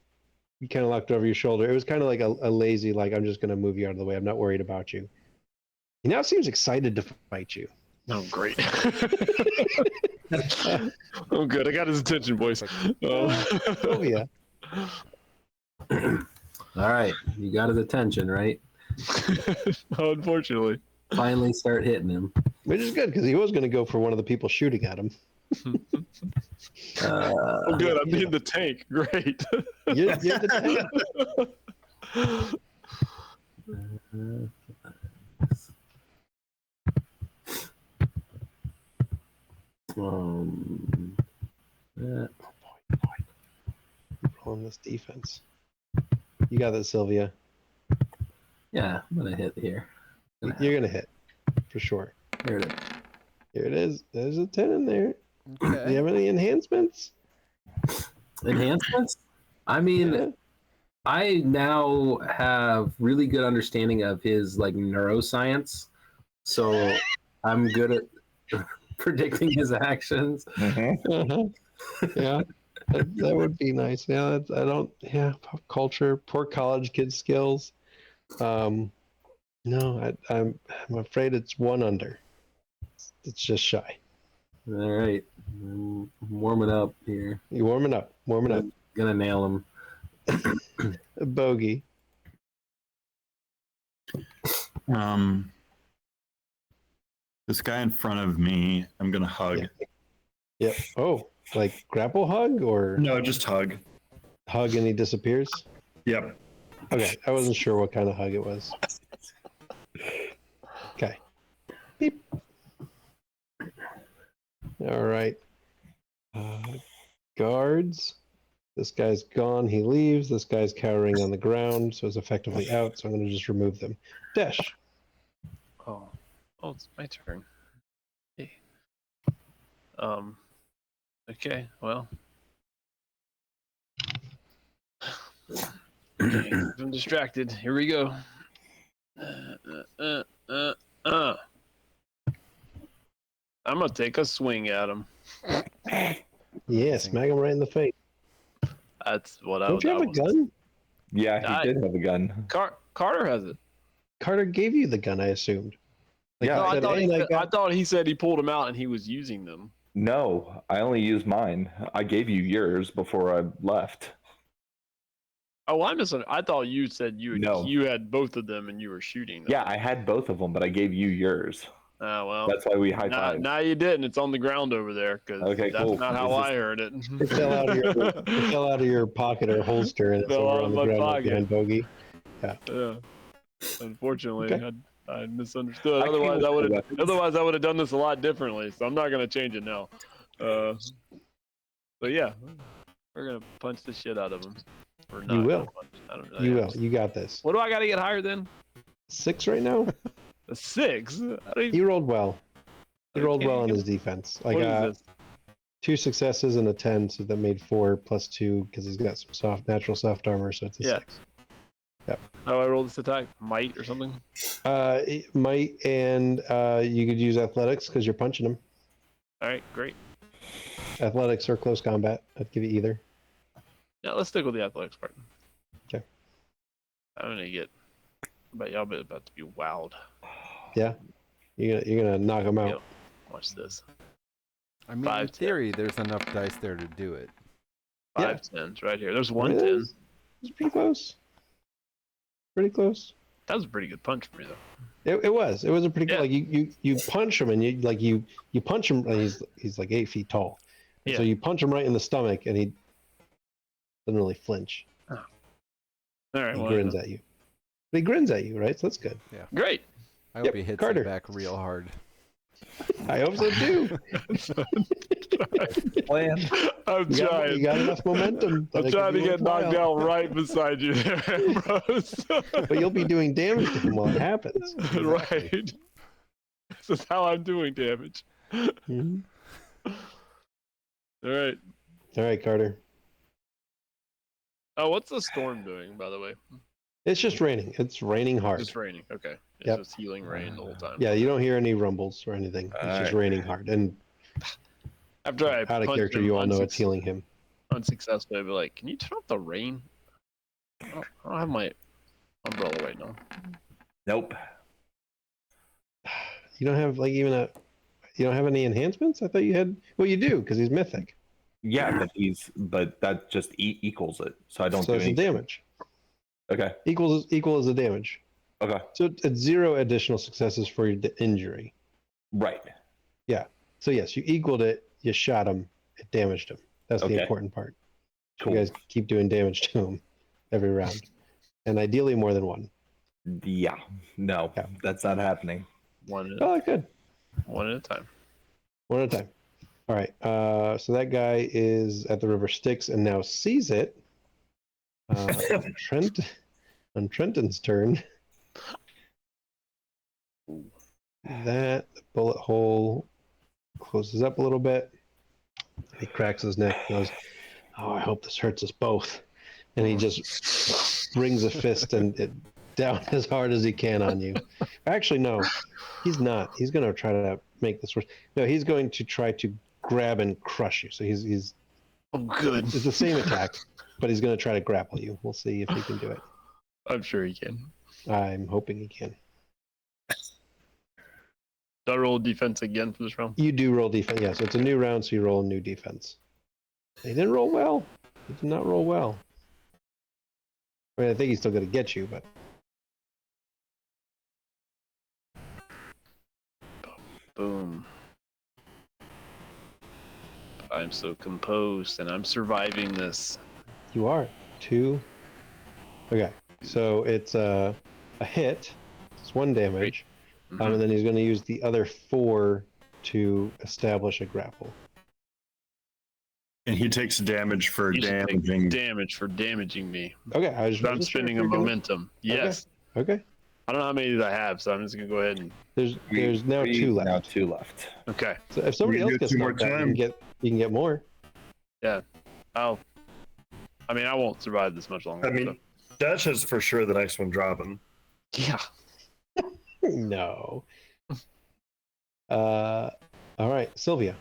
you kind of looked over your shoulder. It was kind of like a lazy, like, I'm just gonna move you out of the way. I'm not worried about you. He now seems excited to fight you. Oh, great. Oh, good. I got his attention, boys. Oh yeah. All right, you got his attention, right? Oh, unfortunately. Finally, start hitting him. Which is good because he was gonna go for one of the people shooting at him. Oh, good. I'm being the tank. Great. You're the tank. Yeah. On this defense. You got that, Sylvia. Yeah, I'm gonna hit here. You're gonna hit for sure. Here it is. Here it is. There's a 10 in there. Do you Okay. have any enhancements? Enhancements? I mean, Yeah. I now have really good understanding of his like neuroscience, so I'm good at predicting his actions. Uh-huh. Yeah. That would be nice. Yeah, I don't. Yeah, pop culture, poor college kid skills. No, I'm afraid it's 1 under. It's just shy. All right, I'm warming up here. You warming up, warming up. Gonna nail him. A bogey. This guy in front of me, I'm gonna hug. Yep. Oh, like grapple hug or No, just hug. hug and he disappears? Yep. Okay, I wasn't sure what kind of hug it was. Okay. Beep. All right. Guards. This guy's gone. He leaves. This guy's cowering on the ground, so it's effectively out. So I'm going to just remove them. Dash. Oh, it's my turn. Hey. Okay, well. Okay, I'm distracted. Here we go. I'm gonna take a swing at him. Yeah, smack him right in the face. That's what I Don't would. you have a gun? Yeah, he did have a gun. Carter has it. Carter gave you the gun, I assumed. Like, Yeah, No, he said, "Hey, I thought he said he pulled them out and he was using them. No, I only used mine. I gave you yours before I left. Oh, I thought you said No. you had both of them and you were shooting them. Yeah, I had both of them, but I gave you yours. Oh, well. That's why we high five. Now you didn't. It's on the ground over there because Okay, that's cool. not how This is- I heard it. It fell out of it fell out of your pocket or holster, and it's Fell over out on of the my ground right pocket. behind Bogey. Yeah. Unfortunately, Okay. I misunderstood. I Otherwise, feel I would for have. weapons. Otherwise, I would have done this a lot differently. So I'm not gonna change it now. But yeah, we're gonna punch the shit out of him. Or not. You will. Punch. I don't know. You Yeah. will. You got this. What do I got to get higher than? 6 right now? A 6. I don't even, He rolled well. He rolled Okay. well on his defense. I what got is this? 2 successes and a 10, so that made 4 plus 2 because he's got some natural soft armor, so it's a Yeah. 6. How I roll this attack? Might or something? It might, and you could use athletics because you're punching him. All right, great. Athletics or close combat. I'd give you either. Yeah, let's stick with the athletics part. Okay. I'm gonna get. But y'all be about to be wowed. Yeah, you're gonna knock him out. Yep. Watch this. I mean, in 5, 10. theory, there's enough dice there to do it. 5 10s right here. There's one It 10. is. It's pretty close. Pretty close. That was a pretty good punch for me though. It was. It was a pretty Yeah. good. Like you punch him and you punch him and he's like 8 feet tall. And Yeah. So you punch him right in the stomach and he doesn't really flinch. All right. He Well, grins at you. But he grins at you, right? So that's good. great. I hope Yep, he hits Carter. it back real hard. I hope so too. Plan. I'm You got, trying. you got enough momentum. that I'm it trying could to be get knocked worthwhile. down right beside you there, Ambrose. But you'll be doing damage to him while it happens. Right. This is how I'm doing damage. Mhm. All right. All right, Carter. Oh, what's the storm doing, by the way? It's just raining. It's raining hard. Just raining. Okay. It's Yep. just healing rain the whole time. Yeah, you don't hear any rumbles or anything. It's just Alright. raining hard. And After I out of punched character, him you all know it's healing him. unsuccessfully, I'd be like, "Can you turn off the rain?" I don't have my umbrella right now. Nope. You don't have like even a. You don't have any enhancements? I thought you had. Well, you do because he's mythic. Yeah, but that just equals it. So I don't So do it's the anything. damage. Okay. Equal as the damage. Okay. So it's 0 additional successes for your injury. Right. So yes, you equaled it. You shot him. It damaged him. That's the Okay. important part. Cool. You guys keep doing damage to him every round, and ideally more than one. Yeah. No, Yeah. that's not happening. One Oh, good. at a time. One at a time. All right. So that guy is at the river Styx and now sees it. On Trenton's turn. That bullet hole closes up a little bit. He cracks his neck. Goes, "Oh, I hope this hurts us both." And he just brings a fist and it down as hard as he can on you. Actually, no, he's not. He's going to try to make this worse. No, he's going to try to grab and crush you. So he's Oh, good. it's the same attack, but he's going to try to grapple you. We'll see if he can do it. I'm sure he can. I'm hoping he can. Do I roll defense again for this round? You do roll defense. Yeah, so it's a new round, so you roll a new defense. He didn't roll well. He did not roll well. I mean, I think he's still going to get you, but Boom. I'm so composed and I'm surviving this. you are. 2. Okay, so it's a hit. It's 1 damage. And then he's going to use the other 4 to establish a grapple. And he takes damage for You should take damaging. damage for damaging me. Okay, I just I'm wasn't sure spending if a you're gonna- momentum. Yes. Okay, I don't know how many I have, so I'm just gonna go ahead and. there's now 2 left. Now 2 left. Okay. So if somebody We else get gets 2 more knocked out, time. you can get more. I won't survive this much longer. I mean, Dash is for sure the next one dropping. so. Yeah. No. All right, Sylvia.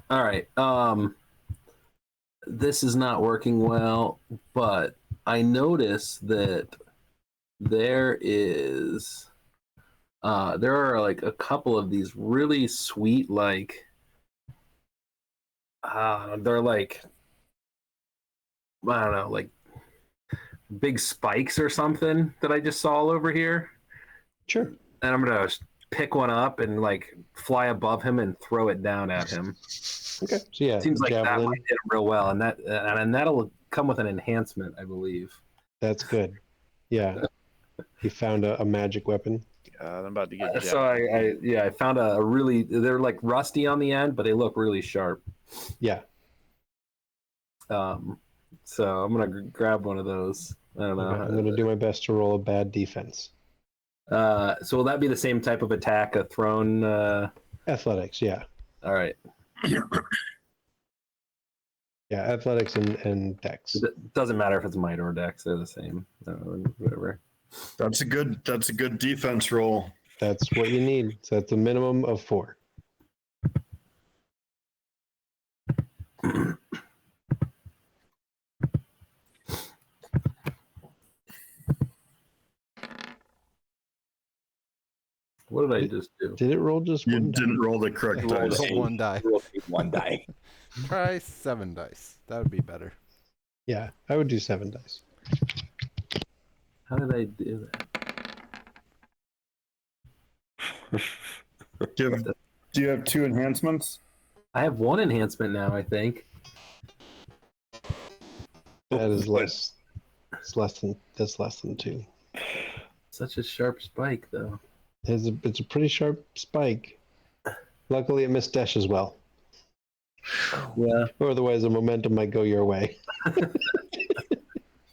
All right. This is not working well, but I notice that there are like a couple of these really sweet, like they're like, I don't know, like big spikes or something that I just saw all over here. Sure. And I'm gonna pick one up and like fly above him and throw it down at him. Okay. So yeah, Seems like that javelin. might hit him real well, and that'll come with an enhancement, I believe. That's good. Yeah. You found a magic weapon. I'm about to get. So I found a really, they're like rusty on the end, but they look really sharp. Yeah. So I'm gonna grab one of those. I don't know. Okay, I'm gonna do my best to roll a bad defense. So will that be the same type of attack? A thrown? Athletics, yeah. All right. Yeah, athletics and dex. It doesn't matter if it's might or dex; they're the same. Whatever. That's a good defense roll. That's what you need. So that's a minimum of 4. What did I just do? Did it roll just You one die? didn't roll the correct Roll dice. the- One die. Roll one die. Try 7 dice. That would be better. Yeah, I would do 7 dice. How did I do that? Do you have 2 enhancements? I have 1 enhancement now, I think. That is less. It's less than. That's less than 2. Such a sharp spike, though. It's a pretty sharp spike. Luckily, it missed Desh as well. Yeah. Or otherwise, the momentum might go your way.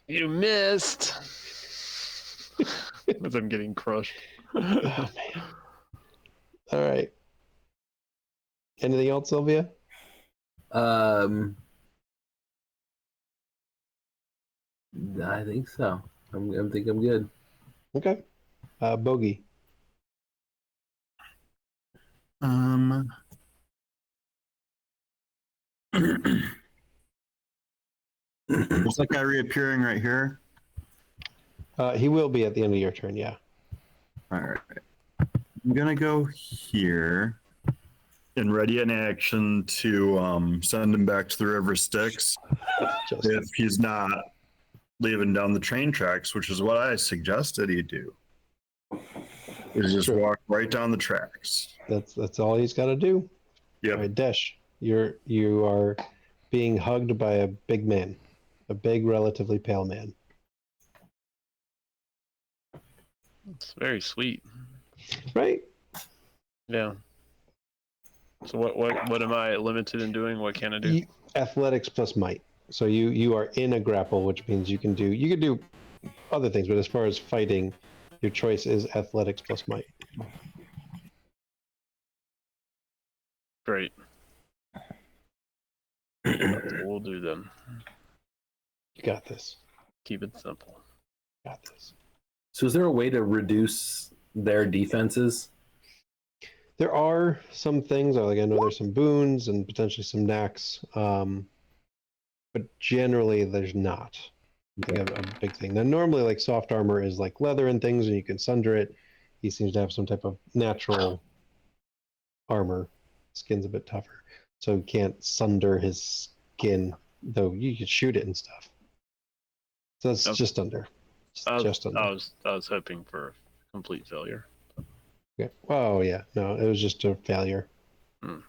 You missed. As I'm getting crushed. Oh, man. All right. Anything else, Sylvia? I think so. I think I'm good. Okay. Bogey. Looks like I reappearing right here. He will be at the end of your turn. Yeah. All right. I'm gonna go here and ready an action to send him back to the River Styx Just, if he's not leaving down the train tracks, which is what I suggested he do. Is just Sure. walk right down the tracks. that's all he's got to do. Yep. All right, Desh. You are being hugged by a big man, a big, relatively pale man. It's very sweet. Right. Yeah. So what am I limited in doing? What can I do? Athletics plus might. So you are in a grapple, which means you can do other things, but as far as fighting, your choice is athletics plus might. Great. That's what we'll do then. You got this. Keep it simple. Got this. So is there a way to reduce their defenses? There are some things, like I know there's some boons and potentially some knacks, but generally there's not like a big thing. Now normally like soft armor is like leather and things and you can sunder it. He seems to have some type of natural armor. Skin's a bit tougher. So you can't sunder his skin, though you could shoot it and stuff. So it's Okay. just under. Just under. I was hoping for complete failure. Okay. Oh yeah, no, it was just a failure. Hmm.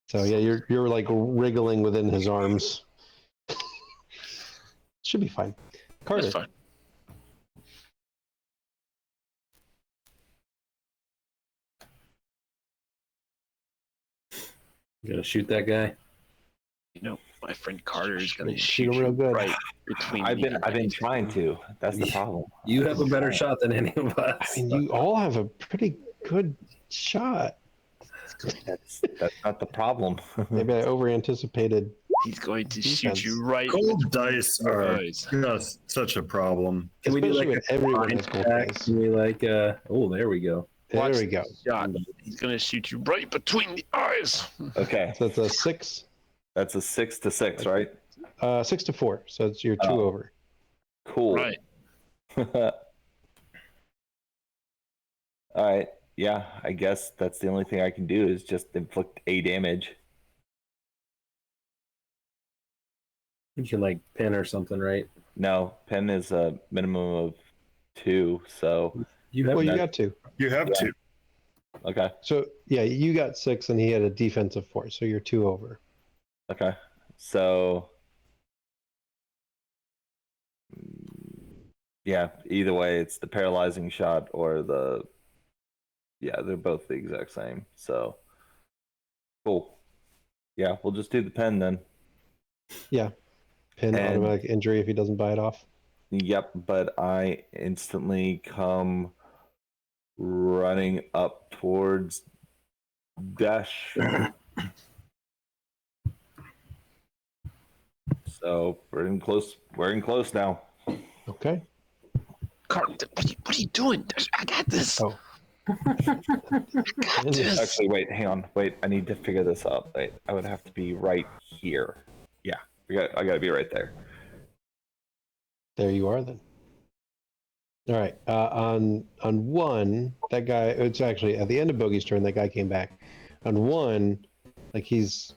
So yeah, you're like wriggling within his arms. Should be fine. Carter. That's fine. You gonna shoot that guy? You know, my friend Carter is gonna Shoot shoot him you real good. right between. I've the been eyes. trying to. That's the problem. You have a better shot than any of us. I mean, you all have a pretty good shot. That's not the problem. Maybe I over anticipated. He's going to Defense. shoot you right Gold dice between the are eyes. just such a problem. Can we do Especially like when a everyone blind has gold attack? dice. Can we like oh, there we go. There Watch we go. Shot. He's gonna shoot you right between the eyes. Okay, So it's a 6, that's a 6 to 6, right? 6 to 4. So it's your 2 Oh. over. Cool. Right. All right. Yeah, I guess that's the only thing I can do is just inflict a damage. You can like pin or something, right? No, pen is a minimum of 2, so You have Well, you that- got 2. You have to. okay. So yeah, you got 6 and he had a defensive 4. So you're 2 over. Okay. So yeah, either way it's the paralyzing shot or the they're both the exact same. So cool. Yeah, we'll just do the pen then. Yeah. Pin And- automatic injury if he doesn't buy it off. Yep, but I instantly come running up towards Dash. So we're in close now. Okay. Carter, what are you doing? I got this. Oh. I got this. Actually, wait, hang on. Wait, I need to figure this out. Wait, I would have to be right here. Yeah, I got to be right there. There you are then. All right. On one, that guy. It's actually at the end of Bogey's turn. That guy came back. On one, like he's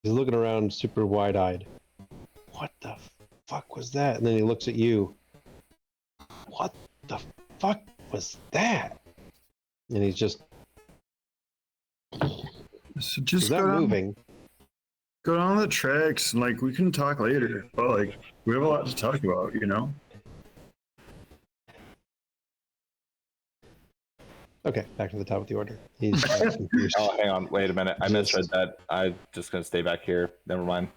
looking around, super wide-eyed. What the fuck was that? And then he looks at you. What the fuck was that? And he's just. So Is just that go down, moving? go down the tracks, and like we can talk later. But like we have a lot to talk about, you know. Okay, back to the top of the order. He's confused. Oh, hang on. Wait a minute. I Yes. misread that. I'm just gonna stay back here. Never mind.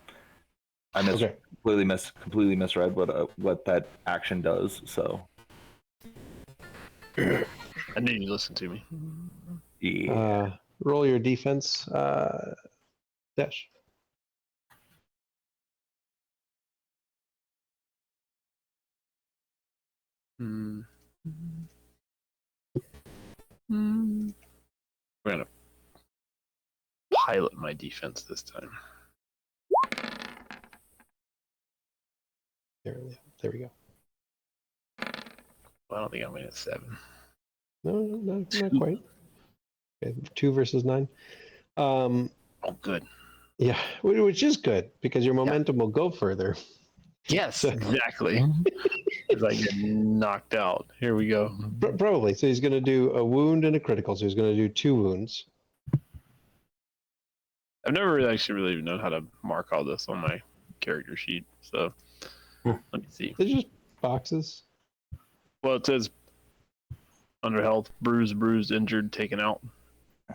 I Okay. completely misread what that action does. So I knew you listened to me. yeah. Roll your defense. Dash. Mm. We're gonna pilot my defense this time. There we go. Well, I don't think I'm at 7. No, not quite. Okay, 2 versus 9. Oh, good. Yeah, which is good because your momentum will go further. Yes, exactly. Because I get knocked out. Here we go. Probably. So he's going to do a wound and a critical. So he's going to do 2 wounds. I've never really known how to mark all this on my character sheet. So let me see. They're just boxes. Well, it says under health, bruised, injured, taken out.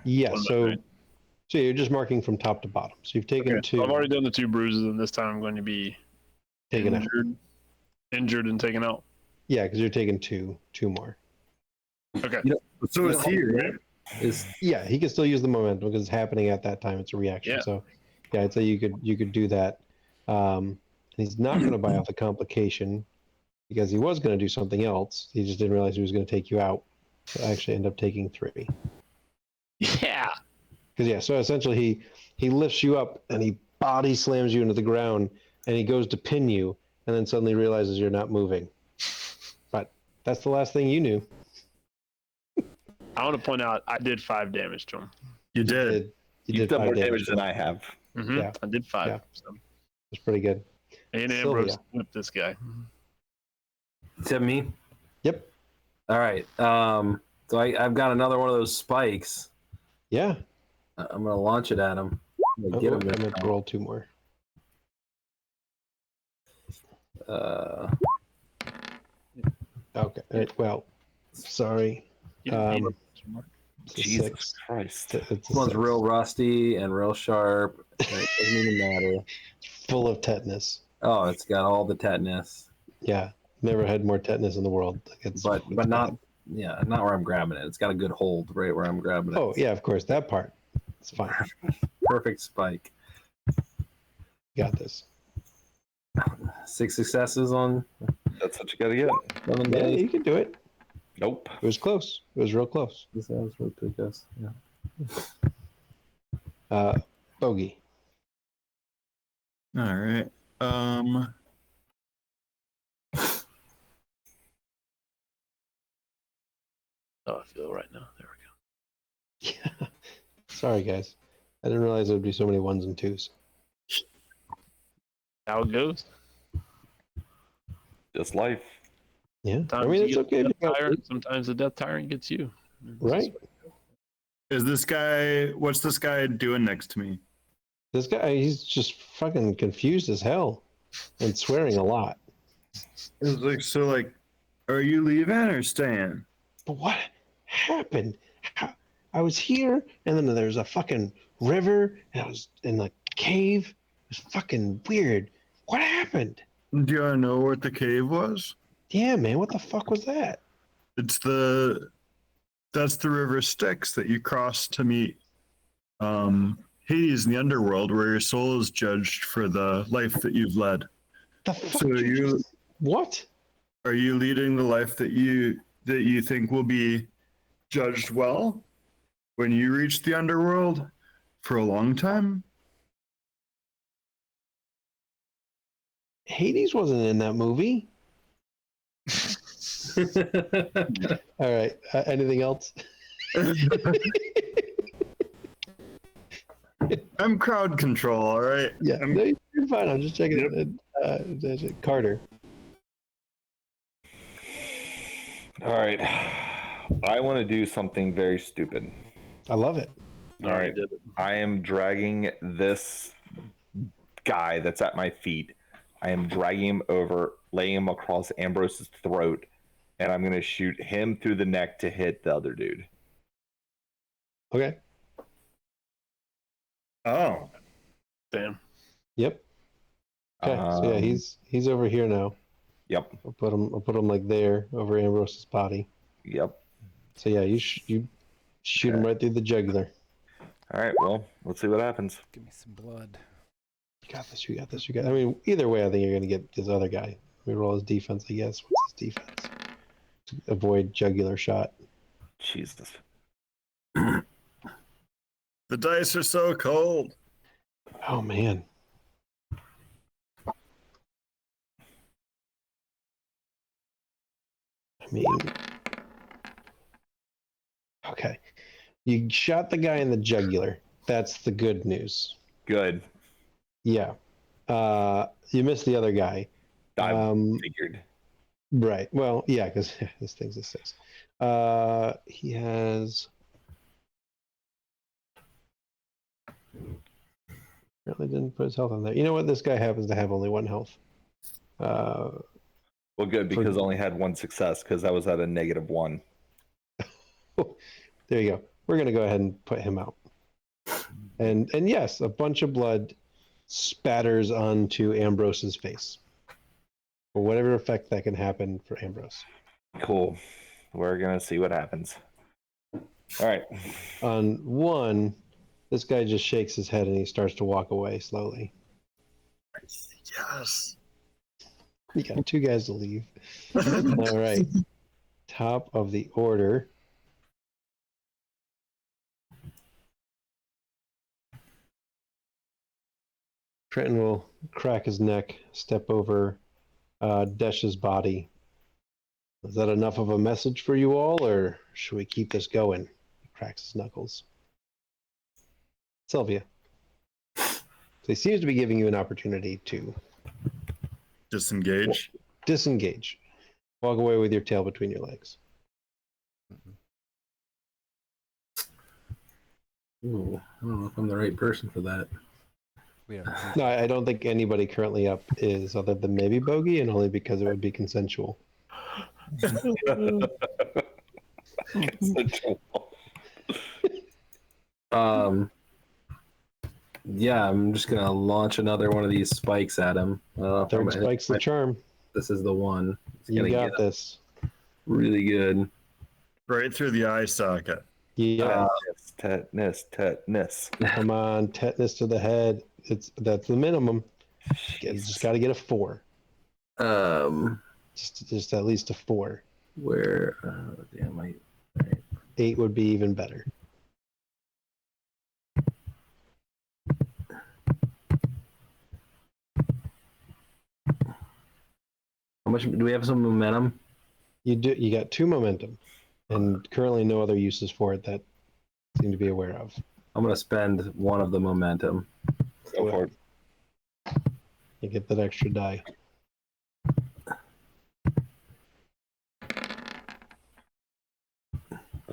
Yeah. What am I So doing? you're just marking from top to bottom. So you've taken Okay, 2. so I've already done the 2 bruises, and this time I'm going to be taken out. Injured and taken out. Yeah, because you're taking 2 more. Okay. So it's here, right? Yeah, he can still use the momentum because it's happening at that time. It's a reaction. Yeah. So yeah, I'd say you could do that. He's not going to buy off the complication because he was going to do something else. He just didn't realize he was going to take you out. So actually end up taking 3. Yeah. Because yeah, so essentially he lifts you up and he body slams you into the ground and he goes to pin you and then suddenly realizes you're not moving. But that's the last thing you knew. I want to point out I did 5 damage to him. You did. You You've did done 5 more damage damage to than him. I have. Mm-hmm. Yeah. I did 5. Yeah. So. It's pretty good. And Ambrose whipped this guy. Except me. Yep. All right. So I've got another one of those spikes. Yeah. I'm gonna launch it at him. I'm gonna get him. I'm this going to time. roll 2 more. Okay. Well, sorry. You didn't need Um, it. It's a Jesus 6. Christ. It's a This one's 6. real rusty and real sharp. And it doesn't even matter. Full of tetanus. Oh, it's got all the tetanus, Yeah. Never had more tetanus in the world. It's but bad. not not where I'm grabbing it. It's got a good hold right where I'm grabbing it. Oh, yeah, of course. That part. It's fine. Perfect spike. You got this. 6 successes on That's what you gotta get. 7 Yeah, days. you can do it. Nope. It was close. It was real close. This sounds really good, guys. Yeah. Bogey. All right. Oh, I feel it right now. There we go. Yeah. Sorry, guys. I didn't realize there would be so many 1s and 2s. How it goes. Just life. Yeah. Sometimes I mean, you it's get okay. the if you death got- tyrant, sometimes the death tyrant gets you. Right. Is this guy? What's this guy doing next to me? This guy, he's just fucking confused as hell and swearing a lot. It's like so. Like, are you leaving or staying? But what happened? I was here, and then there's a fucking river, and I was in the cave. It was fucking weird. What happened? Do you want to know what the cave was? Yeah, man, what the fuck was that? That's the river Styx that you cross to meet Hades in the underworld, where your soul is judged for the life that you've led. The fuck? So you What? are you leading the life that you think will be judged well when you reach the underworld for a long time? Hades wasn't in that movie. All right. Anything else? I'm crowd control, all right? Yeah. I'm- No, you're fine. I'm just checking. There's a Carter. All right. I want to do something very stupid. I love it. All right. I am dragging this guy that's at my feet. I am dragging him over, laying him across Ambrose's throat, and I'm going to shoot him through the neck to hit the other dude. Okay. Oh, Damn. Yep. Okay. So yeah, he's over here now. Yep. I'll put him like there over Ambrose's body. Yep. So yeah, you shoot him right through the jugular. All right. Well, let's see what happens. Give me some blood. You got this. You got this. You got. I mean, either way, I think you're gonna get this other guy. Let me roll his defense. I guess. What's his defense? To avoid jugular shot. Jesus. the dice are so cold. Oh man. I mean, okay. You shot the guy in the jugular. That's the good news. Good. Yeah. You missed the other guy. I Um, figured. Right. Well, yeah, because this thing's a 6. He has. Apparently didn't put his health on there. You know what? This guy happens to have only 1 health. Well, good, because I only had 1 success because I was at a -1. There you go. We're gonna go ahead and put him out. And yes, a bunch of blood spatters onto Ambrose's face. For whatever effect that can happen for Ambrose. Cool. We're going to see what happens. All right. On 1, this guy just shakes his head and he starts to walk away slowly. Yes. You got 2 guys to leave. All right. Top of the order. Trenton will crack his neck, step over Desh's body. Is that enough of a message for you all, or should we keep this going? He cracks his knuckles. Sylvia. So he seems to be giving you an opportunity to Disengage. disengage. Walk away with your tail between your legs. Ooh, I don't know if I'm the right person for that. We don't. No, I don't think anybody currently up is, other than maybe Bogey, and only because it would be consensual. Yeah, I'm just gonna launch another one of these spikes at him. Third spike's the charm. This is the one. It's You gonna got get this. really good. Right through the eye socket. Yeah. Tetanus. Come on, tetanus to the head. That's the minimum. You just got to get a 4. Just at least a 4. Where? Damn, 8 would be even better. How much do we have? Some momentum. You do. You got 2 momentum, and currently no other uses for it that seem to be aware of. I'm gonna spend 1 of the momentum. Go for it. You get that extra die.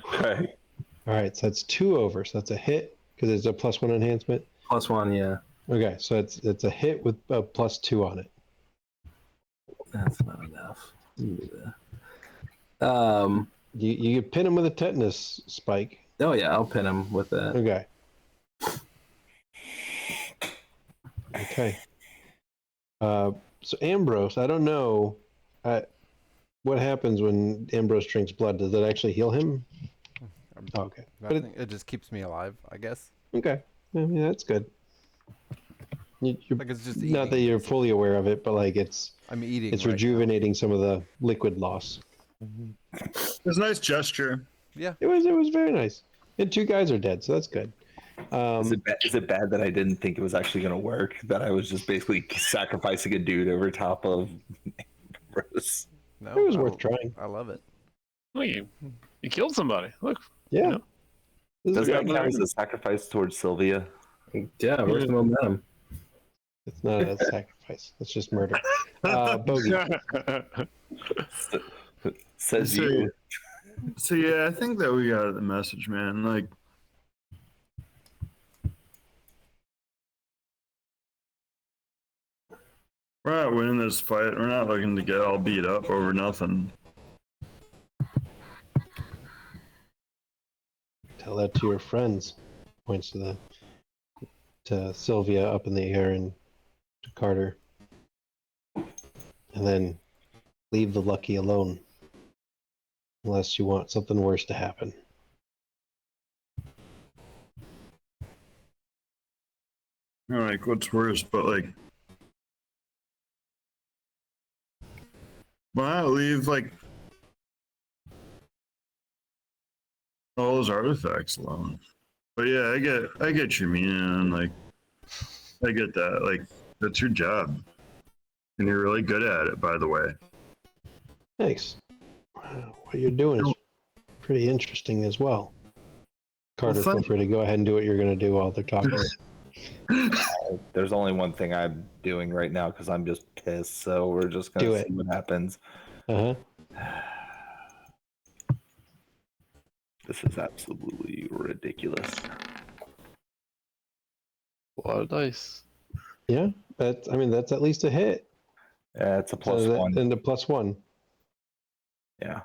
Okay. All right, so that's 2 over. So that's a hit because it's a +1 enhancement. +1, yeah. Okay, so it's a hit with a +2 on it. That's not enough. You pin him with a tetanus spike. Oh yeah, I'll pin him with that. Okay. Okay. So Ambrose, I don't know what happens when Ambrose drinks blood. Does it actually heal him? Oh, okay. But It just keeps me alive, I guess. okay. I mean, that's good. You're, Like it's just not that eating, you're basically. fully aware of it, but like it's I'm eating. right now. rejuvenating some of the liquid loss. It was a nice gesture. Yeah. It was very nice. And 2 guys are dead, so that's good. Is it bad that I didn't think it was actually going to work? That I was just basically sacrificing a dude over top of Ambrose? No, It was worth trying. I love it. Look, you killed somebody. Look. Yeah. know? This Does is that great. count as a sacrifice towards Sylvia? Yeah, where's the momentum? It's not a sacrifice. It's just murder. Bogey. Says So- you. So yeah, I think that we got the message, man. Like, we're not winning this fight. We're not looking to get all beat up over nothing. Tell that to your friends. Points to Sylvia up in the air and to Carter. And then leave the lucky alone. Unless you want something worse to happen. You know, like, what's worse, but like, why not leave like all those artifacts alone? But yeah, I get your meaning. Like, I get that. Like, that's your job, and you're really good at it, by the way. Thanks. What you're doing is pretty interesting as well. Carter, feel thank- free to go ahead and do what you're going to do while they're talking. There's only one thing I'm doing right now because I'm just pissed. So we're just Do gonna it. see what happens. Uh-huh. This is absolutely ridiculous. A lot of dice. Yeah, that's at least a hit. It's a plus So one. and a +1. Yeah.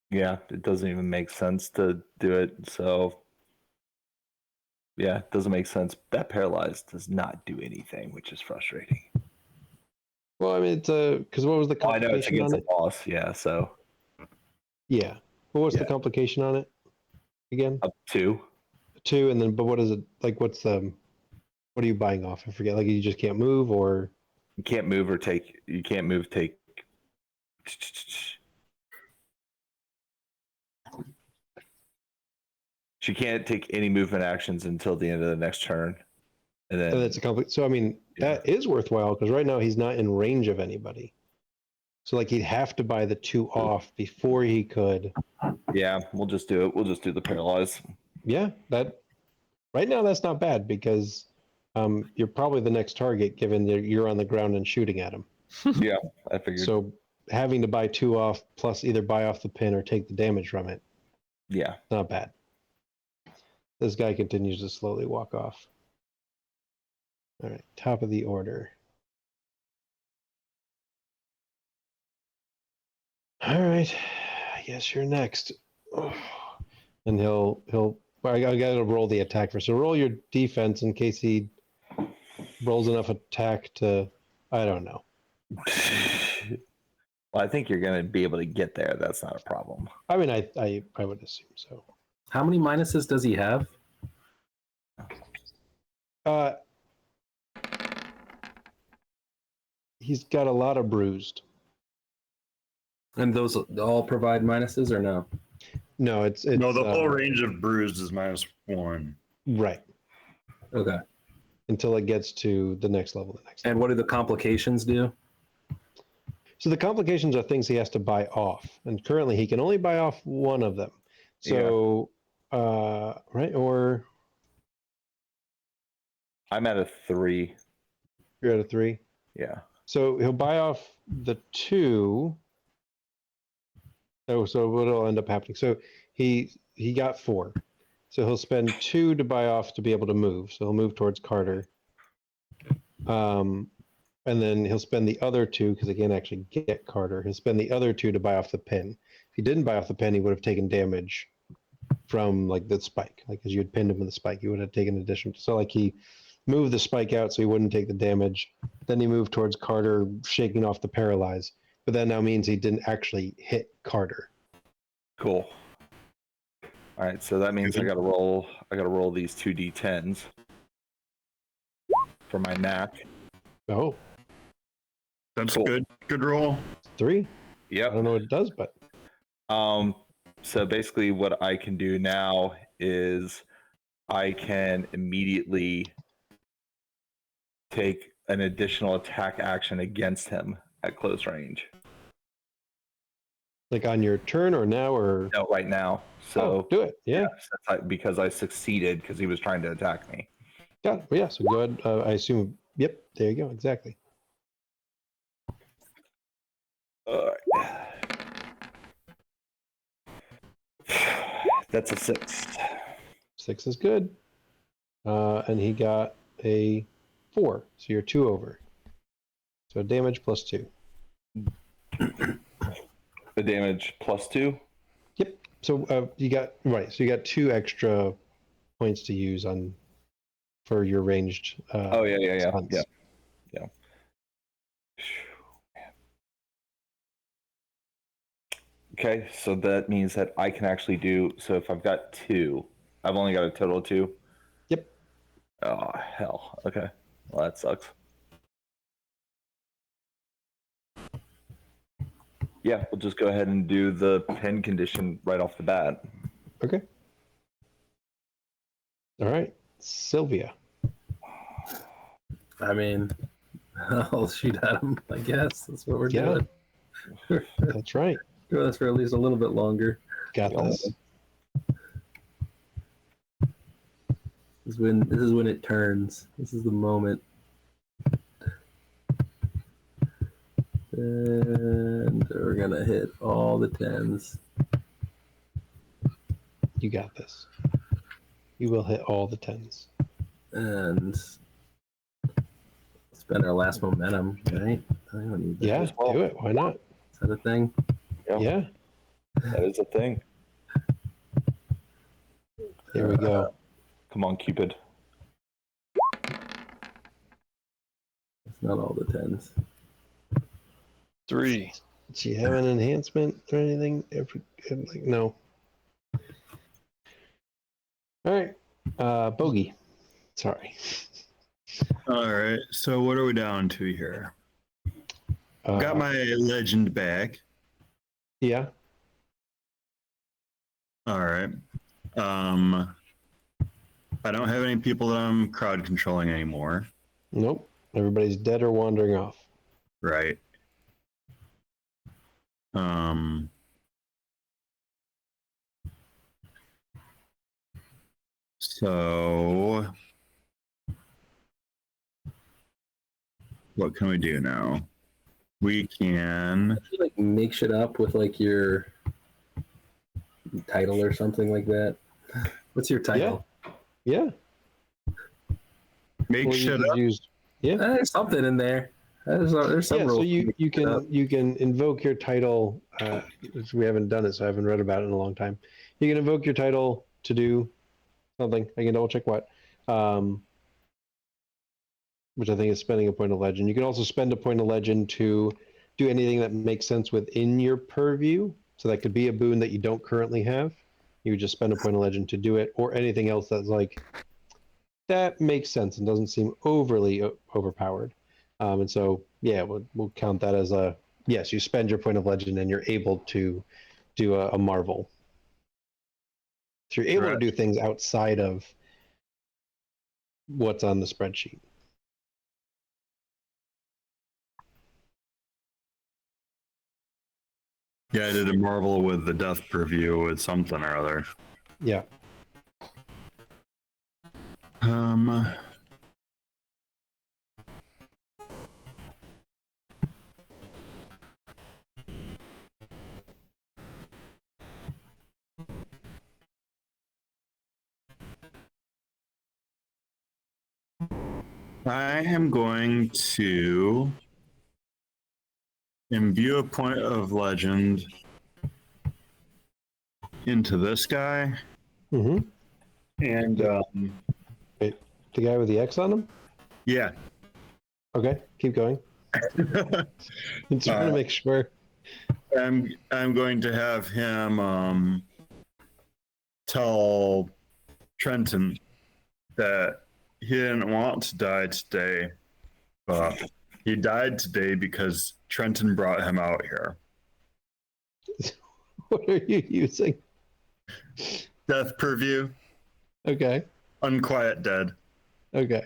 Yeah, it doesn't even make sense to do it. So, yeah, it doesn't make sense. That paralyzed does not do anything, which is frustrating. Well, I mean, it's because what was the Oh, I know it's complication against on a it? boss. Yeah, so Yeah. What was the Yeah. complication on it? Again? up 2. 2, and then, but what is it, like, what are you buying off? I forget, like, you just can't move, or? You can't move or take. You can't move, take. She can't take any movement actions until the end of the next turn. And then And it's so, I mean, that is worthwhile, because right now he's not in range of anybody. So, like, he'd have to buy the 2 off before he could. yeah, we'll just do it. We'll just do the paralyze. Yeah, right now that's not bad, because you're probably the next target, given that you're on the ground and shooting at him. Yeah, I figured. So having to buy 2 off, plus either buy off the pin or take the damage from it, Yeah. not bad. This guy continues to slowly walk off. All right, top of the order. All right, I guess you're next. Oh. And he'll. Well, I gotta roll the attack first. So roll your defense in case he rolls enough attack to. I don't know. Well, I think you're going to be able to get there. That's not a problem. I mean, I would assume so. How many minuses does he have? He's got a lot of bruised. And those all provide minuses or no? No, it's No, the whole range of bruised is -1. right Okay. until it gets to the next level. And what do the complications do? So the complications are things he has to buy off, and currently he can only buy off one of them. So, right, or I'm at a 3. you're at a 3. Yeah. So he'll buy off the 2. Oh, so what'll end up happening? So he got 4. So he'll spend 2 to buy off to be able to move. So he'll move towards Carter. And then he'll spend the other 2 because he can't actually get Carter. He'll spend the other 2 to buy off the pin. If he didn't buy off the pin, he would have taken damage from like the spike. Like, as you had pinned him with the spike, he would have taken addition. So like he moved the spike out so he wouldn't take the damage. Then he moved towards Carter, shaking off the paralyze. But that now means he didn't actually hit Carter. Cool. All right, so that means I got to roll these 2d10s for my knack. Oh, That's Cool. good. Good roll. 3. I Yep. don't know what it does, but So basically what I can do now is I can immediately take an additional attack action against him at close range. Like on your turn or now or? No, right now. So Oh, do it. Yeah. because I succeeded because he was trying to attack me. Got it. Yeah. So go ahead. I assume. Yep. There you go. Exactly. That's a 6. 6 is good. And he got a 4. So you're 2 over. So damage plus 2. The damage plus 2. Yep. So you got right. So you got 2 extra points to use on for your ranged. Oh yeah. stunts. Yeah. Okay, so that means that I can actually do. So if I've got 2, I've only got a total of 2. Yep. Oh hell. Okay. Well, that sucks. Yeah, we'll just go ahead and do the pin condition right off the bat. Okay. All right, Sylvia. I mean, I'll shoot at him, I guess. That's what we're doing. That's right. Do this for at least a little bit longer. Got this. This is when it turns. This is the moment. And we're gonna hit all the 10s. You got this. You will hit all the 10s. And spend our last momentum, right? I don't need that. Yeah, do it. Why not? Is that a thing? Yeah. That is a thing. Here we go. Come on, Cupid. It's not all the 10s. 3. Do you have an enhancement or anything? No. All right. Bogey. Sorry. All right. So what are we down to here? Got my legend back. Yeah. All right. I don't have any people that I'm crowd controlling anymore. Nope. Everybody's dead or wandering off. Right. So what can we do now? We can You like make shit up with like your title or something like that. What's your title? Yeah. make Well, you shit could up. use- There's something in there. There's some Yeah, so rules. you can invoke your title. Which we haven't done it, so I haven't read about it in a long time. You can invoke your title to do something. I can double check what, which I think is spending a point of legend. You can also spend a point of legend to do anything that makes sense within your purview. So that could be a boon that you don't currently have. You would just spend a point of legend to do it, or anything else that's like that makes sense and doesn't seem overly overpowered. And so, yeah, we'll count that as a yes. You spend your point of legend and you're able to do a marvel. So you're able to Right. do things outside of what's on the spreadsheet. Yeah, I did a marvel with the death preview with something or other. Yeah. I am going to imbue a point of legend into this guy, Mm-hmm. and The guy with the X on him? yeah. Okay, keep going. Just trying to make sure. I'm going to have him tell Trenton that he didn't want to die today, but he died today because Trenton brought him out here. What are you using? Death purview, Okay. unquiet dead. Okay.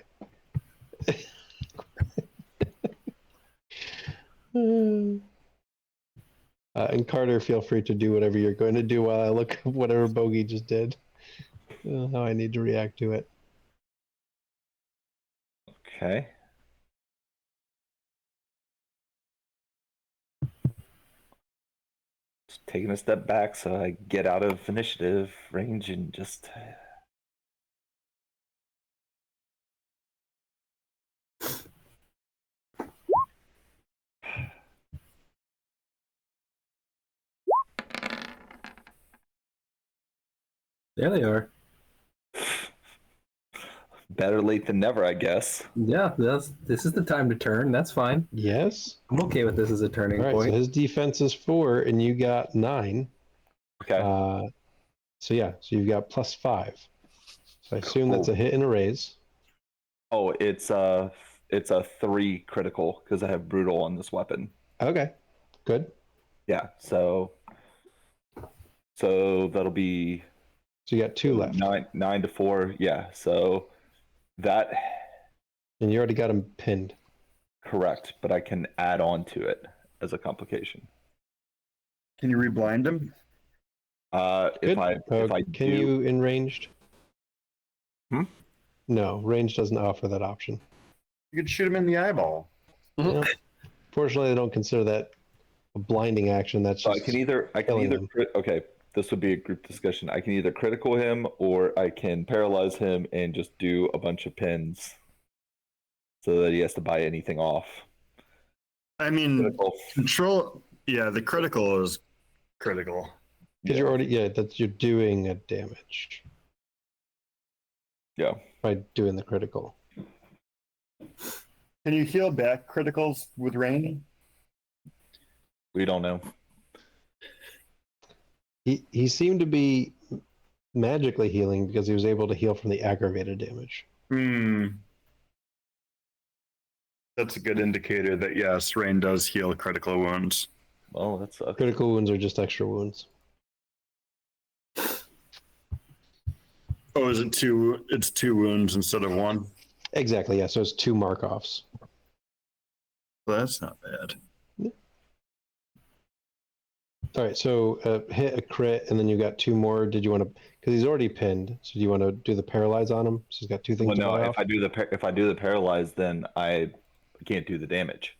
And Carter, feel free to do whatever you're going to do while I look up whatever Bogey just did. How I need to react to it. Okay. Just taking a step back so I get out of initiative range and just. There they are. Better late than never, I guess. Yeah, this is the time to turn. That's fine. Yes. I'm okay with this as a turning All right. point. So his defense is 4, and you got 9. Okay. So you've got +5. So I assume that's a hit and a raise. Oh, it's a 3 critical because I have brutal on this weapon. Okay. Good. Yeah. So that'll be. So you got 2 left. 9 to 4. Yeah. So that. And you already got him pinned. Correct, but I can add on to it as a complication. Can you reblind him? If Good. I Can do, you in ranged? No, range doesn't offer that option. You could shoot him in the eyeball. Yeah. Fortunately, they don't consider that a blinding action. That's so just I can either killing him. okay. This would be a group discussion. I can either critical him or I can paralyze him and just do a bunch of pins, so that he has to buy anything off. I mean, Critical. control. Yeah, the critical is critical. Because you're already you're doing a damage. Yeah. By doing the critical. Can you heal back criticals with rain? We don't know. He seemed to be magically healing because he was able to heal from the aggravated damage. That's a good indicator that yes, rain does heal critical wounds. Well, that sucks. Critical wounds are just extra wounds. Oh, is it 2? It's 2 wounds instead of 1. Exactly, yeah. So it's 2 mark-offs. Well, that's not bad. All right, so hit a crit, and then you got 2 more. Did you want to? Because he's already pinned. So do you want to do the paralyze on him? So he's got 2 things. Well, to no. buy If off? I do the paralyze, then I can't do the damage.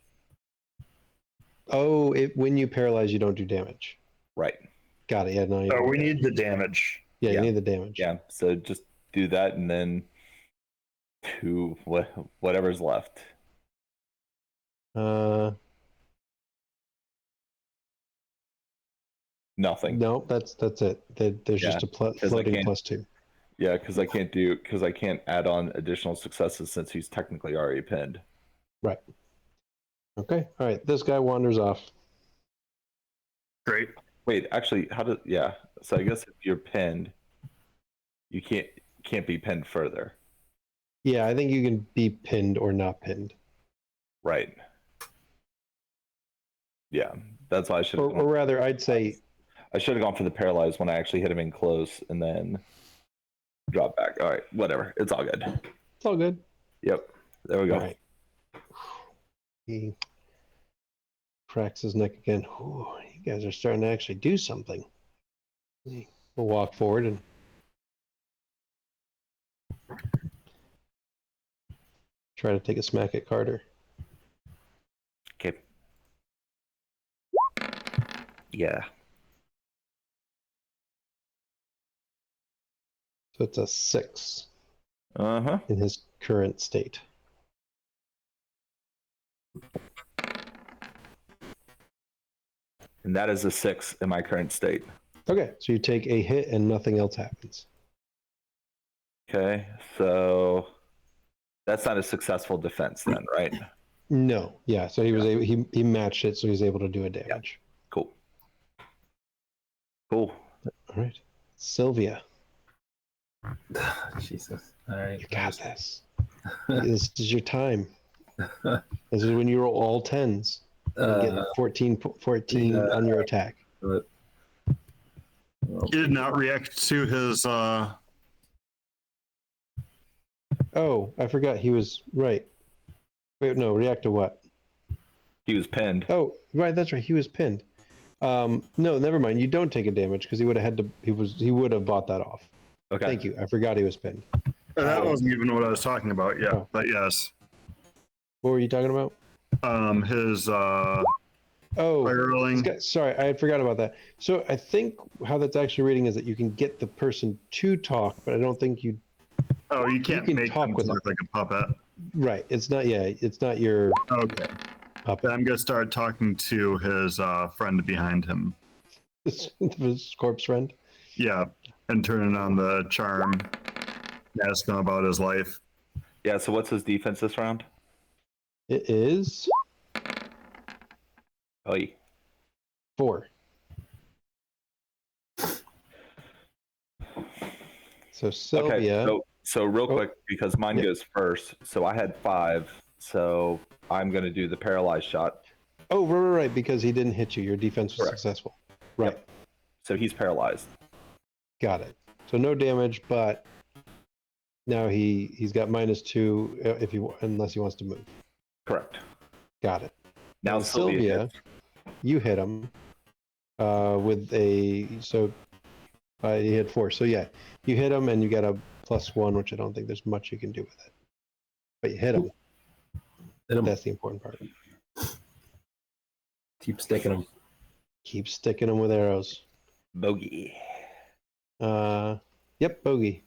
Oh, when you paralyze, you don't do damage. Right. Got it. Yeah, no. Oh, we need the damage. Yeah, Yeah. you need the damage. Yeah. So just do that, and then whatever's left. Nothing. No, that's it. There's just a floating +2. Yeah, because I can't add on additional successes since he's technically already pinned. Right. Okay. All right. This guy wanders off. Great. Wait, actually, so I guess if you're pinned, you can't be pinned further. Yeah, I think you can be pinned or not pinned. Right. Yeah, that's why I should. Or rather, I'd say I should have gone for the paralyzed when I actually hit him in close and then drop back. All right, whatever. It's all good. It's all good. Yep. There we go. All right. He cracks his neck again. Ooh, you guys are starting to actually do something. We'll walk forward and try to take a smack at Carter. Okay. Yeah. So it's a 6 Uh-huh. in his current state. And that is a 6 in my current state. Okay, so you take a hit and nothing else happens. Okay, so that's not a successful defense then, right? No, yeah. So he was able, he matched it, so he's able to do a damage. Cool. All right, Sylvia, Jesus. All right. you got this. This is your time. This is when you roll all 10s. And get 14 on your attack. He did not react to his. Oh, I forgot he was right. Wait, no, react to what? He was pinned. Oh, right, that's right. He was pinned. No, never mind. You don't take a damage because he would have had to. He would have bought that off. Okay. Thank you. I forgot he was pinned. That wasn't even what I was talking about. Yeah, Oh. but yes. What were you talking about? His Oh, spiraling. sorry, I had forgot about that. So I think how that's actually reading is that you can get the person to talk, but I don't think you. Oh, you can't can make talk him with look like a puppet. Right. It's not. Yeah. It's not your Okay. puppet. Then I'm gonna start talking to his friend behind him. His corpse friend. Yeah, and turning on the charm, ask him about his life. Yeah. So what's his defense this round? It is Oh, 4. So Sylvia. Okay. So real quick, because mine Yeah. goes first. So I had 5. So I'm gonna do the paralyzed shot. Oh, right, because he didn't hit you. Your defense was Correct. successful. Right. Yep. So he's paralyzed. Got it. So no damage, but now he's got -2 if he unless he wants to move. Correct. Got it. Now And Sylvia. Sylvia, you hit him with a he had 4. So yeah, you hit him and you get a +1, which I don't think there's much you can do with it. But you hit him. Hit him. That's the important part. Keep sticking them. Keep sticking them with arrows. Bogey. Yep, bogey.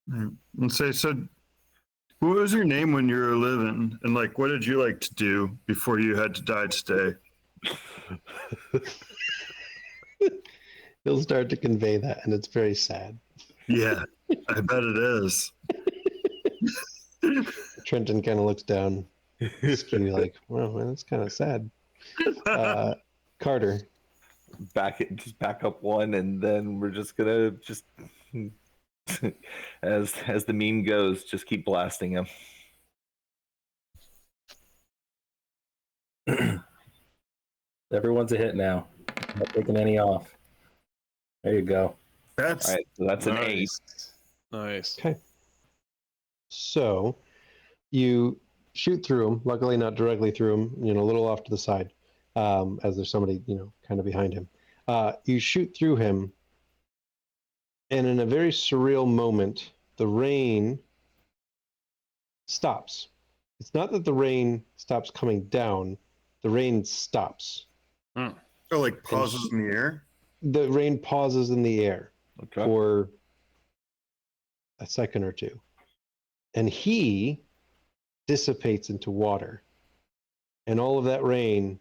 And say, so what was your name when you were living? And like, what did you like to do before you had to die today? He'll start to convey that, and it's very sad. Yeah, I bet it is. Trenton kind of looks down, skinny, like, well, that's kind of sad. Carter. Just back up 1, and then we're just gonna just as the meme goes, just keep blasting him. Everyone's a hit now. Not taking any off. There you go. That's All right, so that's an 8. Nice. Okay. So you shoot through him, luckily not directly through him, a little off to the side, as there's somebody, kind of behind him. You shoot through him, and in a very surreal moment, the rain stops. It's not that the rain stops coming down, the rain stops. oh, like pauses in the air. The rain pauses in the air Okay. for a second or two. And he dissipates into water. And all of that rain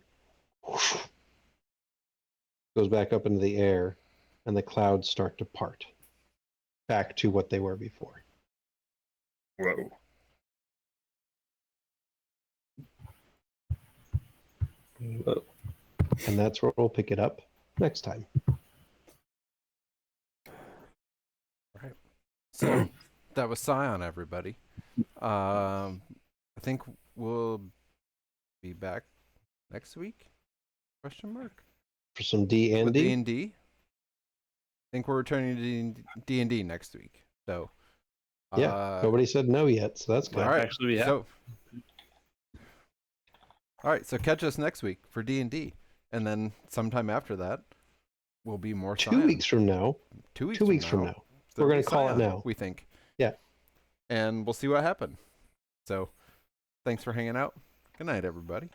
goes back up into the air, and the clouds start to part back to what they were before. Whoa. Whoa. And that's where we'll pick it up next time. So that was Scion, everybody. I think we'll be back next week? Question mark? For some D and With D. D&D? I think we're returning to D&D next week. So Yeah, nobody said no yet, so that's good. all right. Actually, we have. So, all right, so catch us next week for D&D, and then sometime after that will be more 2 Scion. weeks from now. 2 weeks. 2 weeks from now. So We're gonna it'll be call it Scion, now. we think. Yeah. And we'll see what happened. So, thanks for hanging out. Good night, everybody.